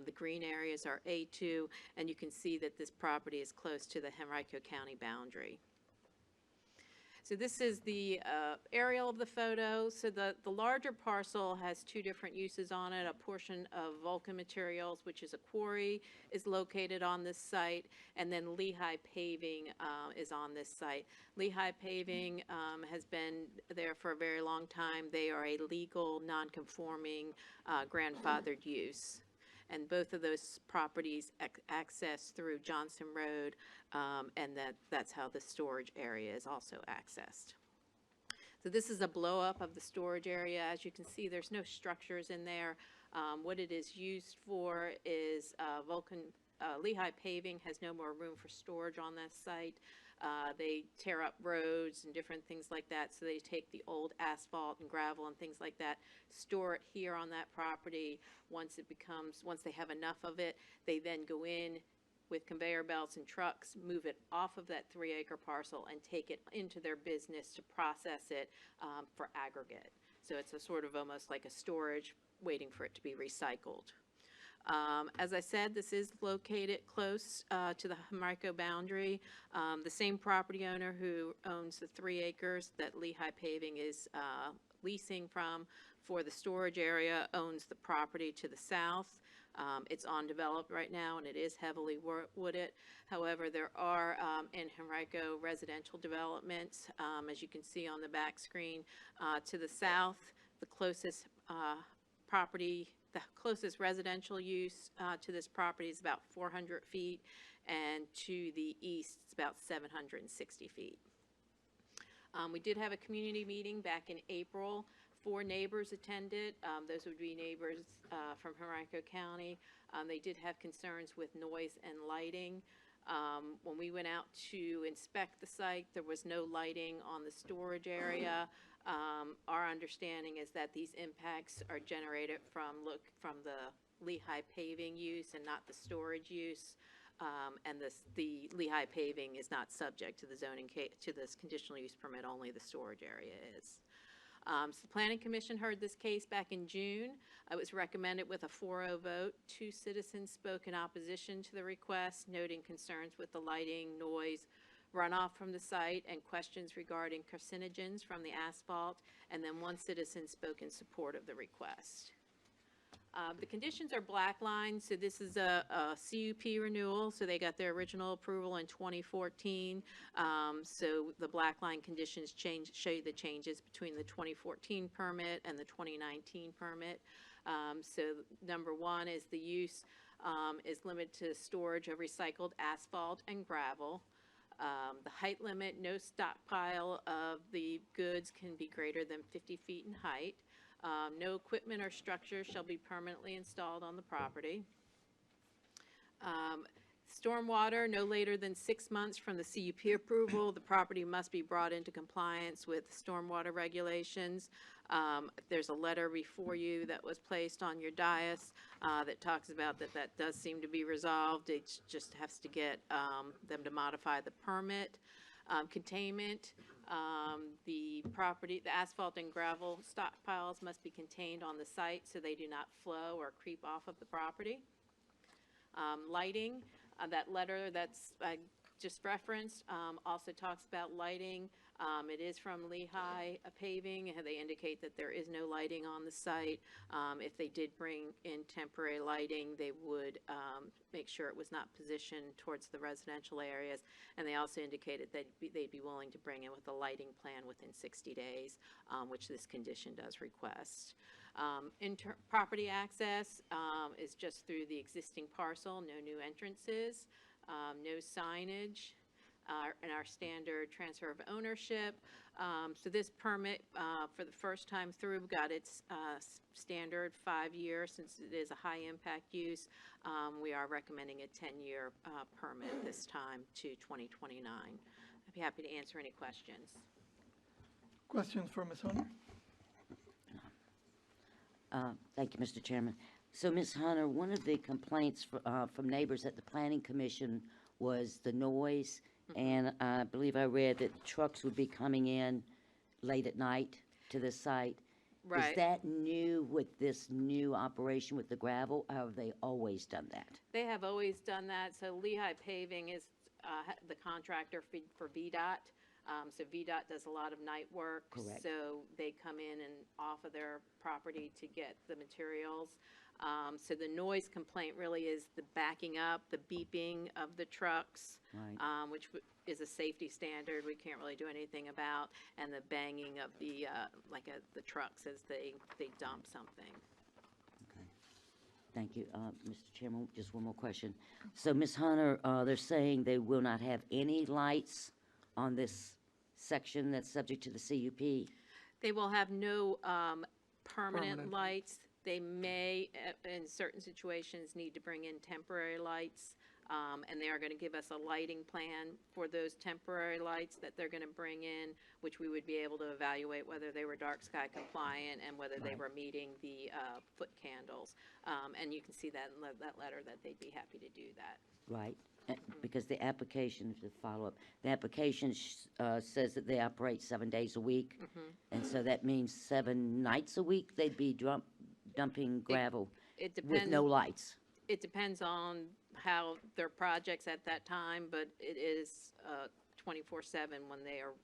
The green areas are A2, and you can see that this property is close to the Henrico County boundary. So this is the aerial of the photo. So the larger parcel has 2 different uses on it. A portion of Vulcan Materials, which is a quarry, is located on this site, and then Lehigh Paving is on this site. Lehigh Paving has been there for a very long time. They are a legal, non-conforming, grandfathered use. And both of those properties access through Johnson Road, and that's how the storage area is also accessed. So this is a blow-up of the storage area. As you can see, there's no structures in there. What it is used for is Lehigh Paving has no more room for storage on that site. They tear up roads and different things like that, so they take the old asphalt and gravel and things like that, store it here on that property. Once they have enough of it, they then go in with conveyor belts and trucks, move it off of that 3-acre parcel and take it into their business to process it for aggregate. So it's a sort of almost like a storage waiting for it to be recycled. As I said, this is located close to the Henrico boundary. The same property owner who owns the 3 acres that Lehigh Paving is leasing from for the storage area owns the property to the south. It's undeveloped right now, and it is heavily wooded. However, there are in Henrico residential developments, as you can see on the back screen. To the south, the closest the closest residential use to this property is about 400 feet, and to the east, it's about 760 feet. We did have a community meeting back in April. 4 neighbors attended. Those would be neighbors from Henrico County. They did have concerns with noise and lighting. When we went out to inspect the site, there was no lighting on the storage area. Our understanding is that these impacts are generated from the Lehigh Paving use and not the storage use. And the Lehigh Paving is not subject to the to this conditional use permit, only the storage area is. So the Planning Commission heard this case back in June. It was recommended with a 4-0 vote. 2 citizens spoke in opposition to the request, noting concerns with the lighting, noise, runoff from the site, and questions regarding carcinogens from the asphalt, and then 1 citizen spoke in support of the request. The conditions are black lines, so this is a CUP renewal, so they got their original approval in 2014. So the black line conditions show you the changes between the 2014 permit and the 2019 permit. So number one is the use is limited to storage of recycled asphalt and gravel. The height limit, no stockpile of the goods can be greater than 50 feet in height. No equipment or structure shall be permanently installed on the property. Stormwater, no later than 6 months from the CUP approval. The property must be brought into compliance with stormwater regulations. There's a letter before you that was placed on your dais that talks about that does seem to be resolved. It just has to get them to modify the permit. Containment, the asphalt and gravel stockpiles must be contained on the site so they do not flow or creep off of the property. Lighting, that letter that's just referenced also talks about lighting. It is from Lehigh Paving. They indicate that there is no lighting on the site. If they did bring in temporary lighting, they would make sure it was not positioned towards the residential areas. And they also indicated that they'd be willing to bring in with a lighting plan within 60 days, which this condition does request. Property access is just through the existing parcel, no new entrances, no signage, and our standard transfer of ownership. So this permit, for the first time through, got its standard 5-year. Since it is a high-impact use, we are recommending a 10-year permit this time to 2029. I'd be happy to answer any questions. Questions for Ms. Hunter? Thank you, Mr. Chairman. So, Ms. Hunter, one of the complaints from neighbors at the Planning Commission was the noise, and I believe I read that trucks would be coming in late at night to this site. Right. Is that new with this new operation with the gravel, or have they always done that? They have always done that. So Lehigh Paving is the contractor for VDOT. So VDOT does a lot of night work. Correct. So they come in and off of their property to get the materials. So the noise complaint really is the backing up, the beeping of the trucks, Right. which is a safety standard we can't really do anything about, and the banging of the trucks as they dump something. Okay. Thank you, Mr. Chairman. Just one more question. So, Ms. Hunter, they're saying they will not have any lights on this section that's subject to the CUP? They will have no permanent Permanent. lights. They may, in certain situations, need to bring in temporary lights, and they are going to give us a lighting plan for those temporary lights that they're going to bring in, which we would be able to evaluate whether they were dark sky compliant and whether they Right. were meeting the foot candles. And you can see that in that letter that they'd be happy to do that. Right, because the application, to follow up, the application says that they operate 7 days a week, and so that means 7 nights a week they'd be dumping gravel It with depends. no lights. It depends on how their project's at that time, but it is 24/7 when they are,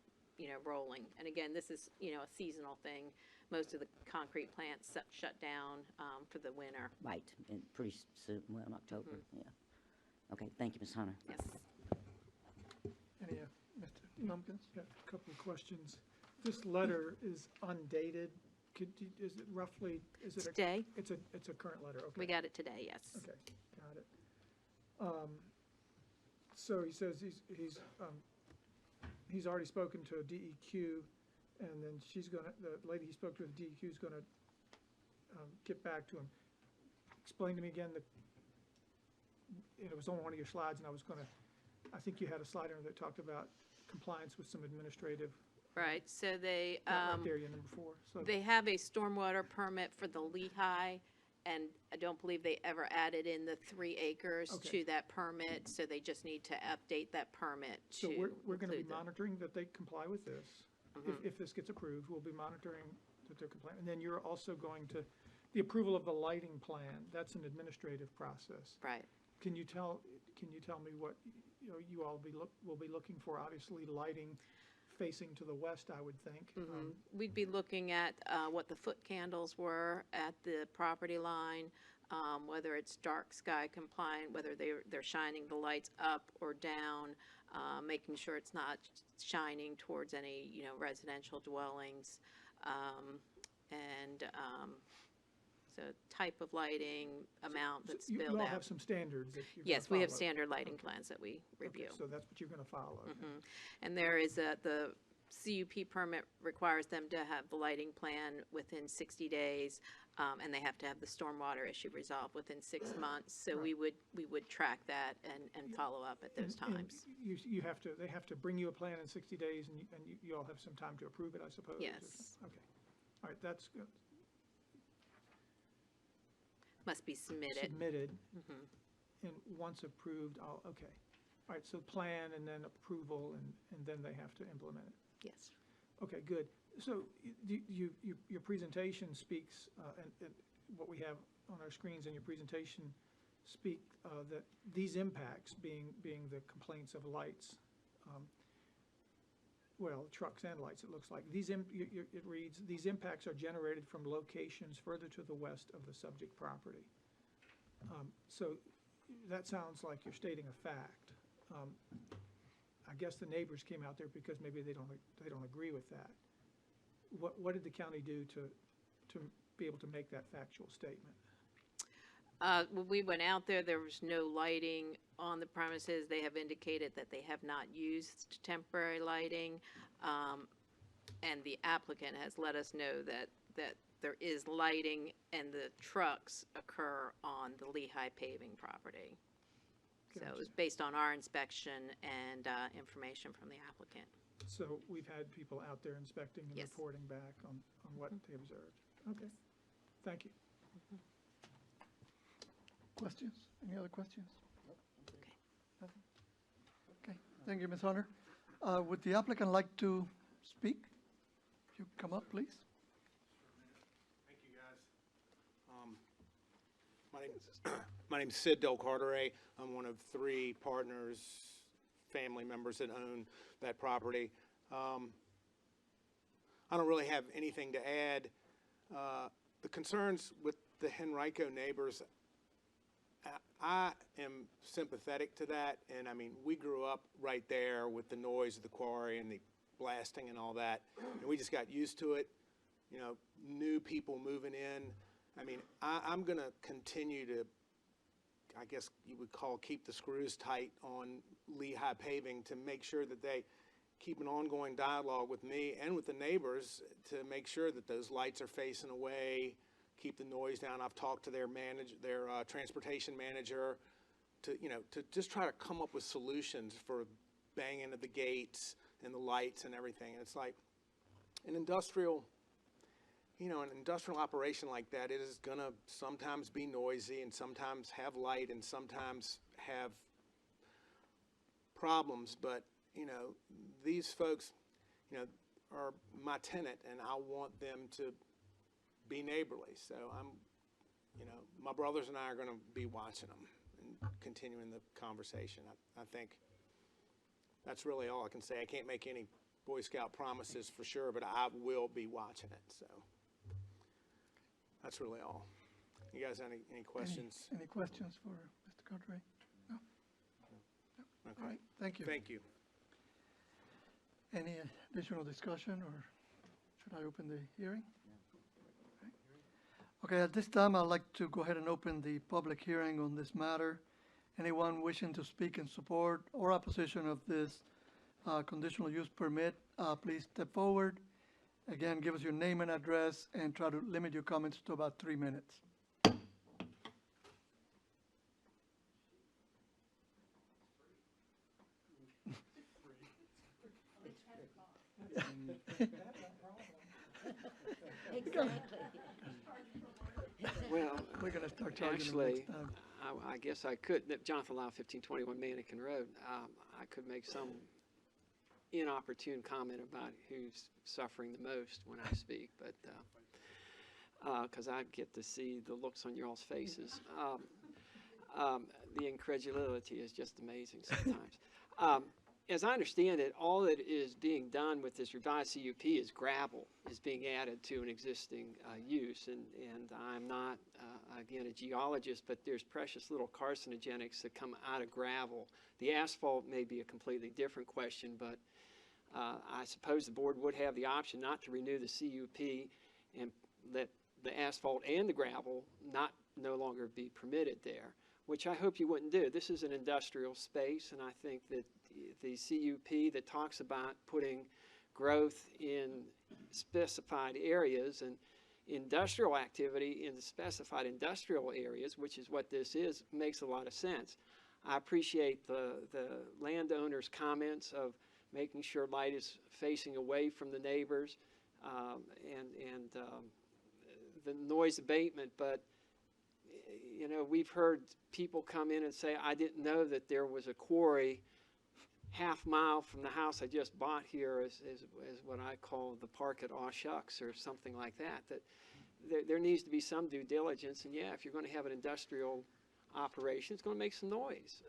rolling. And again, this is, a seasonal thing. Most of the concrete plants shut down for the winter. Right, and pretty soon, well, in October, yeah. Okay, thank you, Ms. Hunter. Yes. Any, Mr. Lumpkins? Yeah, a couple of questions. This letter is undated. Is it roughly, is it? Today? It's a current letter, okay. We got it today, yes. Okay, got it. So he says he's already spoken to a DEQ, and then the lady he spoke to at the DEQ is gonna get back to him. Explain to me again it was on one of your slides, and I think you had a slide in there that talked about compliance with some administrative. Right, so they, Right there, your number 4. So they have a stormwater permit for the Lehigh, and I don't believe they ever added in the 3 acres Okay. to that permit, so they just need to update that permit So to we're going to be include the- monitoring that they comply with this. If this gets approved, we'll be monitoring that they're compliant. And then you're also going to, the approval of the lighting plan, that's an administrative process. Right. Can you tell me what, you all will be looking for? Obviously, lighting facing to the west, I would think. We'd be looking at what the foot candles were at the property line, whether it's dark sky compliant, whether they're shining the lights up or down, making sure it's not shining towards any, residential dwellings. So type of lighting, amount that's You billed all out. have some standards that you're gonna Yes, we have follow. standard lighting plans that we Okay, review. so that's what you're going to follow. And there is the CUP permit requires them to have the lighting plan within 60 days, and they have to have the stormwater issue resolved within 6 months. So we would track that and follow up at those And times. they have to bring you a plan in 60 days, and you all have some time to approve it, I suppose? Yes. Okay. All right, that's good. Must be submitted. Submitted, Mhm. and once approved, okay. All right, so plan and then approval, and then they have to implement it. Yes. Okay, good. So your presentation speaks, and what we have on our screens in your presentation speak that these impacts, being the complaints of lights, well, trucks and lights, it looks like, it reads, these impacts are generated from locations further to the west of the subject property. So that sounds like you're stating a fact. I guess the neighbors came out there because maybe they don't agree with that. What did the county do to be able to make that factual statement? When we went out there, there was no lighting on the premises. They have indicated that they have not used temporary lighting. And the applicant has let us know that there is lighting and the trucks occur on the Lehigh paving property. So it was based on our inspection and information from the applicant. So we've had people out there inspecting and Yes. reporting back on what they observed. Okay, thank you. Questions? Any other questions? Okay. Nothing? Okay, thank you, Ms. Hunter. Would the applicant like to speak? If you come up, please. Thank you, guys. My name's Sid Del Carteret. I'm one of 3 partners, family members that own that property. I don't really have anything to add. The concerns with the Henrico neighbors, I am sympathetic to that, and I mean, we grew up right there with the noise of the quarry and the blasting and all that, and we just got used to it. New people moving in. I mean, I'm going to continue to, I guess you would call, keep the screws tight on Lehigh paving to make sure that they keep an ongoing dialogue with me and with the neighbors to make sure that those lights are facing away, keep the noise down. I've talked to their transportation manager to just try to come up with solutions for banging at the gates and the lights and everything. And it's like an industrial operation like that, it is gonna sometimes be noisy and sometimes have light and sometimes have problems. But, these folks, are my tenant, and I want them to be neighborly. So my brothers and I are going to be watching them and continuing the conversation. I think that's really all I can say. I can't make any Boy Scout promises for sure, but I will be watching it. So that's really all. You guys have any questions? Any questions for Mr. Carteret? No? No? Okay. All right, thank you. Thank you. Any additional discussion, or should I open the hearing? Okay, at this time, I'd like to go ahead and open the public hearing on this matter. Anyone wishing to speak in support or opposition of this conditional use permit, please step forward. Again, give us your name and address, and try to limit your comments to about 3 minutes. Well, We're gonna start charging them actually, next time. I guess I could, Jonathan Lau, 1521 Mannequin Road, I could make some inopportune comment about who's suffering the most when I speak, but, because I get to see the looks on y'all's faces. The incredulity is just amazing sometimes. as I understand it, all that is being done with this revised CUP is gravel is being added to an existing use. And I'm not, again, a geologist, but there's precious little carcinogenics that come out of gravel. The asphalt may be a completely different question, but I suppose the board would have the option not to renew the CUP and let the asphalt and the gravel no longer be permitted there, which I hope you wouldn't do. This is an industrial space, and I think that the CUP that talks about putting growth in specified areas and industrial activity in the specified industrial areas, which is what this is, makes a lot of sense. I appreciate the landowner's comments of making sure light is facing away from the neighbors and the noise abatement, but you know, we've heard people come in and say, I didn't know that there was a quarry half-mile from the house I just bought here is what I call the park at Aw Shucks or something like that. That there needs to be some due diligence, and yeah, if you're going to have an industrial operation, it's going to make some noise.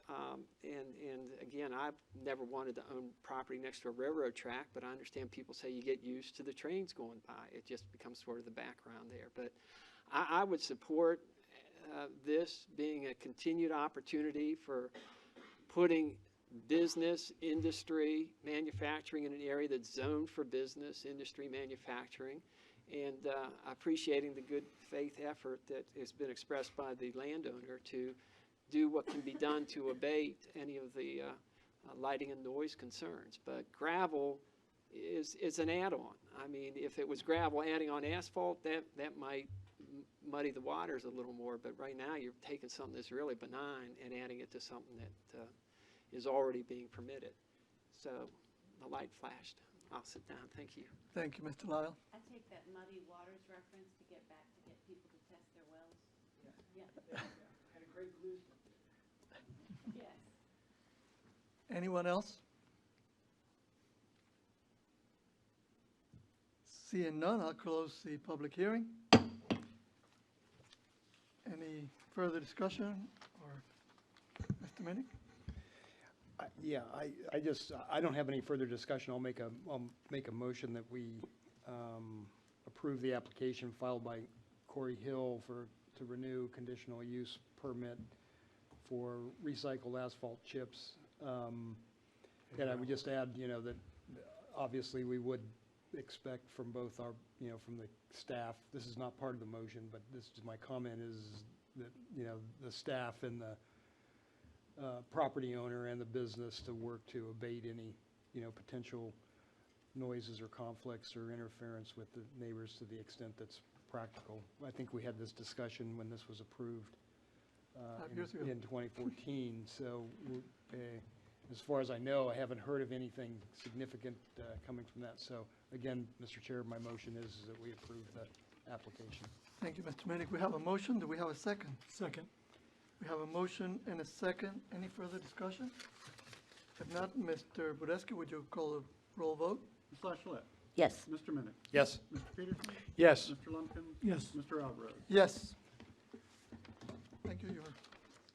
And again, I've never wanted to own property next to a railroad track, but I understand people say you get used to the trains going by. It just becomes sort of the background there. But I would support this being a continued opportunity for putting business, industry, manufacturing in an area that's zoned for business, industry, manufacturing, and appreciating the good faith effort that has been expressed by the landowner to do what can be done to abate any of the lighting and noise concerns. But gravel is an add-on. I mean, if it was gravel adding on asphalt, that might muddy the waters a little more, but right now you're taking something that's really benign and adding it to something that is already being permitted. So the light flashed. I'll sit down. Thank you. Thank you, Mr. Lyle. I take that muddy waters reference to get back to get people to test their wells. Yeah. Had a great blues. Yes. Anyone else? Seeing none, I'll close the public hearing. Any further discussion, or Mr. Minnick? Yeah, I don't have any further discussion. I'll make a motion that we approve the application filed by Corey Hill to renew conditional use permit for recycled asphalt chips. And I would just add, you know, that obviously we would expect from both our, you know, from the staff, this is not part of the motion, but this is my comment is that, you know, the staff and the property owner and the business to work to abate any, you know, potential noises or conflicts or interference with the neighbors to the extent that's practical. I think we had this discussion when this was approved in 2014. So as far as I know, I haven't heard of anything significant coming from that. So again, Mr. Chair, my motion is that we approve the application. Thank you, Mr. Minnick. We have a motion. Do we have a second? Second. We have a motion and a second. Any further discussion? If not, Mr. Budesky, would you call a roll vote? Ms. Lachelet? Yes. Mr. Minnick? Yes. Mr. Peterson? Yes. Mr. Lumpkin? Yes. Mr. Alvarez? Yes. Thank you. Your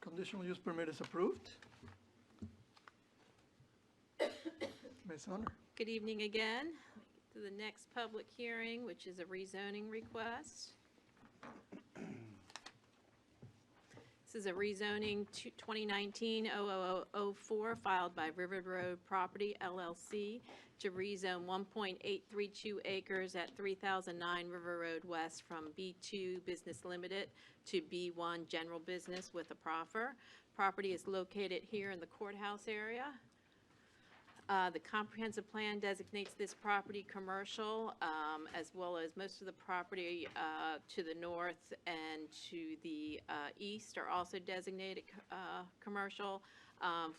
conditional use permit is approved. Ms. Hunter? Good evening again. To the next public hearing, which is a rezoning request. This is a rezoning 2019-00004 filed by River Road Property LLC to rezone 1.832 acres at 3009 River Road West from B2 Business Limited to B1 General Business with a proffer. Property is located here in the courthouse area. The comprehensive plan designates this property commercial, as well as most of the property to the north and to the east are also designated commercial.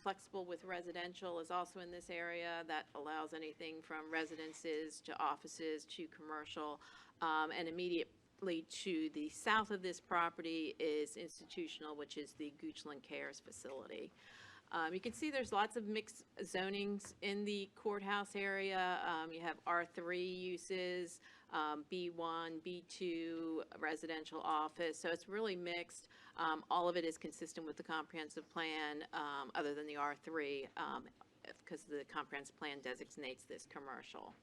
Flexible with residential is also in this area. That allows anything from residences to offices to commercial. And immediately to the south of this property is institutional, which is the Goochland Cares facility. You can see there's lots of mixed zonings in the courthouse area. You have R3 uses, B1, B2, residential office, so it's really mixed. All of it is consistent with the comprehensive plan, other than the R3. because the comprehensive plan designates this commercial.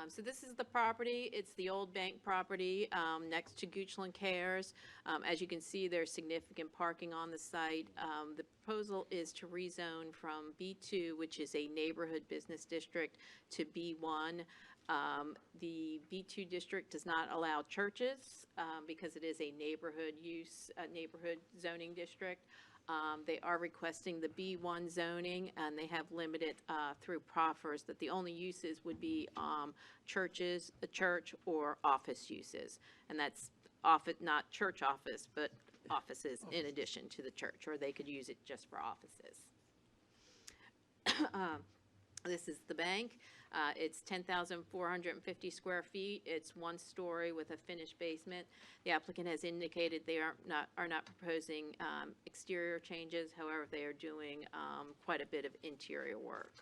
So this is the property. It's the old bank property next to Goochland Cares. As you can see, there's significant parking on the site. The proposal is to rezone from B2, which is a neighborhood business district, to B1. The B2 district does not allow churches because it is a neighborhood neighborhood zoning district. They are requesting the B1 zoning, and they have limited through proffers that the only uses would be churches, a church, or office uses. And that's office, not church office, but offices in addition to the church, or they could use it just for offices. This is the bank. It's 10,450 square feet. It's one story with a finished basement. The applicant has indicated they are not proposing exterior changes. However, they are doing quite a bit of interior work.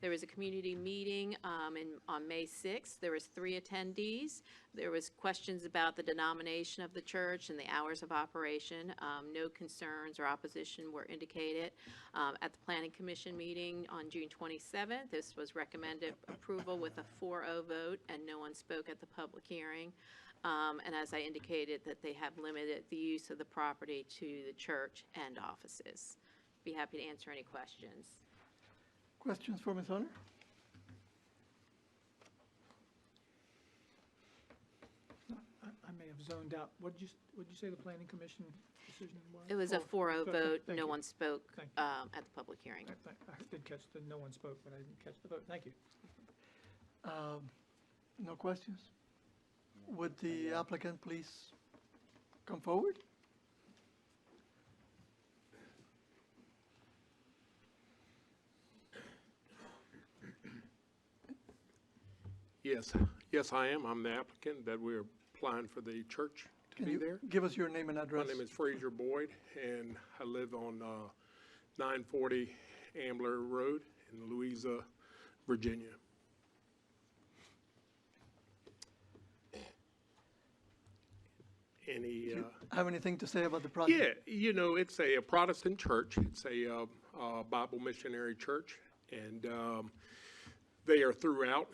There was a community meeting on May 6th. There was 3 attendees. There was questions about the denomination of the church and the hours of operation. No concerns or opposition were indicated. At the Planning Commission meeting on June 27th, this was recommended approval with a 4-0 vote, and no one spoke at the public hearing. And as I indicated, that they have limited the use of the property to the church and offices. Be happy to answer any questions. Questions for Ms. Hunter? I may have zoned out. What'd you say the planning commission decision was? It was a 4-0 vote. Thank No you. one spoke Thank you. at the public hearing. I did catch the no one spoke, but I didn't catch the vote. Thank you. No questions? Would the applicant please come forward? Yes, I am. I'm the applicant that we're applying for the church to Can be you there. give us your name and address? My name is Fraser Boyd, and I live on 940 Ambler Road in Louisa, Virginia. Any? Do you have anything to say about the project? Yeah, you know, it's a Protestant church. It's a Bible missionary church, and they are throughout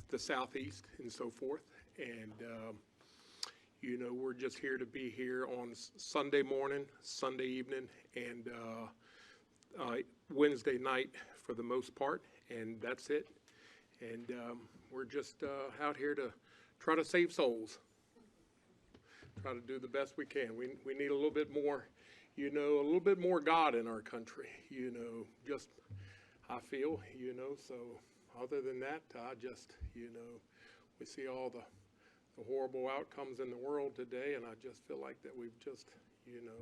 the southeast and so forth. And you know, we're just here to be here on Sunday morning, Sunday evening, and Wednesday night for the most part, and that's it. And we're just out here to try to save souls. Try to do the best we can. We need a little bit more, you know, a little bit more God in our country, you know, just, I feel, you know, so other than that, I just, you know, we see all the horrible outcomes in the world today, and I just feel like that we've just, you know,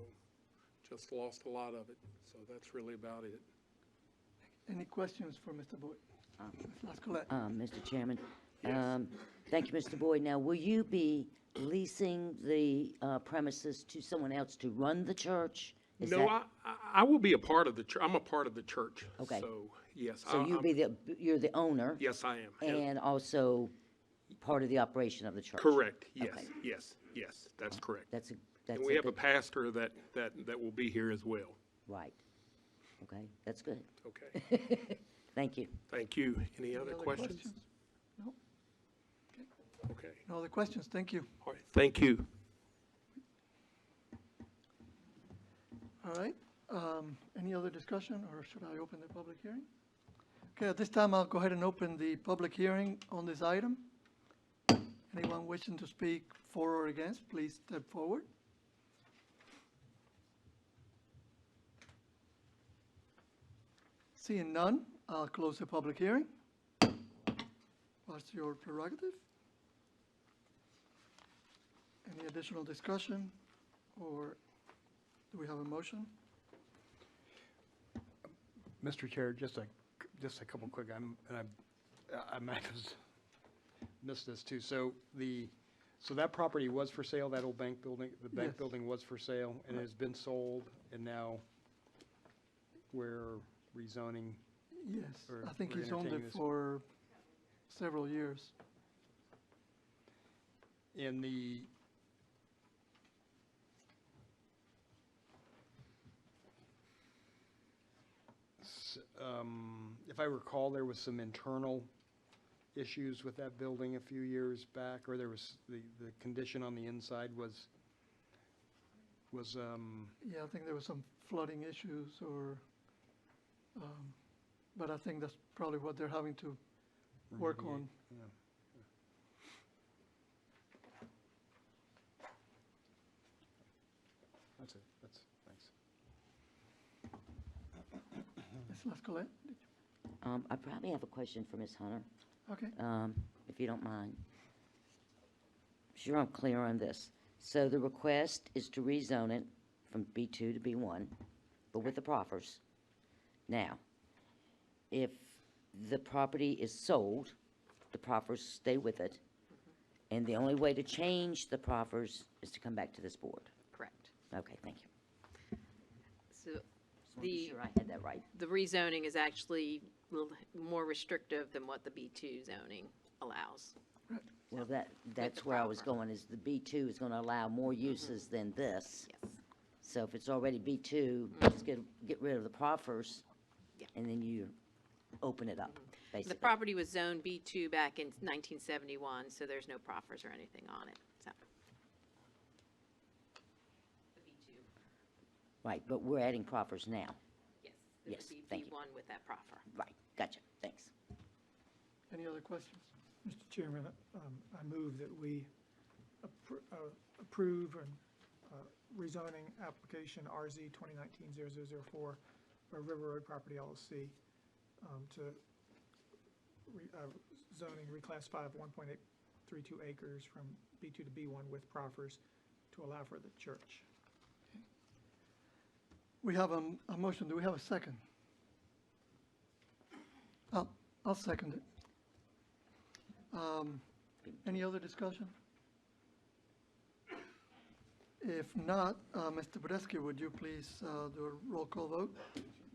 just lost a lot of it. So that's really about it. Any questions for Mr. Boyd? Ms. Lascolette? Mr. Chairman. Yes. Thank you, Mr. Boyd. Now, will you be leasing the premises to someone else to run the church? Is No, that- I will be a part of the church. I'm a part of the church. Okay. So, yes. So you're the owner? Yes, I am. And also part of the operation of the church? Correct, yes, Okay. yes, that's correct. That's And we have a good- pastor that will be here as well. Right. Okay, that's good. Okay. Thank you. Thank you. Any other questions? No? Okay. No other questions? Thank you. All right, thank you. All right. Any other discussion, or should I open the public hearing? Okay, at this time, I'll go ahead and open the public hearing on this item. Anyone wishing to speak for or against, please step forward. Seeing none, I'll close the public hearing. What's your prerogative? Any additional discussion, or do we have a motion? Mr. Chair, just a couple quick, I might have missed this too. So that property was for sale, that old bank building, the bank Yes. building was for sale, and it has been sold, and now we're rezoning. Yes, Or I think we're he's owned entertaining it this. for several years. In the, if I recall, there was some internal issues with that building a few years back, or there was, the condition on the inside was, Yeah, I think there was some flooding issues or, but I think that's probably what they're having to work remediate. on. Yeah. That's it, thanks. Ms. Lascolette? I probably have a question for Ms. Hunter, Okay. if you don't mind. Sure, I'm clear on this. So the request is to rezone it from B2 to B1, but with the proffers. Now, if the property is sold, the proffers stay with it, and the only way to change the proffers is to come back to this board. Correct. Okay, thank you. So Just wanted to be the, sure I had that right. the rezoning is actually a little more restrictive than what the B2 zoning allows. Well, that's where I was going, is the B2 is gonna allow more uses than this. Yes. So if it's already B2, just get rid of the proffers, Yeah. and then you open it up, The basically. property was zoned B2 back in 1971, so there's no proffers or anything on it, so. The B2, Right, but we're adding proffers now. yes. It Yes, would be thank you. B1 with that proffer. Right, gotcha, thanks. Any other questions? Mr. Chairman, I move that we approve and rezoning application RZ 2019-0004 for River Road Property LLC to zoning reclassify of 1.832 acres from B2 to B1 with proffers to allow for the church. We have a motion. Do we have a second? I'll second it. Any other discussion? If not, Mr. Badescu, would you please do a roll call vote?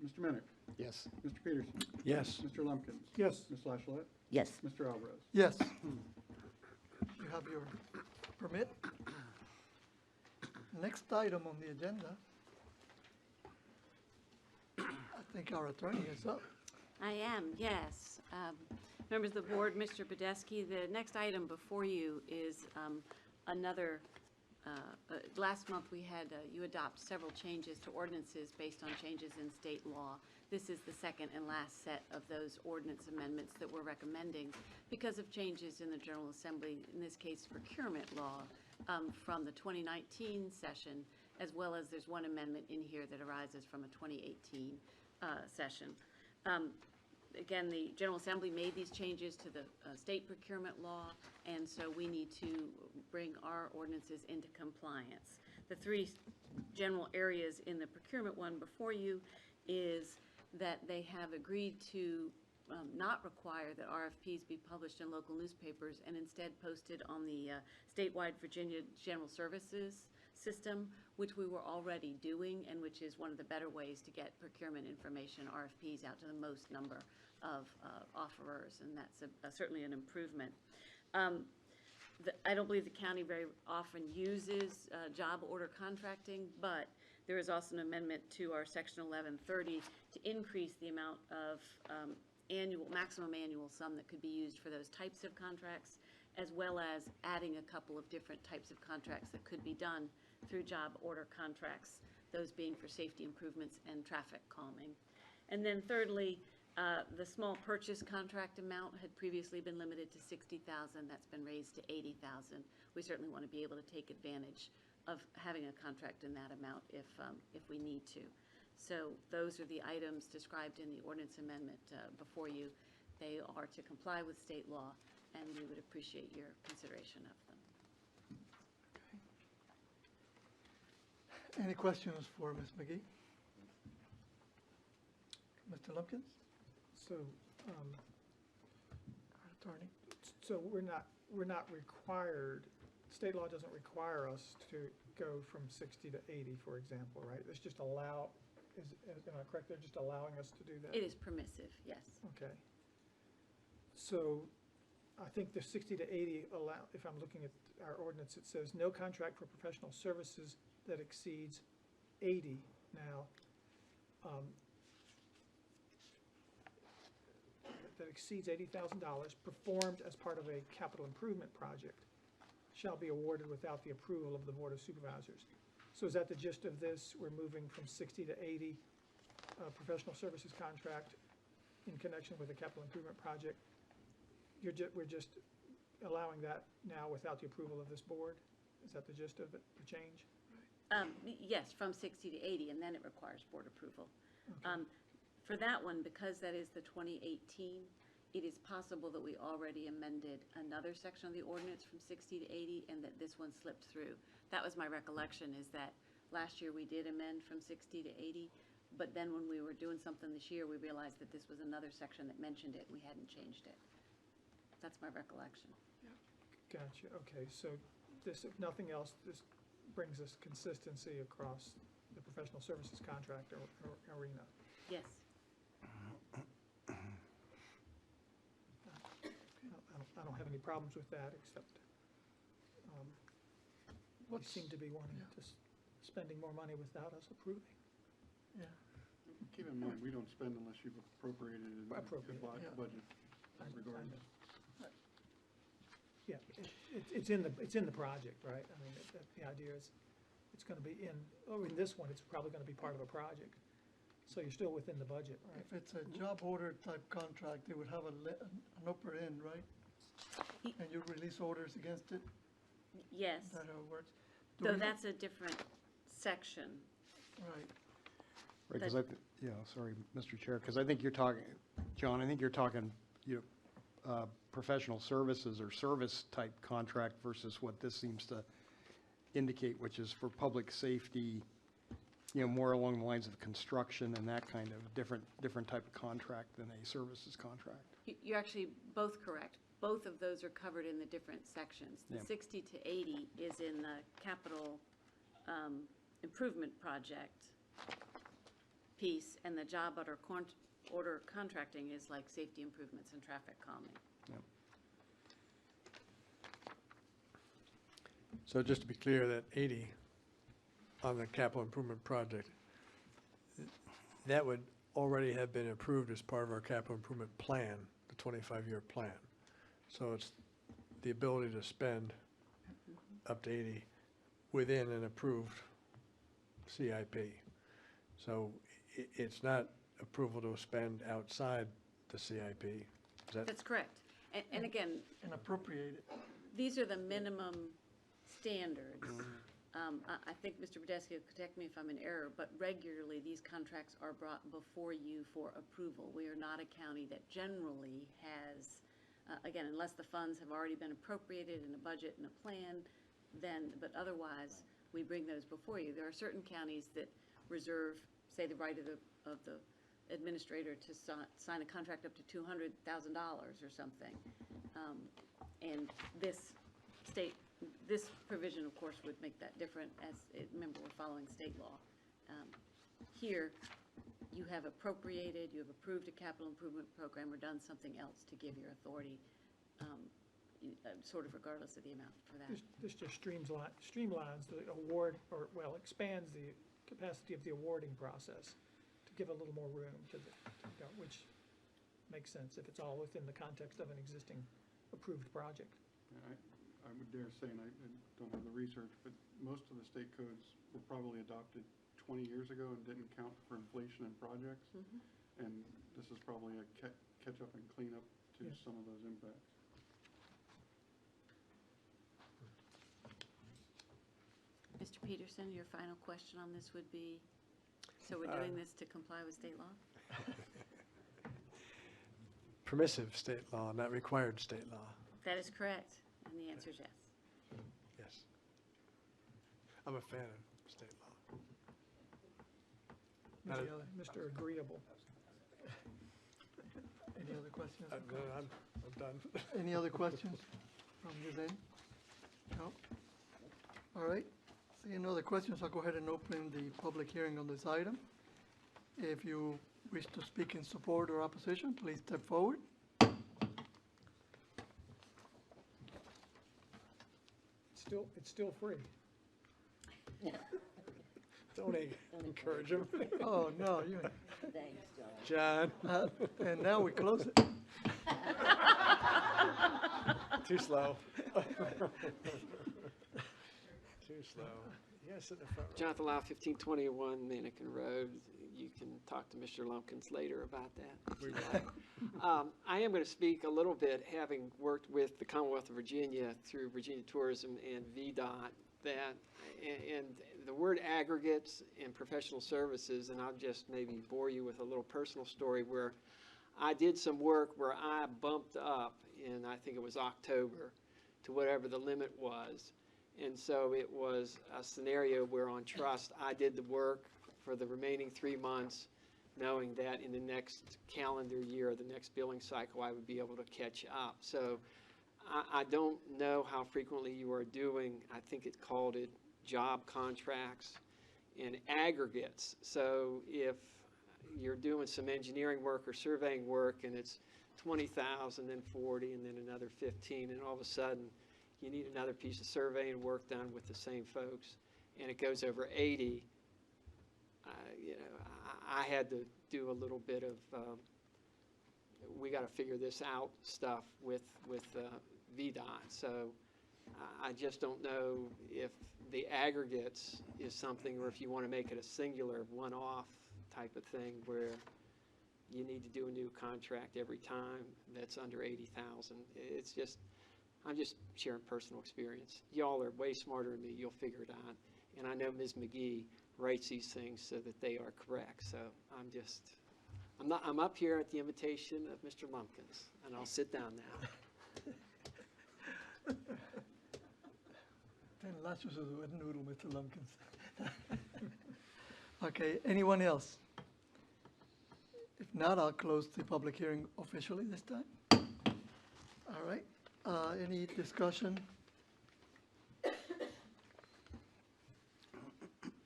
Mr. Minnick? Yes. Mr. Peterson? Yes. Mr. Lumpkins? Yes. Ms. Lashlett? Yes, Mr. Alvarez? Yes. You have your permit. Next item on the agenda. I think our attorney is up. I am, yes. Members of the board, Mr. Badescu, the next item before you is another, last month we had you adopt several changes to ordinances based on changes in state law. This is the second and last set of those ordinance amendments that we're recommending because of changes in the General Assembly, in this case procurement law, from the 2019 session, as well as there's one amendment in here that arises from a 2018 session. Again, the General Assembly made these changes to the state procurement law, and so we need to bring our ordinances into compliance. The three general areas in the procurement one before you is that they have agreed to not require that RFPs be published in local newspapers and instead posted on the statewide Virginia General Services system, which we were already doing and which is one of the better ways to get procurement information, RFPs, out to the most number of offerers, and that's certainly an improvement. I don't believe the county very often uses job order contracting, but there is also an amendment to our section 1130 to increase the amount of maximum annual sum that could be used for those types of contracts, as well as adding a couple of different types of contracts that could be done through job order contracts, those being for safety improvements and traffic calming. And then thirdly, the small purchase contract amount had previously been limited to $60,000. That's been raised to $80,000. We certainly want to be able to take advantage of having a contract in that amount if we need to. So those are the items described in the ordinance amendment before you. They are to comply with state law, and we would appreciate your consideration of them. Any questions for Ms. McGee? Mr. Lumpkins? So, Our attorney. so we're not required, state law doesn't require us to go from 60 to 80, for example, right? It's just am I correct, they're just allowing us to do that? It is permissive, yes. Okay. So I think the 60 to 80 if I'm looking at our ordinance, it says no contract for professional services that exceeds 80 now. exceeds $80,000 performed as part of a capital improvement project shall be awarded without the approval of the Board of Supervisors. So is that the gist of this? We're moving from 60 to 80 professional services contract in connection with a capital improvement project. We're just allowing that now without the approval of this board? Is that the gist of it, the change? Yes, from 60 to 80, and then it requires board approval. For that one, because that is the 2018, it is possible that we already amended another section of the ordinance from 60 to 80, and that this one slipped through. That was my recollection, is that last year we did amend from 60 to 80, but then when we were doing something this year, we realized that this was another section that mentioned it, and we hadn't changed it. That's my recollection. Gotcha, okay, so this, if nothing else, this brings us consistency across the professional services contract arena. Yes. I don't have any problems with that, except we seem to be wanting to, spending more money without us approving. Yeah. Keep in mind, we don't spend unless you've appropriated it in the budget regardless. Yeah, it's in the project, right? I mean, the idea is, it's gonna be in this one, it's probably gonna be part of a project. So you're still within the budget, right? If it's a job order type contract, they would have an upper end, right? And you release orders against it? Yes. Is that how it works? Though that's a different section. Right. Right, because sorry, Mr. Chair, because I think you're talking, John, I think you're talking, professional services or service type contract versus what this seems to indicate, which is for public safety, more along the lines of construction and that kind of different type of contract than a services contract. You're actually both correct. Both of those are covered in the different sections. The Yeah. 60 to 80 is in the capital improvement project piece, and the job order contracting is like safety improvements and traffic calming. Yep. So just to be clear, that 80 on the capital improvement project, that would already have been approved as part of our capital improvement plan, the 25-year plan. So it's the ability to spend up to 80 within an approved CIP. So it's not approval to spend outside the CIP. Is that? That's correct. And again, And appropriate it. these are the minimum standards. I think Mr. Badeschi will correct me if I'm in error, but regularly these contracts are brought before you for approval. We are not a county that generally has, again, unless the funds have already been appropriated in a budget and a plan, but otherwise, we bring those before you. There are certain counties that reserve, say, the right of the administrator to sign a contract up to $200,000 or something. And this provision, of course, would make that different, as, remember, we're following state law. Here, you have appropriated, you have approved a capital improvement program or done something else to give your authority, sort of regardless of the amount for that. This just streamlines the award, or, well, expands the capacity of the awarding process to give a little more room which makes sense if it's all within the context of an existing approved project. I would dare say, and I don't have the research, but most of the state codes were probably adopted 20 years ago and didn't count for inflation in projects. And this is probably a catch up and clean up to some of those impacts. Mr. Peterson, your final question on this would be, so we're doing this to comply with state law? Permissive state law, not required state law. That is correct, and the answer is yes. Yes. I'm a fan of state law. Mr. Agreeable. Any other questions? I'm done. Any other questions from this end? No? All right. Seeing no other questions, I'll go ahead and open the public hearing on this item. If you wish to speak in support or opposition, please step forward. It's still free. Don't encourage him. Oh, no, you. Thanks, John. And now we close it. Too slow. Too slow. You gotta sit in the front row. Jonathan Lau, 1521 Mannequin Road. You can talk to Mr. Lumpkins later about that. if you like. I am going to speak a little bit, having worked with the Commonwealth of Virginia through Virginia Tourism and VDOT, that, and the word aggregates and professional services, and I'll just maybe bore you with a little personal story where I did some work where I bumped up in, I think it was October, to whatever the limit was. And so it was a scenario where on trust, I did the work for the remaining 3 months, knowing that in the next calendar year, the next billing cycle, I would be able to catch up. So I don't know how frequently you are doing, I think it called it job contracts and aggregates. So if you're doing some engineering work or surveying work and it's 20,000, then 40, and then another 15, and all of a sudden you need another piece of surveying work done with the same folks, and it goes over 80, I had to do a little bit of, we got to figure this out stuff with VDOT. So I just don't know if the aggregates is something, or if you want to make it a singular one-off type of thing where you need to do a new contract every time that's under 80,000. It's just, I'm just sharing personal experience. Y'all are way smarter than me. You'll figure it out. And I know Ms. McGee writes these things so that they are correct. So I'm up here at the invitation of Mr. Lumpkins, and I'll sit down now. Ten lazos of wet noodle, Mr. Lumpkins. Okay, anyone else? If not, I'll close the public hearing officially this time. All right, any discussion?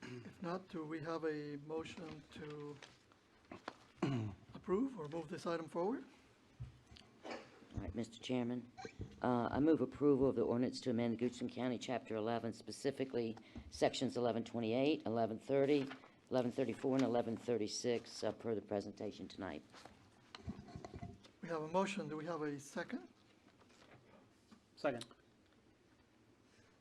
If not, do we have a motion to approve or move this item forward? All right, Mr. Chairman, I move approval of the ordinance to amend Goochland County Chapter 11, specifically Sections 1128, 1130, 1134, and 1136, per the presentation tonight. We have a motion. Do we have a second? Second.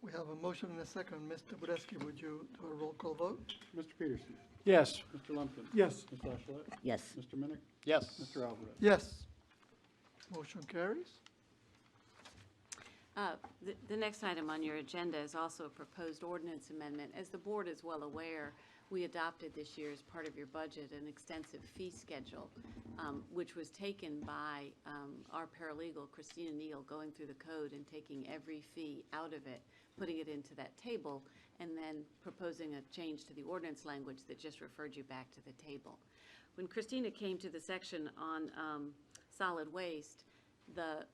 We have a motion and a second. Mr. Budesky, would you do a roll call vote? Mr. Peterson? Yes. Mr. Lumpkin? Yes. Mr. Oshlet? Yes. Mr. Minnick? Yes. Mr. Alvarez? Yes. Motion carries. The next item on your agenda is also a proposed ordinance amendment. As the board is well aware, we adopted this year as part of your budget an extensive fee schedule, which was taken by our paralegal, Christina Neal, going through the code and taking every fee out of it, putting it into that table, and then proposing a change to the ordinance language that just referred you back to the table. When Christina came to the section on solid waste, the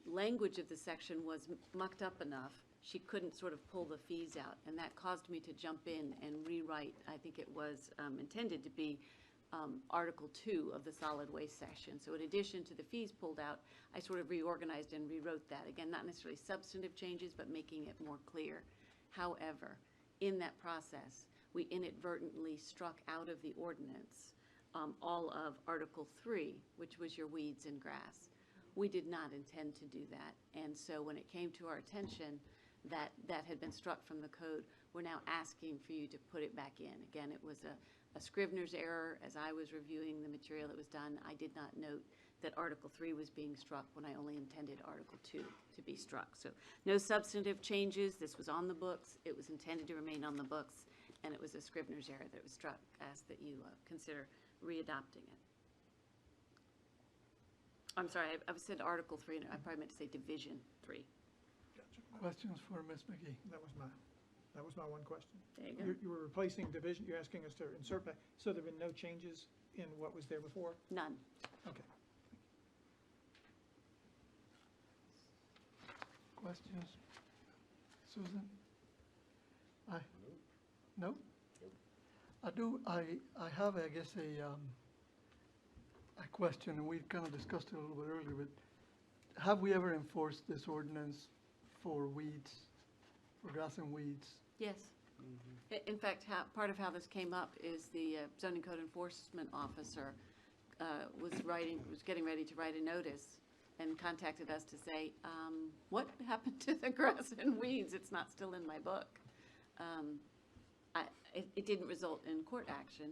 language of the section was mucked up enough. She couldn't sort of pull the fees out, and that caused me to jump in and rewrite, I think it was intended to be Article 2 of the solid waste section. So in addition to the fees pulled out, I sort of reorganized and rewrote that. Again, not necessarily substantive changes, but making it more clear. However, in that process, we inadvertently struck out of the ordinance all of Article 3, which was your weeds and grass. We did not intend to do that, and so when it came to our attention that that had been struck from the code, we're now asking for you to put it back in. Again, it was a Scrivener's error. As I was reviewing the material that was done, I did not note that Article 3 was being struck when I only intended Article 2 to be struck. So no substantive changes. This was on the books. It was intended to remain on the books, and it was a Scrivener's error that was struck. Ask that you consider readopting it. I'm sorry, I said Article 3, and I probably meant to say Division 3. Questions for Ms. McGee? That was my one question. There you go. You were replacing division, you're asking us to insert back, so there have been no changes in what was there before? None. Okay. Questions? Susan? Aye. No? I have, I guess, a question, and we kind of discussed it a little bit earlier, but have we ever enforced this ordinance for weeds, for grass and weeds? Yes. In fact, part of how this came up is the zoning code enforcement officer was getting ready to write a notice and contacted us to say, what happened to the grass and weeds? It's not still in my book. It didn't result in court action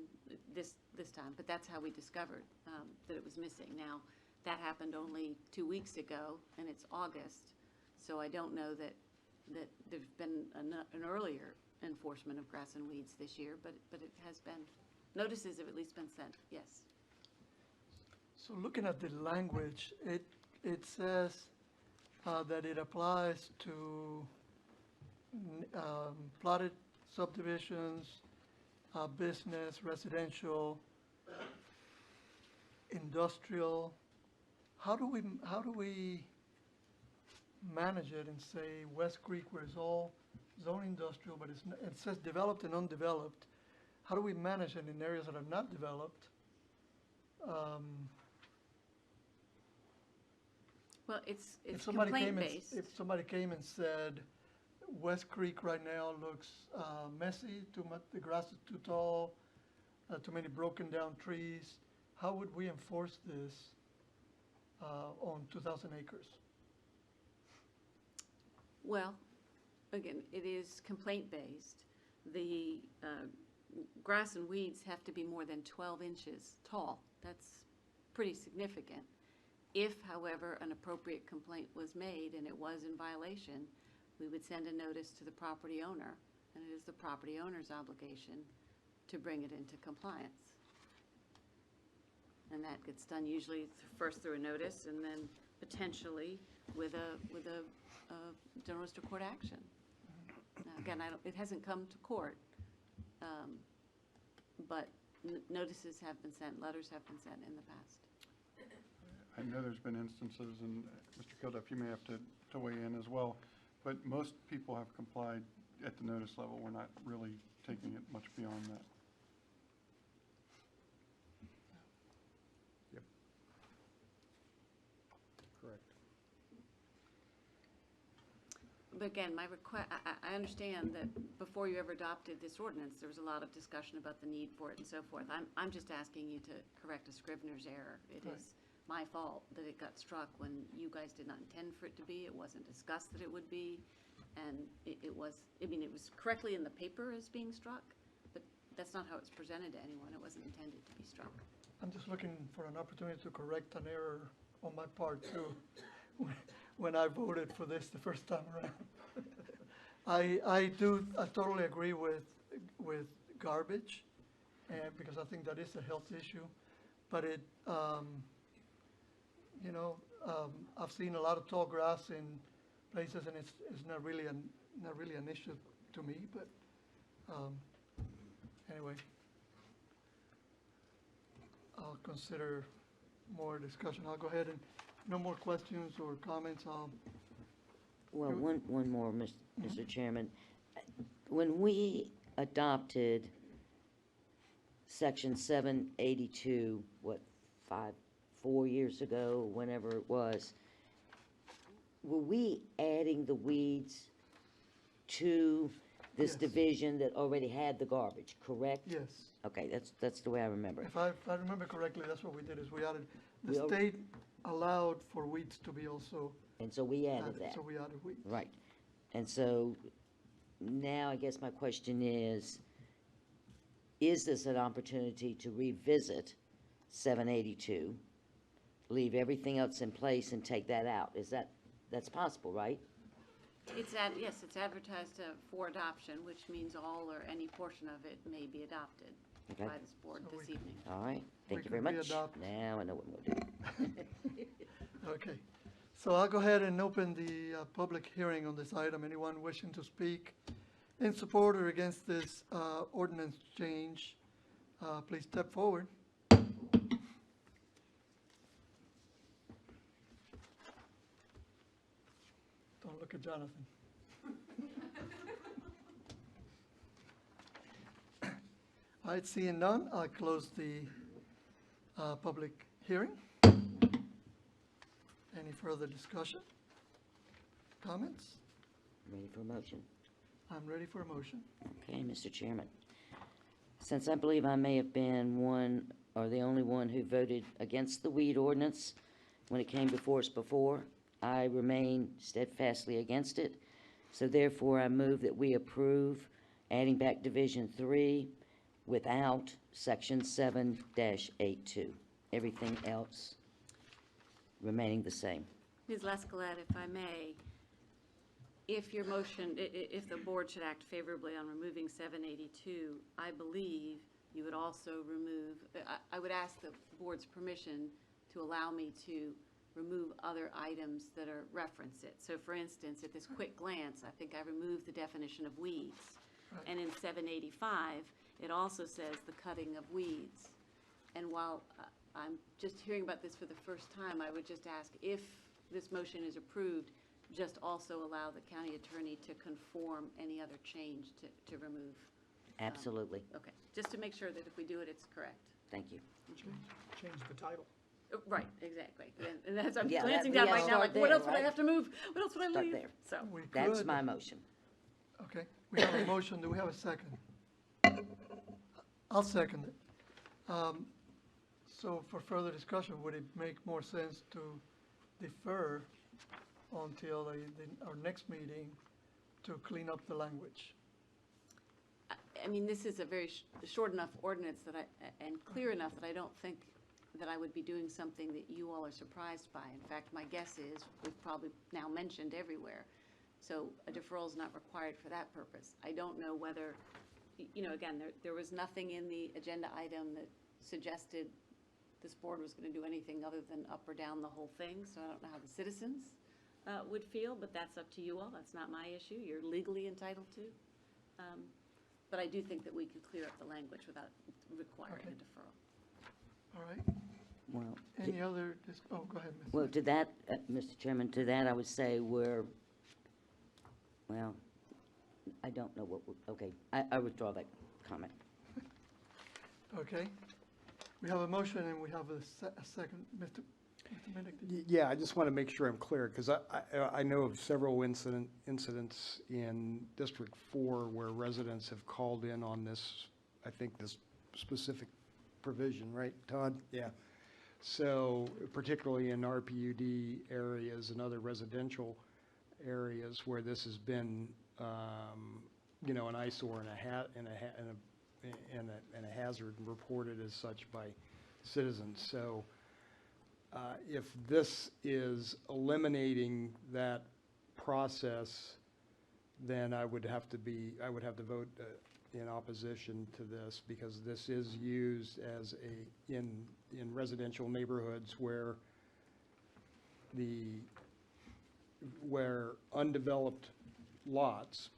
this time, but that's how we discovered that it was missing. Now, that happened only 2 weeks ago, and it's August, so I don't know that there's been an earlier enforcement of grass and weeds this year, but it has been, notices have at least been sent, yes. So looking at the language, it says that it applies to plotted subdivisions, business, residential, industrial. How do we manage it and say West Creek, where it's all zone industrial, but it says developed and undeveloped? How do we manage it in areas that are not developed? Well, it's If somebody complaint-based. if somebody came and said, West Creek right now looks messy, too much, the grass is too tall, too many broken down trees, how would we enforce this on 2,000 acres? Well, again, it is complaint-based. The grass and weeds have to be more than 12 inches tall. That's pretty significant. If, however, an appropriate complaint was made and it was in violation, we would send a notice to the property owner, and it is the property owner's obligation to bring it into compliance. And that gets done usually first through a notice and then potentially with a general district court action. Now, again, it hasn't come to court, but notices have been sent, letters have been sent in the past. I know there's been instances, and Mr. Kilduff, you may have to weigh in as well, but most people have complied at the notice level. We're not really taking it much beyond that. Yep. Correct. But again, my request, I understand that before you ever adopted this ordinance, there was a lot of discussion about the need for it and so forth. I'm just asking you to correct a Scrivener's error. It is my fault that it got struck when you guys did not intend for it to be. It wasn't discussed that it would be, and it was correctly in the paper as being struck, but that's not how it's presented to anyone. It wasn't intended to be struck. I'm just looking for an opportunity to correct an error on my part too, when I voted for this the first time around. I totally agree with garbage, and because I think that is a health issue, but it, I've seen a lot of tall grass in places, and it's not really an issue to me. But anyway, I'll consider more discussion. I'll go ahead and no more questions or comments. Well, one more, Mr. Chairman. When we adopted Section 782, 4 years ago, whenever it was, were we adding the weeds to this Yes. division that already had the garbage, correct? Yes. Okay, that's the way I remember it. If I remember correctly, that's what we did, is we added, We the al- state allowed for weeds to be also And so we added that. so we added weeds. Right. And so now I guess my question is this an opportunity to revisit 782, leave everything else in place and take that out? That's possible, right? Yes, it's advertised for adoption, which means all or any portion of it may be adopted Okay. by this board this evening. All right, thank We you very could much. readopt. Now I know what we'll do. Okay, so I'll go ahead and open the public hearing on this item. Anyone wishing to speak in support or against this ordinance change, please step forward. Don't look at Jonathan. All right, seeing none, I'll close the public hearing. Any further discussion? Comments? Ready for a motion? I'm ready for a motion. Okay, Mr. Chairman. Since I believe I may have been one or the only one who voted against the weed ordinance when it came before us before. I remain steadfastly against it. So therefore, I move that we approve adding back Division 3 without Section 7-82. Everything else remaining the same. Ms. Lescalat, if I may, if your motion, if the board should act favorably on removing 782, I believe you would also remove, I would ask the board's permission to allow me to remove other items that are reference it. So for instance, at this quick glance, I think I removed the definition of weeds. And in 785, it also says the cutting of weeds. And while I'm just hearing about this for the first time, I would just ask if this motion is approved, just also allow the county attorney to conform any other change to remove. Absolutely. Okay, just to make sure that if we do it, it's correct. Thank you. Change the title. Right, exactly. And that's, I'm Yeah, glancing we down gotta right now, start like, what there, else would I right? have to move? What else would I Start leave? there. So, We That's could- my motion. Okay, we have a motion, do we have a second? I'll second it. So for further discussion, would it make more sense to defer until our next meeting to clean up the language? I mean, this is a very short enough ordinance that and clear enough that I don't think that I would be doing something that you all are surprised by. In fact, my guess is we've probably now mentioned everywhere. So a deferral is not required for that purpose. I don't know whether, again, there was nothing in the agenda item that suggested this board was going to do anything other than up or down the whole thing. So I don't know how the citizens would feel, but that's up to you all. That's not my issue. You're legally entitled to. But I do think that we could clear up the language without requiring a deferral. All right, Well, any other, oh, go ahead, Ms. well, to that, Mr. Chairman, to that I would say well, I don't know okay, I withdraw that comment. Okay, we have a motion and we have a second, Mr. Minnick. Yeah, I just want to make sure I'm clear, because I know of several incidents in District 4 where residents have called in on this, I think this specific provision, right, Todd? Yeah. So particularly in RPUD areas and other residential areas where this has been, an eyesore and a hazard reported as such by citizens. So if this is eliminating that process, then I would have to vote in opposition to this, because this is used as in residential neighborhoods where undeveloped lots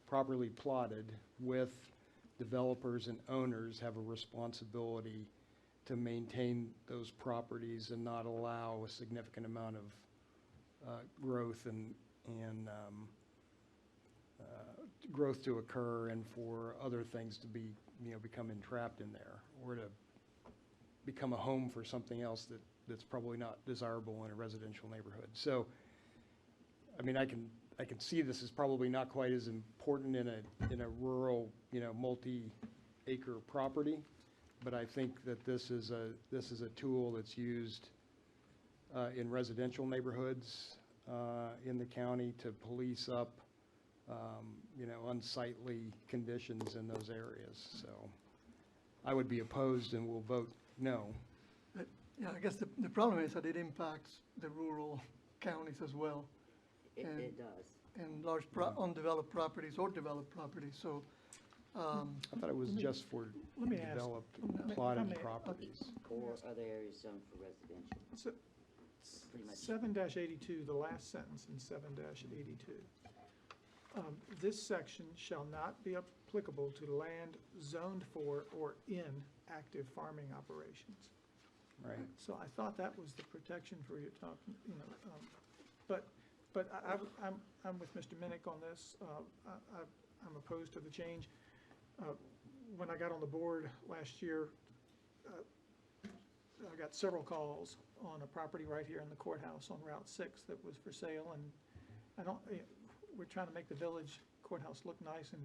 properly plotted with developers and owners have a responsibility to maintain those properties and not allow a significant amount of growth and growth to occur, and for other things to be, become entrapped in there, or to become a home for something else that's probably not desirable in a residential neighborhood. So, I mean, I can see this is probably not quite as important in a rural, multi-acre property, but I think that this is a tool that's used in residential neighborhoods in the county to police up, unsightly conditions in those areas. So I would be opposed and will vote no. Yeah, I guess the problem is that it impacts the rural counties as well. It does. And large undeveloped properties or developed properties, so. I thought it was just for let me ask, developed if I plotted may, properties. Or other areas zoned for residential. So, Pretty much. 7-82, the last sentence in 7-82. This section shall not be applicable to land zoned for or in active farming operations. Right. So I thought that was the protection for you talking, but I'm with Mr. Minnick on this. I'm opposed to the change. When I got on the board last year, I got several calls on a property right here in the courthouse on Route 6 that was for sale, and we're trying to make the village courthouse look nice, and,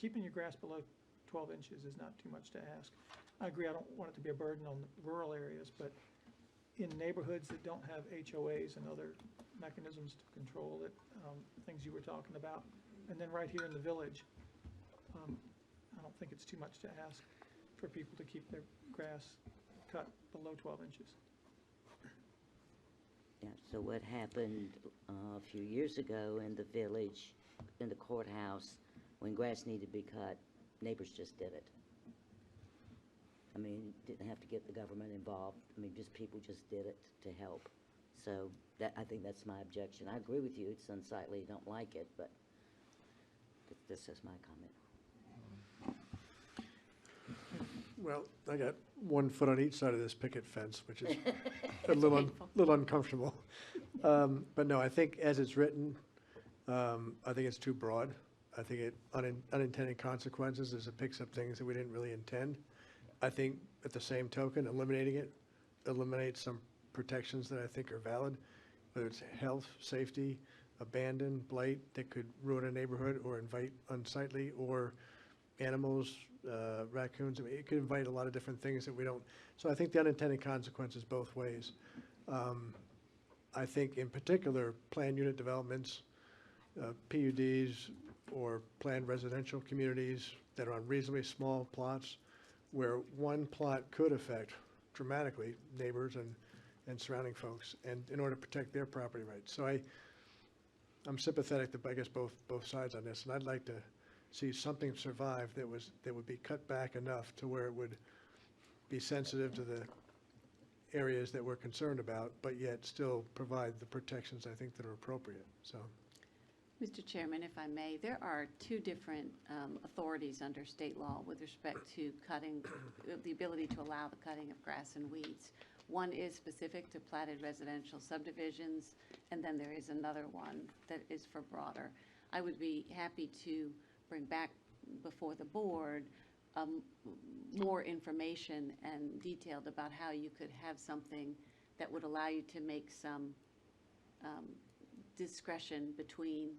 keeping your grass below 12 inches is not too much to ask. I agree, I don't want it to be a burden on rural areas, but in neighborhoods that don't have HOAs and other mechanisms to control it, things you were talking about. And then right here in the village, I don't think it's too much to ask for people to keep their grass cut below 12 inches. Yeah, so what happened a few years ago in the village, in the courthouse, when grass needed to be cut, neighbors just did it. I mean, didn't have to get the government involved. I mean, just people just did it to help. So that, I think that's my objection. I agree with you, it's unsightly, don't like it, but this is my comment. Well, I got one foot on each side of this picket fence, which is a little uncomfortable. But no, I think as it's written, I think it's too broad. I think it unintended consequences as it picks up things that we didn't really intend. I think at the same token, eliminating it eliminates some protections that I think are valid, whether it's health, safety, abandon, blight that could ruin a neighborhood or invite unsightly, or animals, raccoons. I mean, it could invite a lot of different things that we don't. So I think the unintended consequences both ways. I think in particular, planned unit developments, PUDs, or planned residential communities that are on reasonably small plots, where one plot could affect dramatically neighbors and surrounding folks, and in order to protect their property rights. So I'm sympathetic to, I guess, both sides on this, and I'd like to see something survive that would be cut back enough to where it would be sensitive to the areas that we're concerned about, but yet still provide the protections I think that are appropriate, so. Mr. Chairman, if I may, there are two different authorities under state law with respect to cutting, the ability to allow the cutting of grass and weeds. One is specific to platted residential subdivisions, and then there is another one that is for broader. I would be happy to bring back before the board more information and detailed about how you could have something that would allow you to make some discretion between,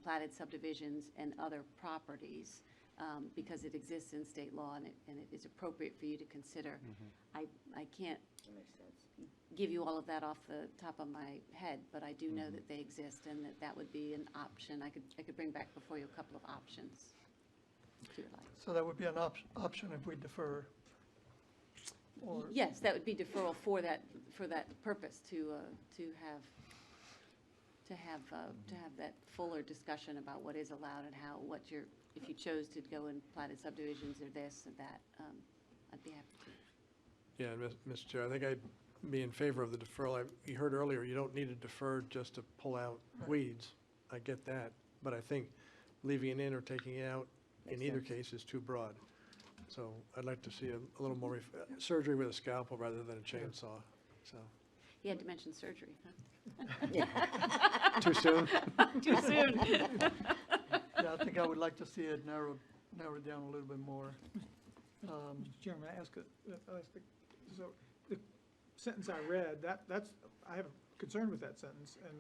platted subdivisions and other properties, because it exists in state law and it is appropriate for you to consider. I can't give you all of that off the top of my head, but I do know that they exist and that would be an option. I could bring back before you a couple of options, if you would like. So that would be an option if we defer, or? Yes, that would be deferral for that purpose, to have that fuller discussion about what is allowed and how, if you chose to go in platted subdivisions or this or that, I'd be happy to. Yeah, Mr. Chair, I think I'd be in favor of the deferral. You heard earlier, you don't need to defer just to pull out weeds. I get that, but I think leaving it in or taking it out in either case is too broad. So I'd like to see a little more surgery with a scalpel rather than a chainsaw, so. You had to mention surgery, huh? Too soon? Too soon. Yeah, I think I would like to see it narrowed down a little bit more. Mr. Chairman, so the sentence I read, I have a concern with that sentence, and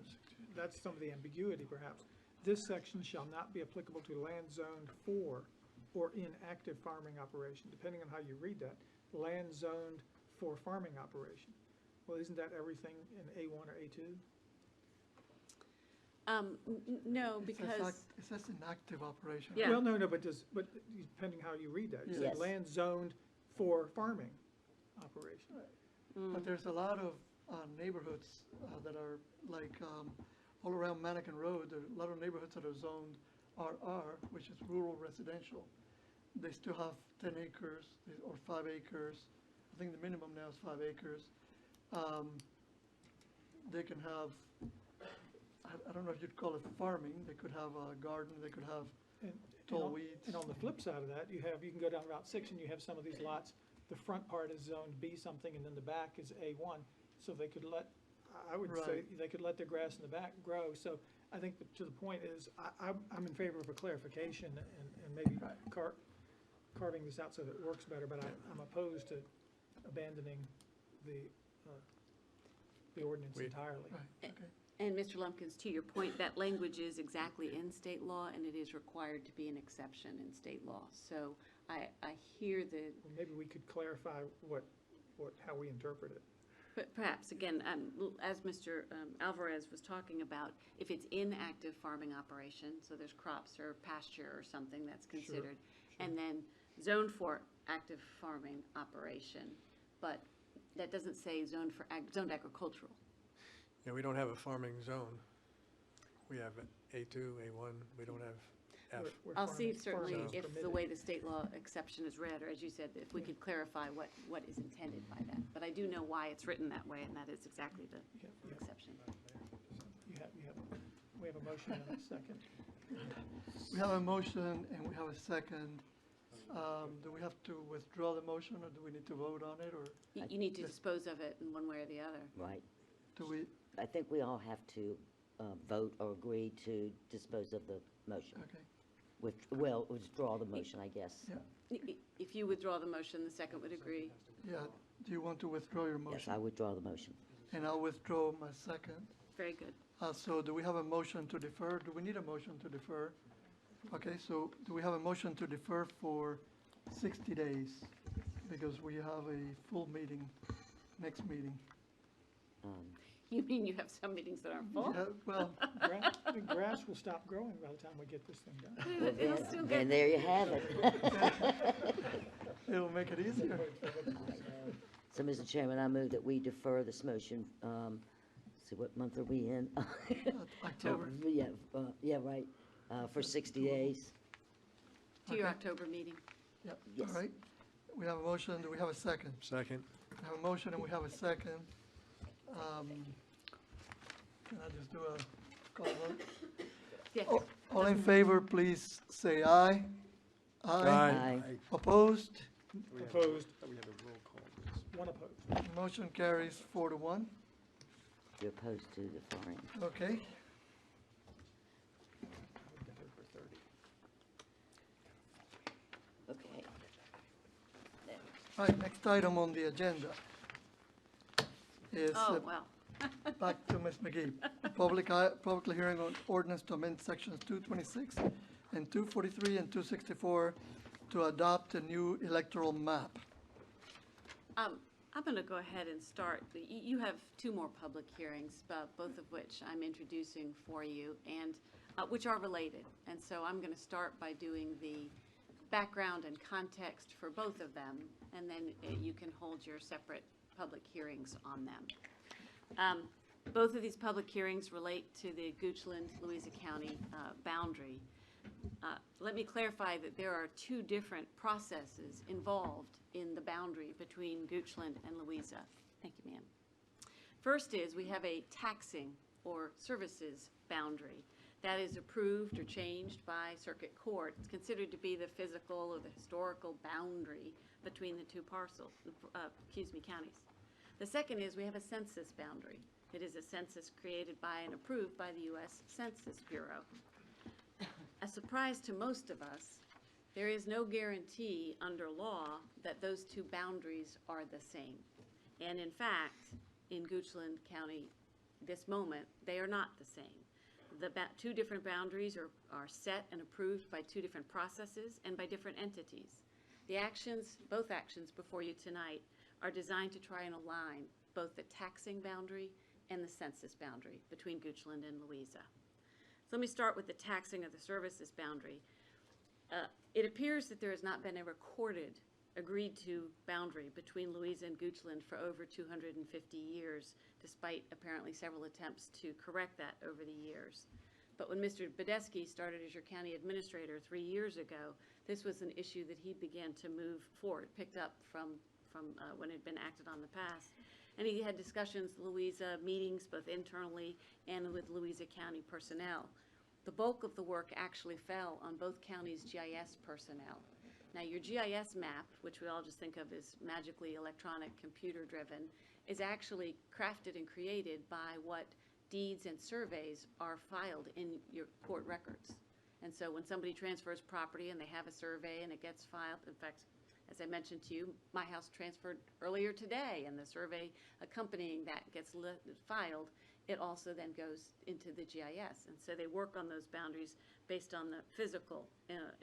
that's some of the ambiguity perhaps. This section shall not be applicable to land zoned for or in active farming operation, depending on how you read that. Land zoned for farming operation. Well, isn't that everything in A1 or A2? No, because. It says an active operation. Yeah. Well, no, but depending how you read that. You said Yes. land zoned for farming operation. But there's a lot of neighborhoods that are like all around Mannequin Road. There are a lot of neighborhoods that are zoned RR, which is rural residential. They still have 10 acres or 5 acres. I think the minimum now is 5 acres. They can have, I don't know if you'd call it farming. They could have a garden. They could have tall weeds. And on the flip side of that, you can go down Route 6 and you have some of these lots. The front part is zoned B something, and then the back is A1. So they could I would say they could let their grass in the back grow. So I think to the point is, I'm in favor of a clarification and maybe carving this out so that it works better, but I'm opposed to abandoning the ordinance entirely. Right. Okay. And Mr. Lumpkins, to your point, that language is exactly in state law, and it is required to be an exception in state law. So I hear the. Well, maybe we could clarify how we interpret it. Perhaps, again, as Mr. Alvarez was talking about, if it's in active farming operation, so there's crops or pasture or something that's considered, and then zoned for active farming operation, but that doesn't say zoned for, zoned agricultural. Yeah, we don't have a farming zone. We have A2, A1, we don't have F. I'll see certainly farming if permitted. the way the state law exception is read, or as you said, if we could clarify what is intended by that. But I do know why it's written that way, and that is exactly the exception. We have a motion and a second. We have a motion and we have a second. Do we have to withdraw the motion, or do we need to vote on it, or You need to dispose of it in one way or the other. Right. do we? I think we all have to vote or agree to dispose of the motion. Okay. Well, withdraw the motion, I guess. Yeah. If you withdraw the motion, the second would agree. Yeah, do you want to withdraw your motion? Yes, I withdraw the motion. And I'll withdraw my second. Very good. So do we have a motion to defer? Do we need a motion to defer? Okay, so do we have a motion to defer for 60 days? Because we have a full meeting, next meeting. You mean you have some meetings that aren't full? Yeah, well, The grass will stop growing by the time we get this thing done. Well, It'll still get- And there you have it. it'll make it easier. So, Mr. Chairman, I move that we defer this motion, so what month are we in? October. Yeah, right, for 60 days. To your Okay. October meeting. Yeah, Yes. all right. We have a motion, do we have a second? Second. We have a motion and we have a second. Can I just do a call vote? Yes. All in favor, please say aye. Aye. Opposed? Opposed, We have a roll call. one opposed. Motion carries 4-1. You're opposed to deferring. Okay. Okay. All right, next item on the agenda is Oh, well. back to Ms. McGee. Public hearing on ordinance to amend sections 226 and 243 and 264 to adopt a new electoral map. I'm going to go ahead and start. You have two more public hearings, both of which I'm introducing for you, and which are related. And so I'm going to start by doing the background and context for both of them, and then you can hold your separate public hearings on them. Both of these public hearings relate to the Goochland, Louisa County boundary. Let me clarify that there are two different processes involved in the boundary between Goochland and Louisa. Thank you, ma'am. First is we have a taxing or services boundary that is approved or changed by circuit court. It's considered to be the physical or the historical boundary between the two counties. The second is we have a census boundary. It is a census created by and approved by the U.S. Census Bureau. A surprise to most of us, there is no guarantee under law that those two boundaries are the same. And in fact, in Goochland County, this moment, they are not the same. The two different boundaries are set and approved by two different processes and by different entities. The actions, both actions before you tonight, are designed to try and align both the taxing boundary and the census boundary between Goochland and Louisa. So let me start with the taxing of the services boundary. It appears that there has not been a recorded, agreed-to boundary between Louisa and Goochland for over 250 years, despite apparently several attempts to correct that over the years. But when Mr. Badesky started as your county administrator 3 years ago, this was an issue that he began to move forward, picked up from when it had been acted on in the past. And he had discussions, Louisa, meetings both internally and with Louisa County personnel. The bulk of the work actually fell on both counties' GIS personnel. Now, your GIS map, which we all just think of as magically electronic, computer-driven, is actually crafted and created by what deeds and surveys are filed in your court records. And so when somebody transfers property and they have a survey and it gets filed, in fact, as I mentioned to you, my house transferred earlier today, and the survey accompanying that gets filed. It also then goes into the GIS. And so they work on those boundaries based on the physical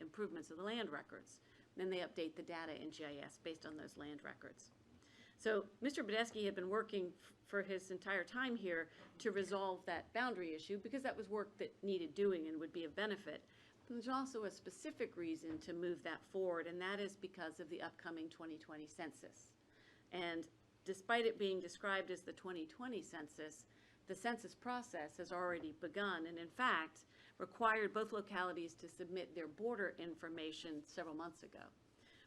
improvements of the land records. Then they update the data in GIS based on those land records. So Mr. Badesky had been working for his entire time here to resolve that boundary issue because that was work that needed doing and would be of benefit. But there's also a specific reason to move that forward, and that is because of the upcoming 2020 census. And despite it being described as the 2020 census, the census process has already begun and in fact required both localities to submit their border information several months ago.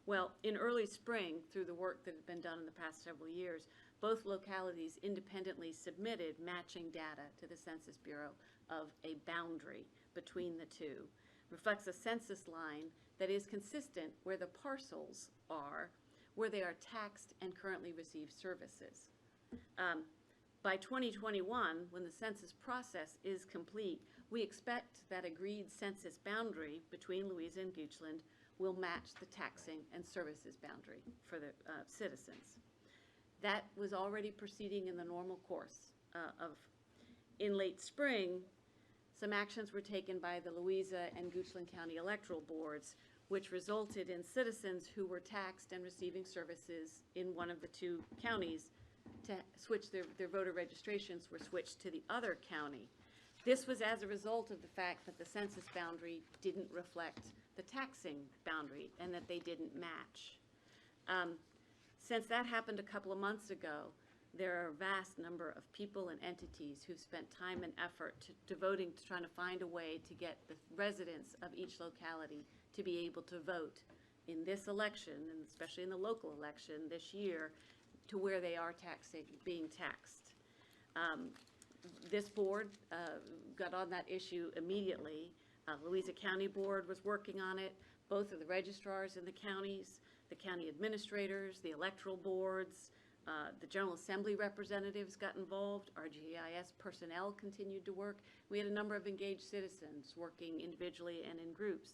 Well, in early spring, through the work that had been done in the past several years, both localities independently submitted matching data to the Census Bureau of a boundary between the two. Reflects a census line that is consistent where the parcels are, where they are taxed and currently receive services. By 2021, when the census process is complete, we expect that agreed census boundary between Louisa and Goochland will match the taxing and services boundary for the citizens. That was already proceeding in the normal course in late spring, some actions were taken by the Louisa and Goochland County electoral boards, which resulted in citizens who were taxed and receiving services in one of the two counties to switch their voter registrations were switched to the other county. This was as a result of the fact that the census boundary didn't reflect the taxing boundary and that they didn't match. Since that happened a couple of months ago, there are a vast number of people and entities who've spent time and effort devoting to trying to find a way to get the residents of each locality to be able to vote in this election, and especially in the local election this year, to where they are being taxed. This board got on that issue immediately. Louisa County Board was working on it. Both of the registrars in the counties, the county administrators, the electoral boards, the General Assembly representatives got involved. Our GIS personnel continued to work. We had a number of engaged citizens working individually and in groups.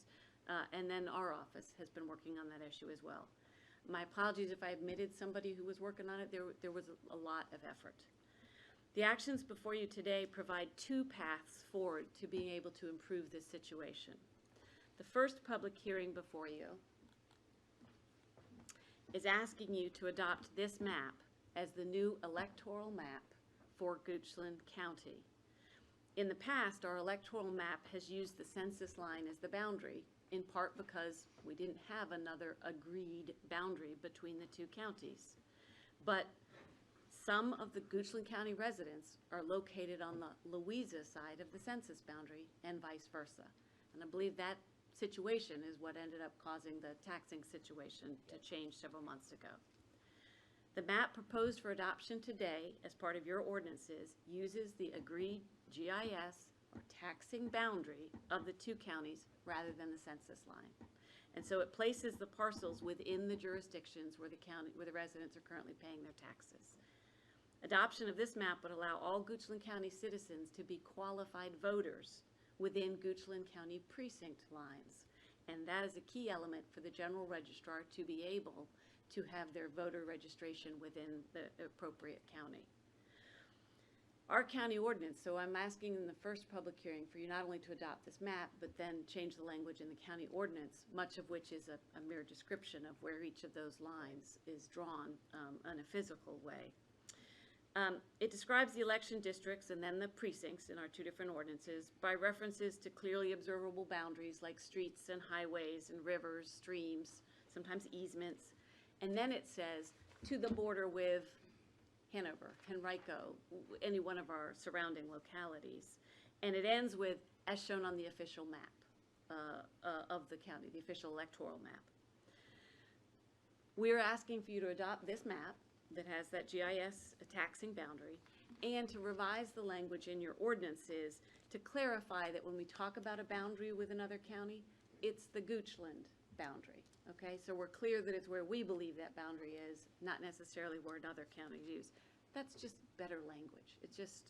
And then our office has been working on that issue as well. My apologies if I omitted somebody who was working on it. There was a lot of effort. The actions before you today provide two paths forward to being able to improve this situation. The first public hearing before you is asking you to adopt this map as the new electoral map for Goochland County. In the past, our electoral map has used the census line as the boundary, in part because we didn't have another agreed boundary between the two counties. But some of the Goochland County residents are located on the Louisa side of the census boundary and vice versa. And I believe that situation is what ended up causing the taxing situation to change several months ago. The map proposed for adoption today as part of your ordinances uses the agreed GIS or taxing boundary of the two counties rather than the census line. And so it places the parcels within the jurisdictions where the residents are currently paying their taxes. Adoption of this map would allow all Goochland County citizens to be qualified voters within Goochland County precinct lines. And that is a key element for the general registrar to be able to have their voter registration within the appropriate county. Our county ordinance, so I'm asking in the first public hearing for you not only to adopt this map, but then change the language in the county ordinance, much of which is a mere description of where each of those lines is drawn in a physical way. It describes the election districts and then the precincts in our two different ordinances by references to clearly observable boundaries like streets and highways and rivers, streams, sometimes easements. And then it says to the border with Hanover, Henrico, any one of our surrounding localities. And it ends with, as shown on the official map of the county, the official electoral map. We're asking for you to adopt this map that has that GIS taxing boundary and to revise the language in your ordinances to clarify that when we talk about a boundary with another county, it's the Goochland boundary. Okay, so we're clear that it's where we believe that boundary is, not necessarily where another county is. That's just better language. It's just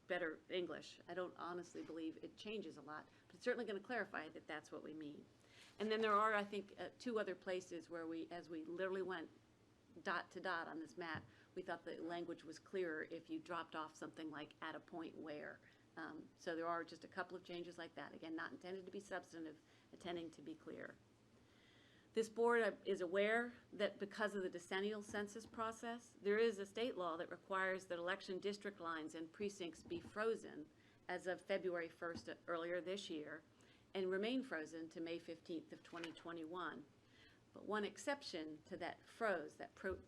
better English. I don't honestly believe it changes a lot, but it's certainly going to clarify that that's what we mean. And then there are, I think, two other places where as we literally went dot to dot on this map, we thought the language was clearer if you dropped off something like at a point where. So there are just a couple of changes like that. Again, not intended to be substantive, intending to be clear. This board is aware that because of the decennial census process, there is a state law that requires that election district lines and precincts be frozen as of February 1st earlier this year and remain frozen to May 15th of 2021. But one exception to that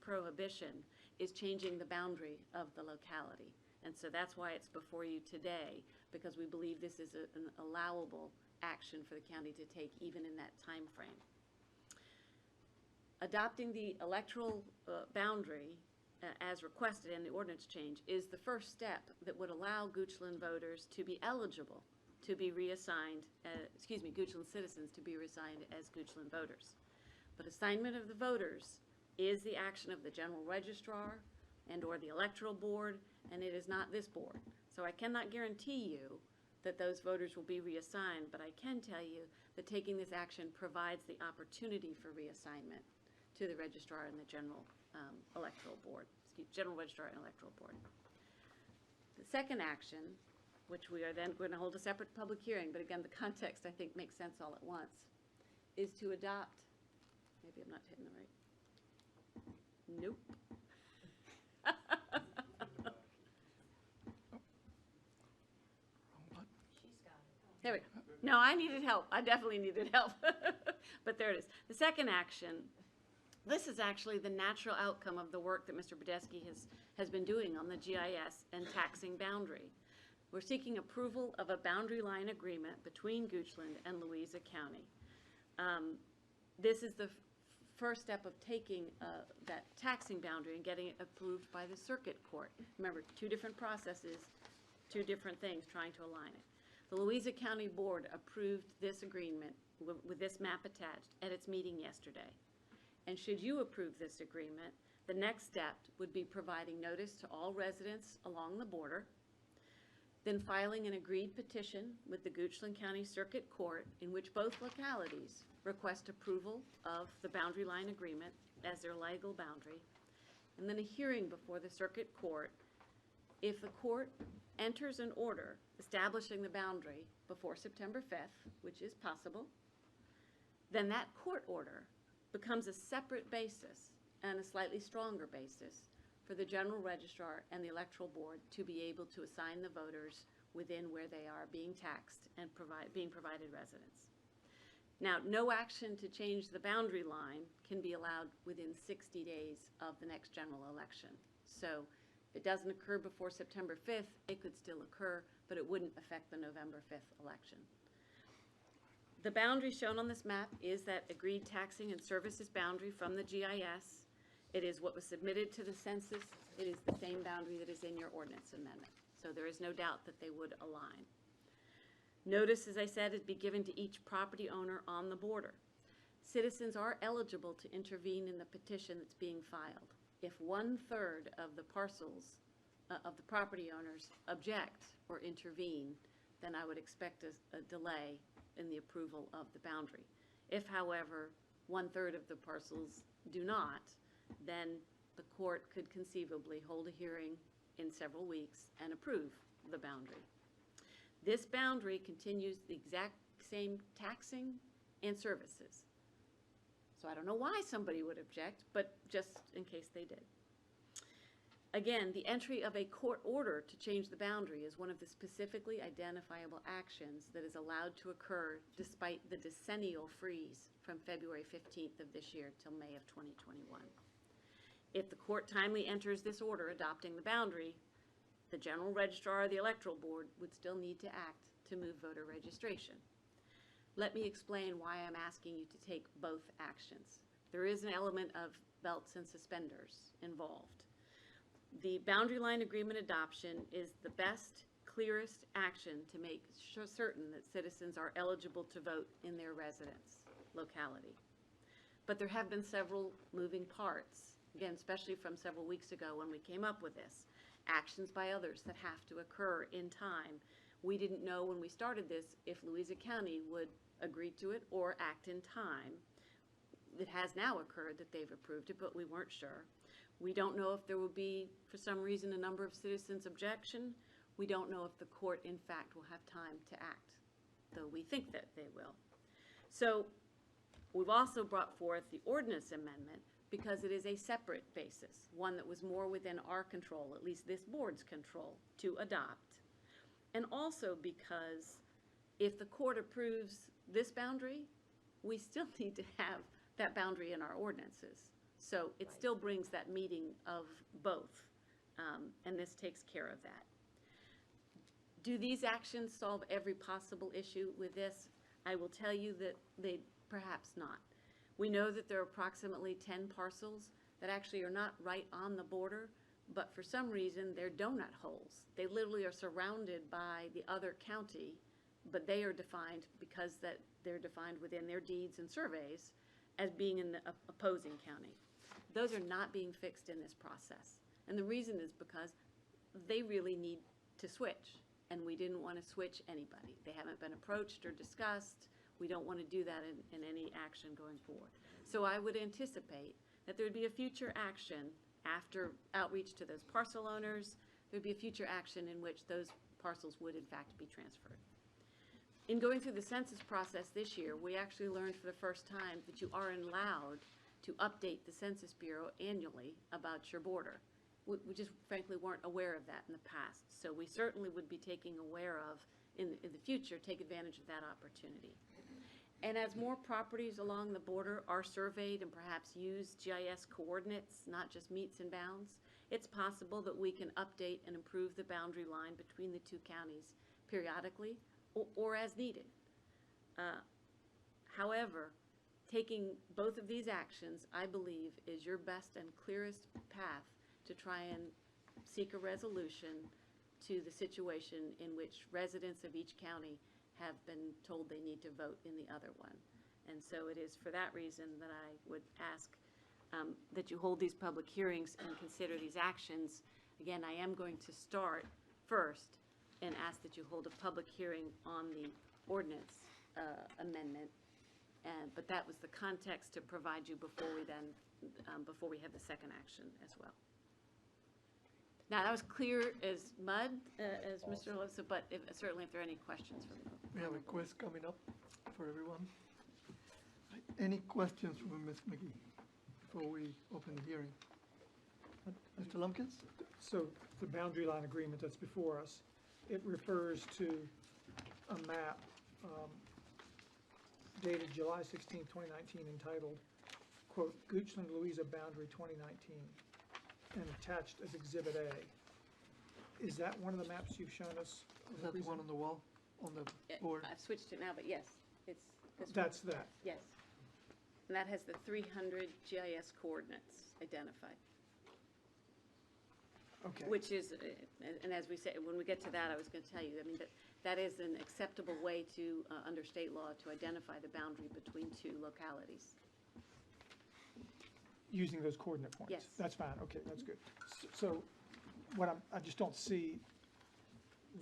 prohibition is changing the boundary of the locality. And so that's why it's before you today, because we believe this is an allowable action for the county to take even in that time frame. Adopting the electoral boundary as requested in the ordinance change is the first step that would allow Goochland voters to be eligible to be reassigned, Goochland citizens to be reassigned as Goochland voters. But assignment of the voters is the action of the general registrar and or the electoral board, and it is not this board. So I cannot guarantee you that those voters will be reassigned, but I can tell you that taking this action provides the opportunity for reassignment to the registrar and the general electoral board, general registrar and electoral board. The second action, which we are then going to hold a separate public hearing, but again, the context I think makes sense all at once, is to adopt, maybe I'm not hitting the right, nope. There we go. No, I needed help. I definitely needed help. But there it is. The second action, this is actually the natural outcome of the work that Mr. Badesky has been doing on the GIS and taxing boundary. We're seeking approval of a boundary line agreement between Goochland and Louisa County. This is the first step of taking that taxing boundary and getting it approved by the circuit court. Remember, two different processes, two different things, trying to align it. The Louisa County Board approved this agreement with this map attached at its meeting yesterday. And should you approve this agreement, the next step would be providing notice to all residents along the border, then filing an agreed petition with the Goochland County Circuit Court in which both localities request approval of the boundary line agreement as their legal boundary, and then a hearing before the Circuit Court. If the court enters an order establishing the boundary before September 5th, which is possible, then that court order becomes a separate basis and a slightly stronger basis for the general registrar and the electoral board to be able to assign the voters within where they are being taxed and being provided residence. Now, no action to change the boundary line can be allowed within 60 days of the next general election. So if it doesn't occur before September 5th, it could still occur, but it wouldn't affect the November 5th election. The boundary shown on this map is that agreed taxing and services boundary from the GIS. It is what was submitted to the census. It is the same boundary that is in your ordinance amendment. So there is no doubt that they would align. Notice, as I said, is be given to each property owner on the border. Citizens are eligible to intervene in the petition that's being filed. If 1/3 of the parcels of the property owners object or intervene, then I would expect a delay in the approval of the boundary. If, however, 1/3 of the parcels do not, then the court could conceivably hold a hearing in several weeks and approve the boundary. This boundary continues the exact same taxing and services. So I don't know why somebody would object, but just in case they did. Again, the entry of a court order to change the boundary is one of the specifically identifiable actions that is allowed to occur despite the decennial freeze from February 15th of this year till May of 2021. If the court timely enters this order adopting the boundary, the general registrar or the electoral board would still need to act to move voter registration. Let me explain why I'm asking you to take both actions. There is an element of belts and suspenders involved. The boundary line agreement adoption is the best, clearest action to make certain that citizens are eligible to vote in their residence locality. But there have been several moving parts, again, especially from several weeks ago when we came up with this. Actions by others that have to occur in time. We didn't know when we started this if Louisa County would agree to it or act in time. It has now occurred that they've approved it, but we weren't sure. We don't know if there will be, for some reason, a number of citizens' objection. We don't know if the court, in fact, will have time to act, though we think that they will. So We've also brought forth the ordinance amendment because it is a separate basis, one that was more within our control, at least this board's control, to adopt. And also because if the court approves this boundary, we still need to have that boundary in our ordinances. So it still brings that meeting of both, and this takes care of that. Do these actions solve every possible issue with this? I will tell you that they perhaps not. We know that there are approximately 10 parcels that actually are not right on the border, but for some reason they're donut holes. They literally are surrounded by the other county, but they are defined because that they're defined within their deeds and surveys as being in the opposing county. Those are not being fixed in this process. And the reason is because they really need to switch, and we didn't want to switch anybody. They haven't been approached or discussed. We don't want to do that in any action going forward. So I would anticipate that there would be a future action after outreach to those parcel owners. There would be a future action in which those parcels would in fact be transferred. In going through the census process this year, we actually learned for the first time that you are allowed to update the Census Bureau annually about your border. We just frankly weren't aware of that in the past. So we certainly would be taking aware of, in the future, take advantage of that opportunity. And as more properties along the border are surveyed and perhaps use GIS coordinates, not just meets and bounds, it's possible that we can update and improve the boundary line between the two counties periodically or as needed. However, taking both of these actions, I believe, is your best and clearest path to try and seek a resolution to the situation in which residents of each county have been told they need to vote in the other one. And so it is for that reason that I would ask that you hold these public hearings and consider these actions. Again, I am going to start first and ask that you hold a public hearing on the ordinance amendment. But that was the context to provide you before we then, before we have the second action as well. Now, that was clear as mud, as Mr. Losa, but certainly if there are any questions from you. We have a quiz coming up for everyone. Any questions from Ms. McGee before we open the hearing? Mr. Lumpkins? So the boundary line agreement that's before us, it refers to a map dated July 16, 2019, entitled, quote, Goochland, Louisa Boundary 2019, and attached as Exhibit A. Is that one of the maps you've shown us? Is that the one on the wall, on the board? I've switched it now, but yes, it's this one. That's that? Yes. And that has the 300 GIS coordinates identified. Okay. Which is, and as we said, when we get to that, I was going to tell you, I mean, that is an acceptable way to, under state law, to identify the boundary between two localities. Using those coordinate points? Yes. That's fine, okay, that's good. So what I just don't see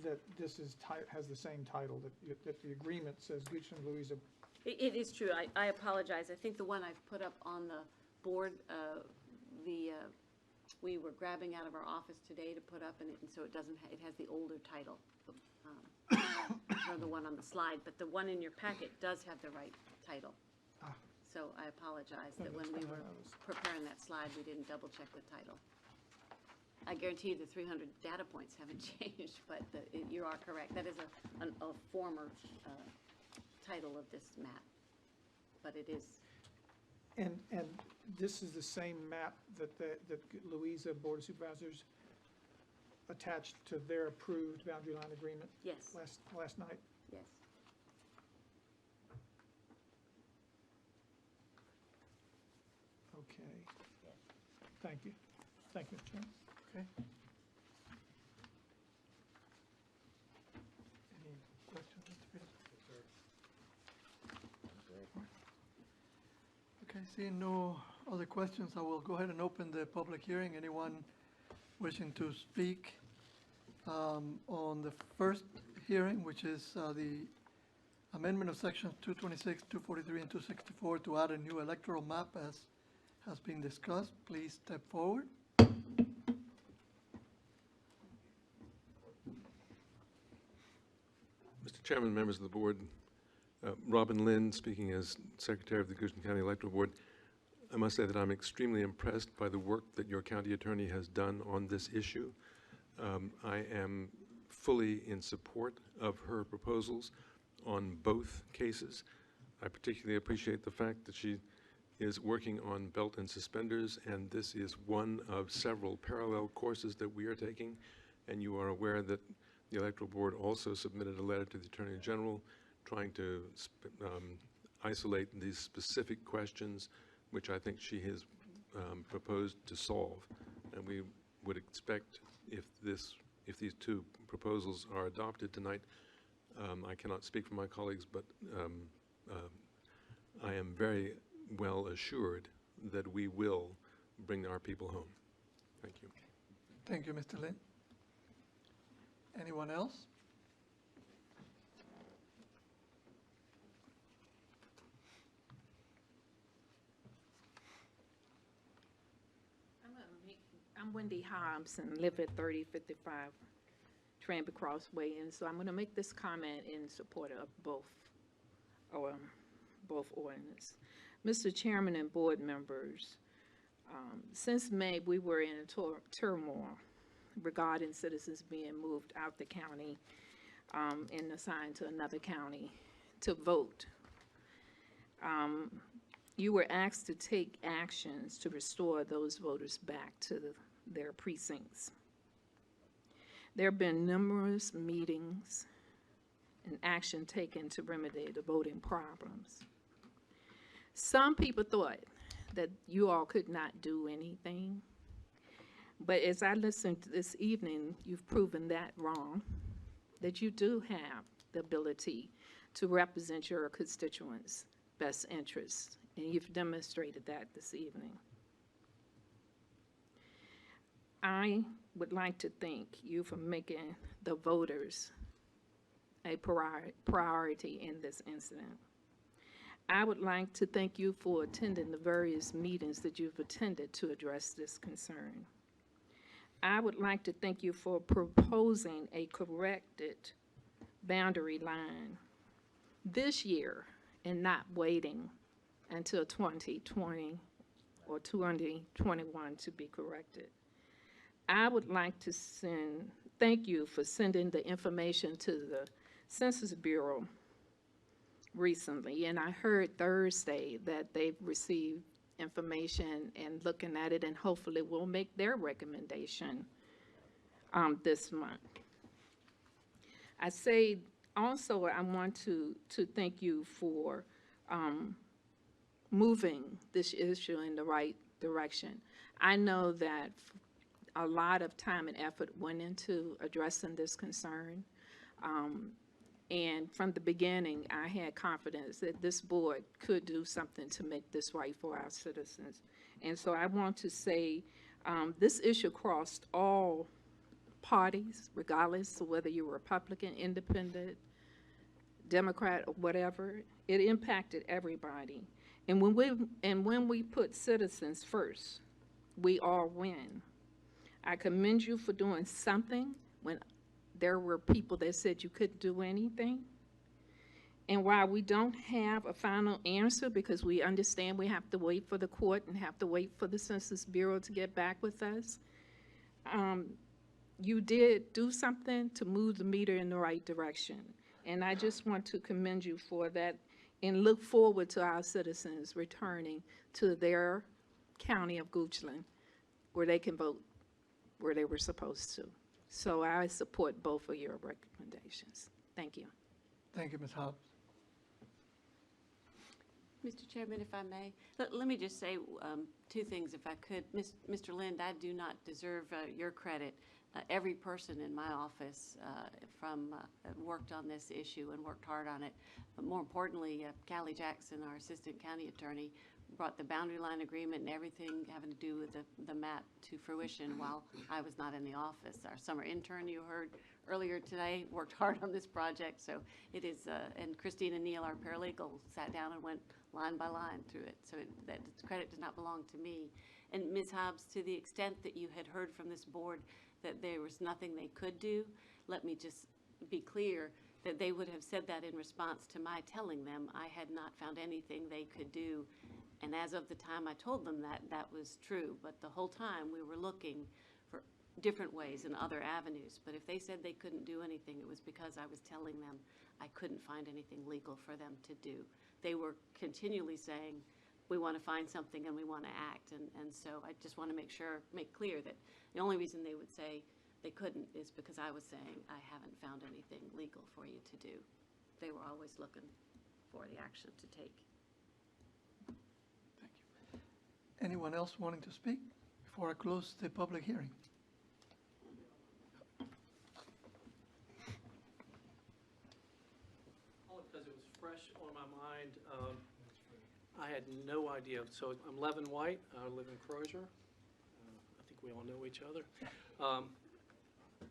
that this is, has the same title, that the agreement says Goochland, Louisa. It is true, I apologize. I think the one I've put up on the board, we were grabbing out of our office today to put up, and so it doesn't, it has the older title, or the one on the slide, but the one in your packet does have the right title. So I apologize that when we were preparing that slide, we didn't double check the title. I guarantee you the 300 data points haven't changed, but you are correct. That is a former title of this map, but it is. And this is the same map that Louisa Board of Supervisors attached to their approved boundary line agreement? Yes. Last night? Yes. Okay. Thank you. Thank you, Mr. Chairman. Okay. Any questions, Mr. Peters? Okay, seeing no other questions, I will go ahead and open the public hearing. Anyone wishing to speak on the first hearing, which is the amendment of sections 226, 243, and 264 to add a new electoral map as has been discussed. Please step forward. Mr. Chairman, members of the board, Robin Lynn, speaking as Secretary of the Goshen County Electoral Board, I must say that I'm extremely impressed by the work that your county attorney has done on this issue. I am fully in support of her proposals on both cases. I particularly appreciate the fact that she is working on belt and suspenders, and this is one of several parallel courses that we are taking. And you are aware that the Electoral Board also submitted a letter to the Attorney General trying to isolate these specific questions, which I think she has proposed to solve. And we would expect, if these two proposals are adopted tonight, I cannot speak for my colleagues, but I am very well assured that we will bring our people home. Thank you. Thank you, Mr. Lynn. Anyone else? I'm Wendy Hobbs and live at 3055 Tranby Crossway, and so I'm going to make this comment in support of both ordinances. Mr. Chairman and board members, since May, we were in a turmoil regarding citizens being moved out the county and assigned to another county to vote. You were asked to take actions to restore those voters back to their precincts. There have been numerous meetings and action taken to remedy the voting problems. Some people thought that you all could not do anything, but as I listened to this evening, you've proven that wrong, that you do have the ability to represent your constituents' best interests, and you've demonstrated that this evening. I would like to thank you for making the voters a priority in this incident. I would like to thank you for attending the various meetings that you've attended to address this concern. I would like to thank you for proposing a corrected boundary line this year and not waiting until 2020 or 2021 to be corrected. I would like to thank you for sending the information to the Census Bureau recently, and I heard Thursday that they've received information and looking at it, and hopefully will make their recommendation this month. I say also I want to thank you for moving this issue in the right direction. I know that a lot of time and effort went into addressing this concern. And from the beginning, I had confidence that this board could do something to make this right for our citizens. And so I want to say this issue crossed all parties, regardless of whether you're Republican, Independent, Democrat, or whatever. It impacted everybody. And when we put citizens first, we all win. I commend you for doing something when there were people that said you couldn't do anything. And while we don't have a final answer, because we understand we have to wait for the court and have to wait for the Census Bureau to get back with us, you did do something to move the meter in the right direction. And I just want to commend you for that and look forward to our citizens returning to their county of Goochland where they can vote where they were supposed to. So I support both of your recommendations. Thank you. Thank you, Ms. Hobbs. Mr. Chairman, if I may, let me just say two things, if I could. Mr. Lind, I do not deserve your credit. Every person in my office worked on this issue and worked hard on it. But more importantly, Callie Jackson, our assistant county attorney, brought the boundary line agreement and everything having to do with the map to fruition while I was not in the office. Our summer intern you heard earlier today worked hard on this project, so it is, and Christina Neal, our paralegal, sat down and went line by line through it, so that credit does not belong to me. And Ms. Hobbs, to the extent that you had heard from this board that there was nothing they could do, let me just be clear that they would have said that in response to my telling them I had not found anything they could do. And as of the time I told them that, that was true. But the whole time we were looking for different ways and other avenues. But if they said they couldn't do anything, it was because I was telling them I couldn't find anything legal for them to do. They were continually saying, we want to find something and we want to act. And so I just want to make clear that the only reason they would say they couldn't is because I was saying I haven't found anything legal for you to do. They were always looking for the action to take. Anyone else wanting to speak before I close the public hearing? Only because it was fresh on my mind. I had no idea. So I'm Levin White. I live in Crozier. I think we all know each other.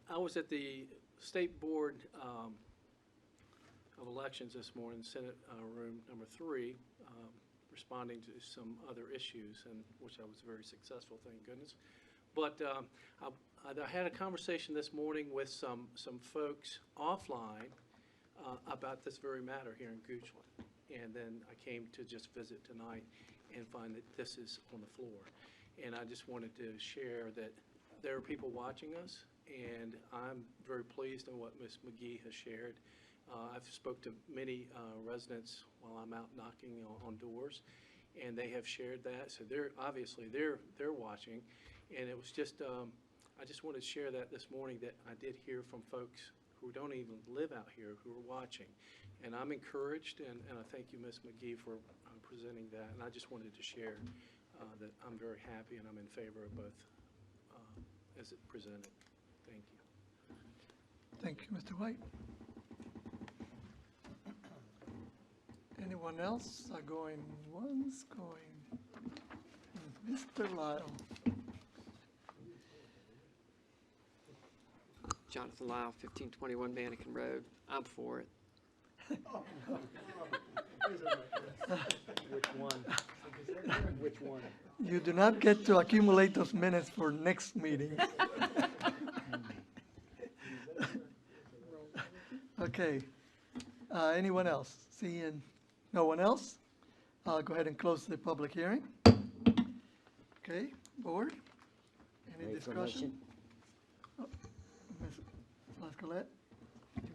I was at the State Board of Elections this morning, Senate room number 3, responding to some other issues, and which I was very successful, thank goodness. But I had a conversation this morning with some folks offline about this very matter here in Goochland. And then I came to just visit tonight and find that this is on the floor. And I just wanted to share that there are people watching us, and I'm very pleased on what Ms. McGee has shared. I've spoke to many residents while I'm out knocking on doors, and they have shared that. So they're obviously they're watching, and it was just I just wanted to share that this morning, that I did hear from folks who don't even live out here who are watching, and I'm encouraged, and I thank you, Ms. McGee, for presenting that. And I just wanted to share that I'm very happy and I'm in favor of both as it presented. Thank you. Thank you, Mr. White. Anyone else? Going once, going. Mr. Lyle. Jonathan Lyle, 1521 Mannequin Road. I'm for it. Which one? Which one? You do not get to accumulate those minutes for next meeting. Okay. Anyone else? Seeing no one else, I'll go ahead and close the public hearing. Okay, board? Any Ready for discussion? Oh, Ms. Lascolette?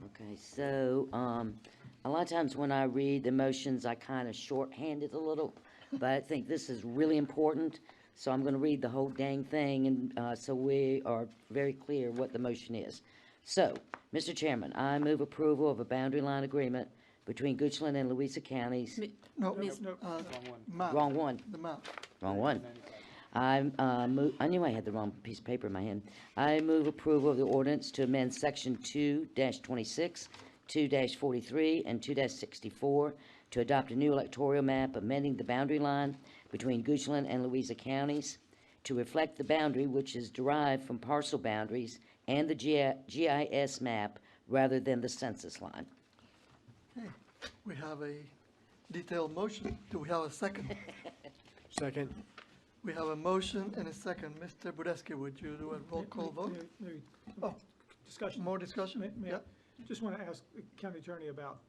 Okay, so, a lot of times when I read the motions, I kind of shorthand it a little, but I think this is really important, so I'm gonna read the whole dang thing, and, so we are very clear what the motion is. So, Mr. Chairman, I move approval of a boundary line agreement between Goochland and Louisa counties. No, Ms. map. Wrong one. The map. Wrong one. I knew I had the wrong piece of paper in my hand. I move approval of the ordinance to amend section 2-26, 2-43, and 2-64 to adopt a new electoral map amending the boundary line between Goochland and Louisa counties to reflect the boundary which is derived from parcel boundaries and the GIS map rather than the census line. Okay, we have a detailed motion. Do we have a second? Second. We have a motion and a second. Mr. Budeski, would you do a roll call vote? Maybe Oh, discussion. more discussion? May I Yeah. just want to ask the county attorney about,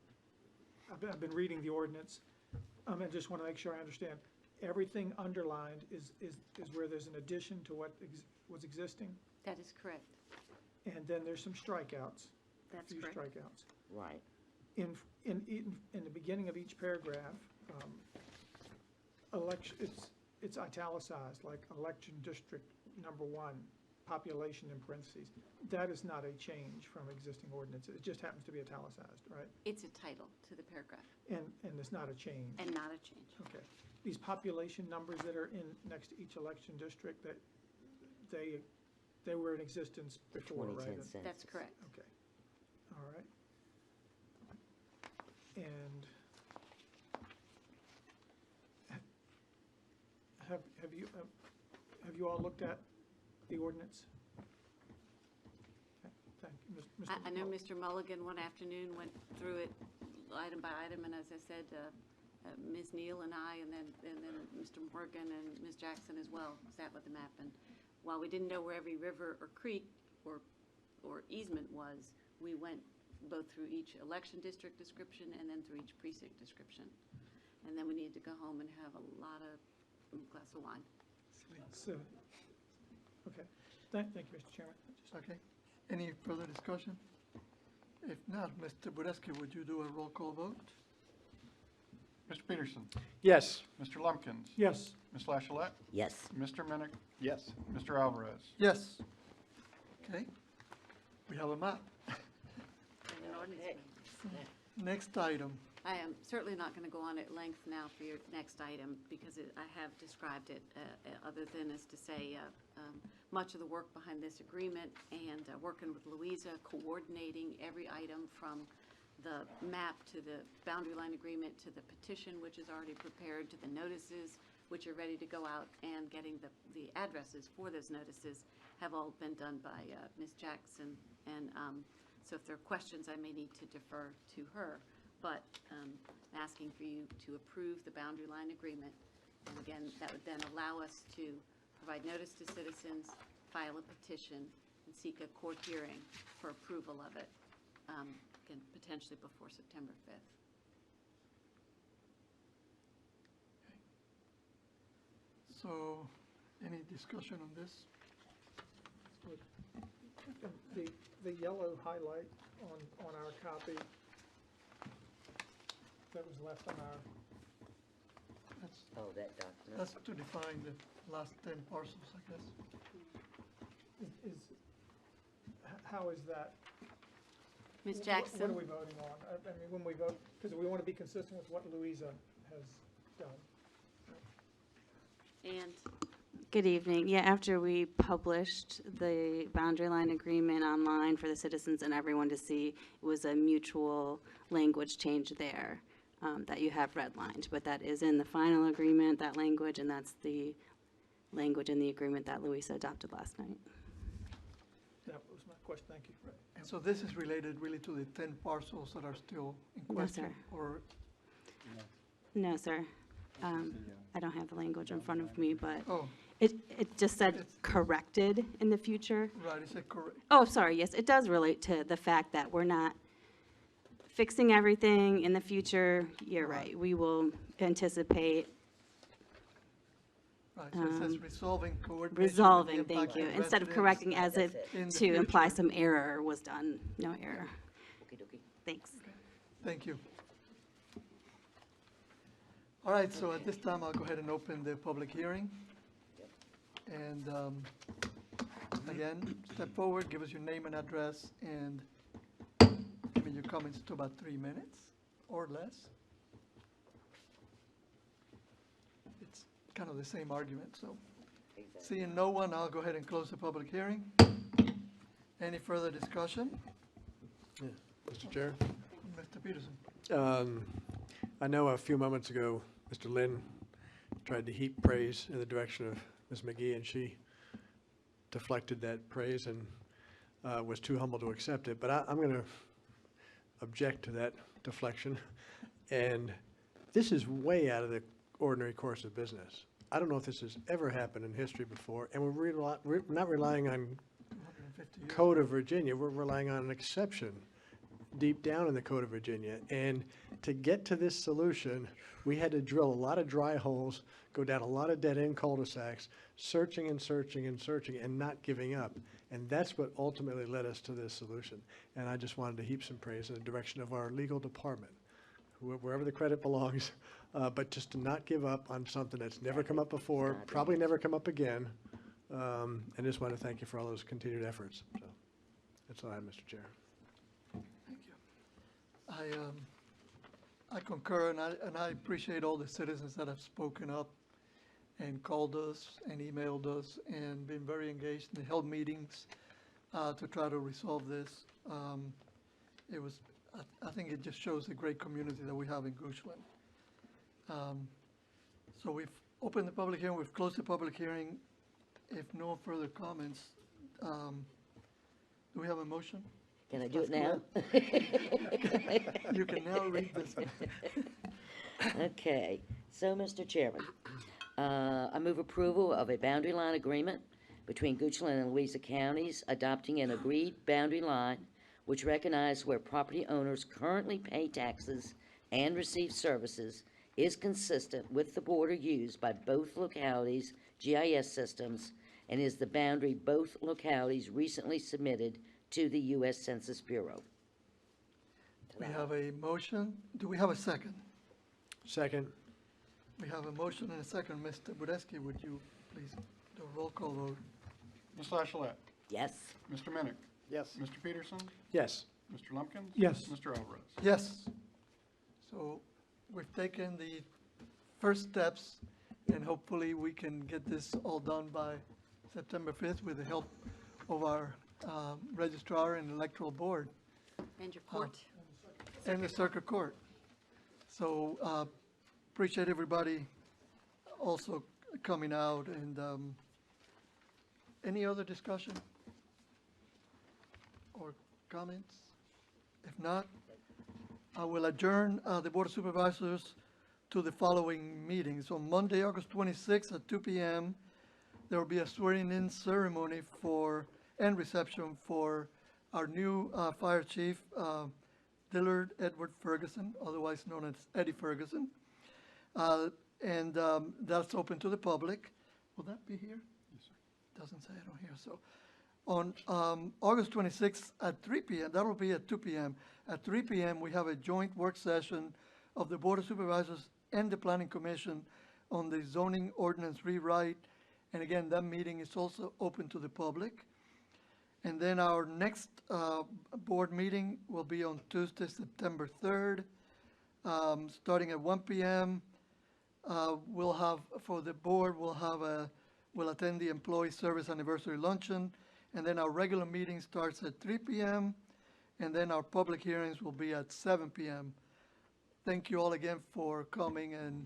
I've been reading the ordinance, and just want to make sure I understand. Everything underlined is where there's an addition to what was existing, That is correct. and then there's some strikeouts. That's a few correct. strikeouts. Right. In the beginning of each paragraph, it's italicized, like election district number 1, population in parentheses. That is not a change from existing ordinance. It just happens to be italicized, right? It's a title to the paragraph And it's not a change. and not a change. Okay. These population numbers that are in next to each election district, that they were in existence The before, right? 2010 census. That's correct. Okay. All right. And have you all looked at the ordinance? Okay, thank you. Mr. I know Mr. Mulligan one afternoon went through it item by item, and as I said, Ms. Neal and I, and then Mr. Morgan and Ms. Jackson as well sat with the map. And while we didn't know where every river or creek or easement was, we went both through each election district description and then through each precinct description. And then we need to go home and have a glass of wine. So, okay. Thank you, Mr. Chairman. Okay. Any further discussion? If not, Mr. Bureski, would you do a roll call vote? Mr. Peterson? Yes. Mr. Lumpkins? Yes. Ms. Lachelette? Yes. Mr. Minnick? Yes. Mr. Alvarez? Yes. Okay. We have a map. And an ordinance amendment. Next item. I am certainly not going to go on at length now for your next item because I have described it, other than as to say much of the work behind this agreement and working with Louisa, coordinating every item from the map to the boundary line agreement to the petition, which is already prepared, to the notices, which are ready to go out, and getting the addresses for those notices have all been done by Ms. Jackson. And so if there are questions, I may need to defer to her. But asking for you to approve the boundary line agreement. And again, that would then allow us to provide notice to citizens, file a petition, and seek a court hearing for approval of it, again, potentially before September 5th. So, any discussion on this? The yellow highlight on our copy that was left on our, That's, Oh, that document. that's to define the last 10 parcels, I guess. how is that? Ms. What Jackson? are we voting on? I mean, when we vote, because we want to be consistent with what Louisa has done. And Good evening. Yeah, after we published the boundary line agreement online for the citizens and everyone to see, it was a mutual language change there that you have redlined. But that is in the final agreement, that language, and that's the language in the agreement that Louisa adopted last night. That was my question. Thank you. And so this is related really to the 10 parcels that are still in No, question? sir. Or, No, sir. I don't have the language in front of me, but oh, it just said corrected in the future. right, is it correct? Oh, sorry, yes, it does relate to the fact that we're not fixing everything in the future. You're right, we will anticipate Right, so it says resolving coordination. with the resolving, thank impacted you, instead of residents correcting as if in the to imply future. some error was done. No error. Thanks. Thank you. All right, so at this time, I'll go ahead and open the public hearing. And again, step forward, give us your name and address, and give me your comments to about 3 minutes or less. It's kind of the same argument, so. Seeing no one, I'll go ahead and close the public hearing. Any further discussion? Mr. Chair? Mr. Peterson? I know a few moments ago, Mr. Lynn tried to heap praise in the direction of Ms. McGee, and she deflected that praise and was too humble to accept it. But I'm going to object to that deflection. And this is way out of the ordinary course of business. I don't know if this has ever happened in history before, and we're not relying on 250 years. Code of Virginia, we're relying on an exception deep down in the Code of Virginia. And to get to this solution, we had to drill a lot of dry holes, go down a lot of dead-end cul-de-sacs, searching and searching and searching and not giving up. And that's what ultimately led us to this solution. And I just wanted to heap some praise in the direction of our legal department, wherever the credit belongs, but just to not give up on something that's never come up before, probably never come up again. And just want to thank you for all those continued efforts. So that's all I have, Mr. Chair. I concur, and I appreciate all the citizens that have spoken up and called us and emailed us and been very engaged and held meetings to try to resolve this. I think it just shows the great community that we have in Goochland. So we've opened the public hearing, we've closed the public hearing. If no further comments, do we have a motion? Can I do it now? You can now read this. Okay, so, Mr. Chairman, I move approval of a boundary line agreement between Goochland and Louisa counties adopting an agreed boundary line which recognize where property owners currently pay taxes and receive services, is consistent with the border used by both localities' GIS systems, and is the boundary both localities recently submitted to the U.S. Census Bureau. We have a motion. Do we have a second? Second. We have a motion and a second. Mr. Budeski, would you please do a roll call vote? Ms. Lachelette? Yes. Mr. Minnick? Yes. Mr. Peterson? Yes. Mr. Lumpkins? Yes. Mr. Alvarez? Yes. So we've taken the first steps, and hopefully we can get this all done by September 5th with the help of our registrar and electoral board. And your court. And the circuit court. So appreciate everybody also coming out, and any other discussion or comments? If not, I will adjourn the Board of Supervisors to the following meetings. On Monday, August 26th at 2 p.m., there will be a swearing-in ceremony and reception for our new fire chief, Dillard Edward Ferguson, otherwise known as Eddie Ferguson. And that's open to the public. Will that be here? Yes, sir. Doesn't say it on here. So on August 26th at 3 p.m., that will be at 2 p.m. At 3 p.m., we have a joint work session of the Board of Supervisors and the Planning Commission on the zoning ordinance rewrite. And again, that meeting is also open to the public. And then our next board meeting will be on Tuesday, September 3rd, starting at 1 p.m. We'll have, for the board, we'll attend the Employee Service Anniversary Luncheon, and then our regular meeting starts at 3 p.m., and then our public hearings will be at 7 p.m. Thank you all again for coming and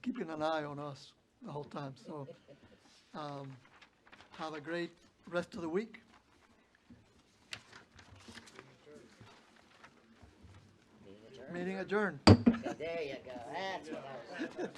keeping an eye on us the whole time. So have a great rest of the week. Meeting adjourned. There you go. That's what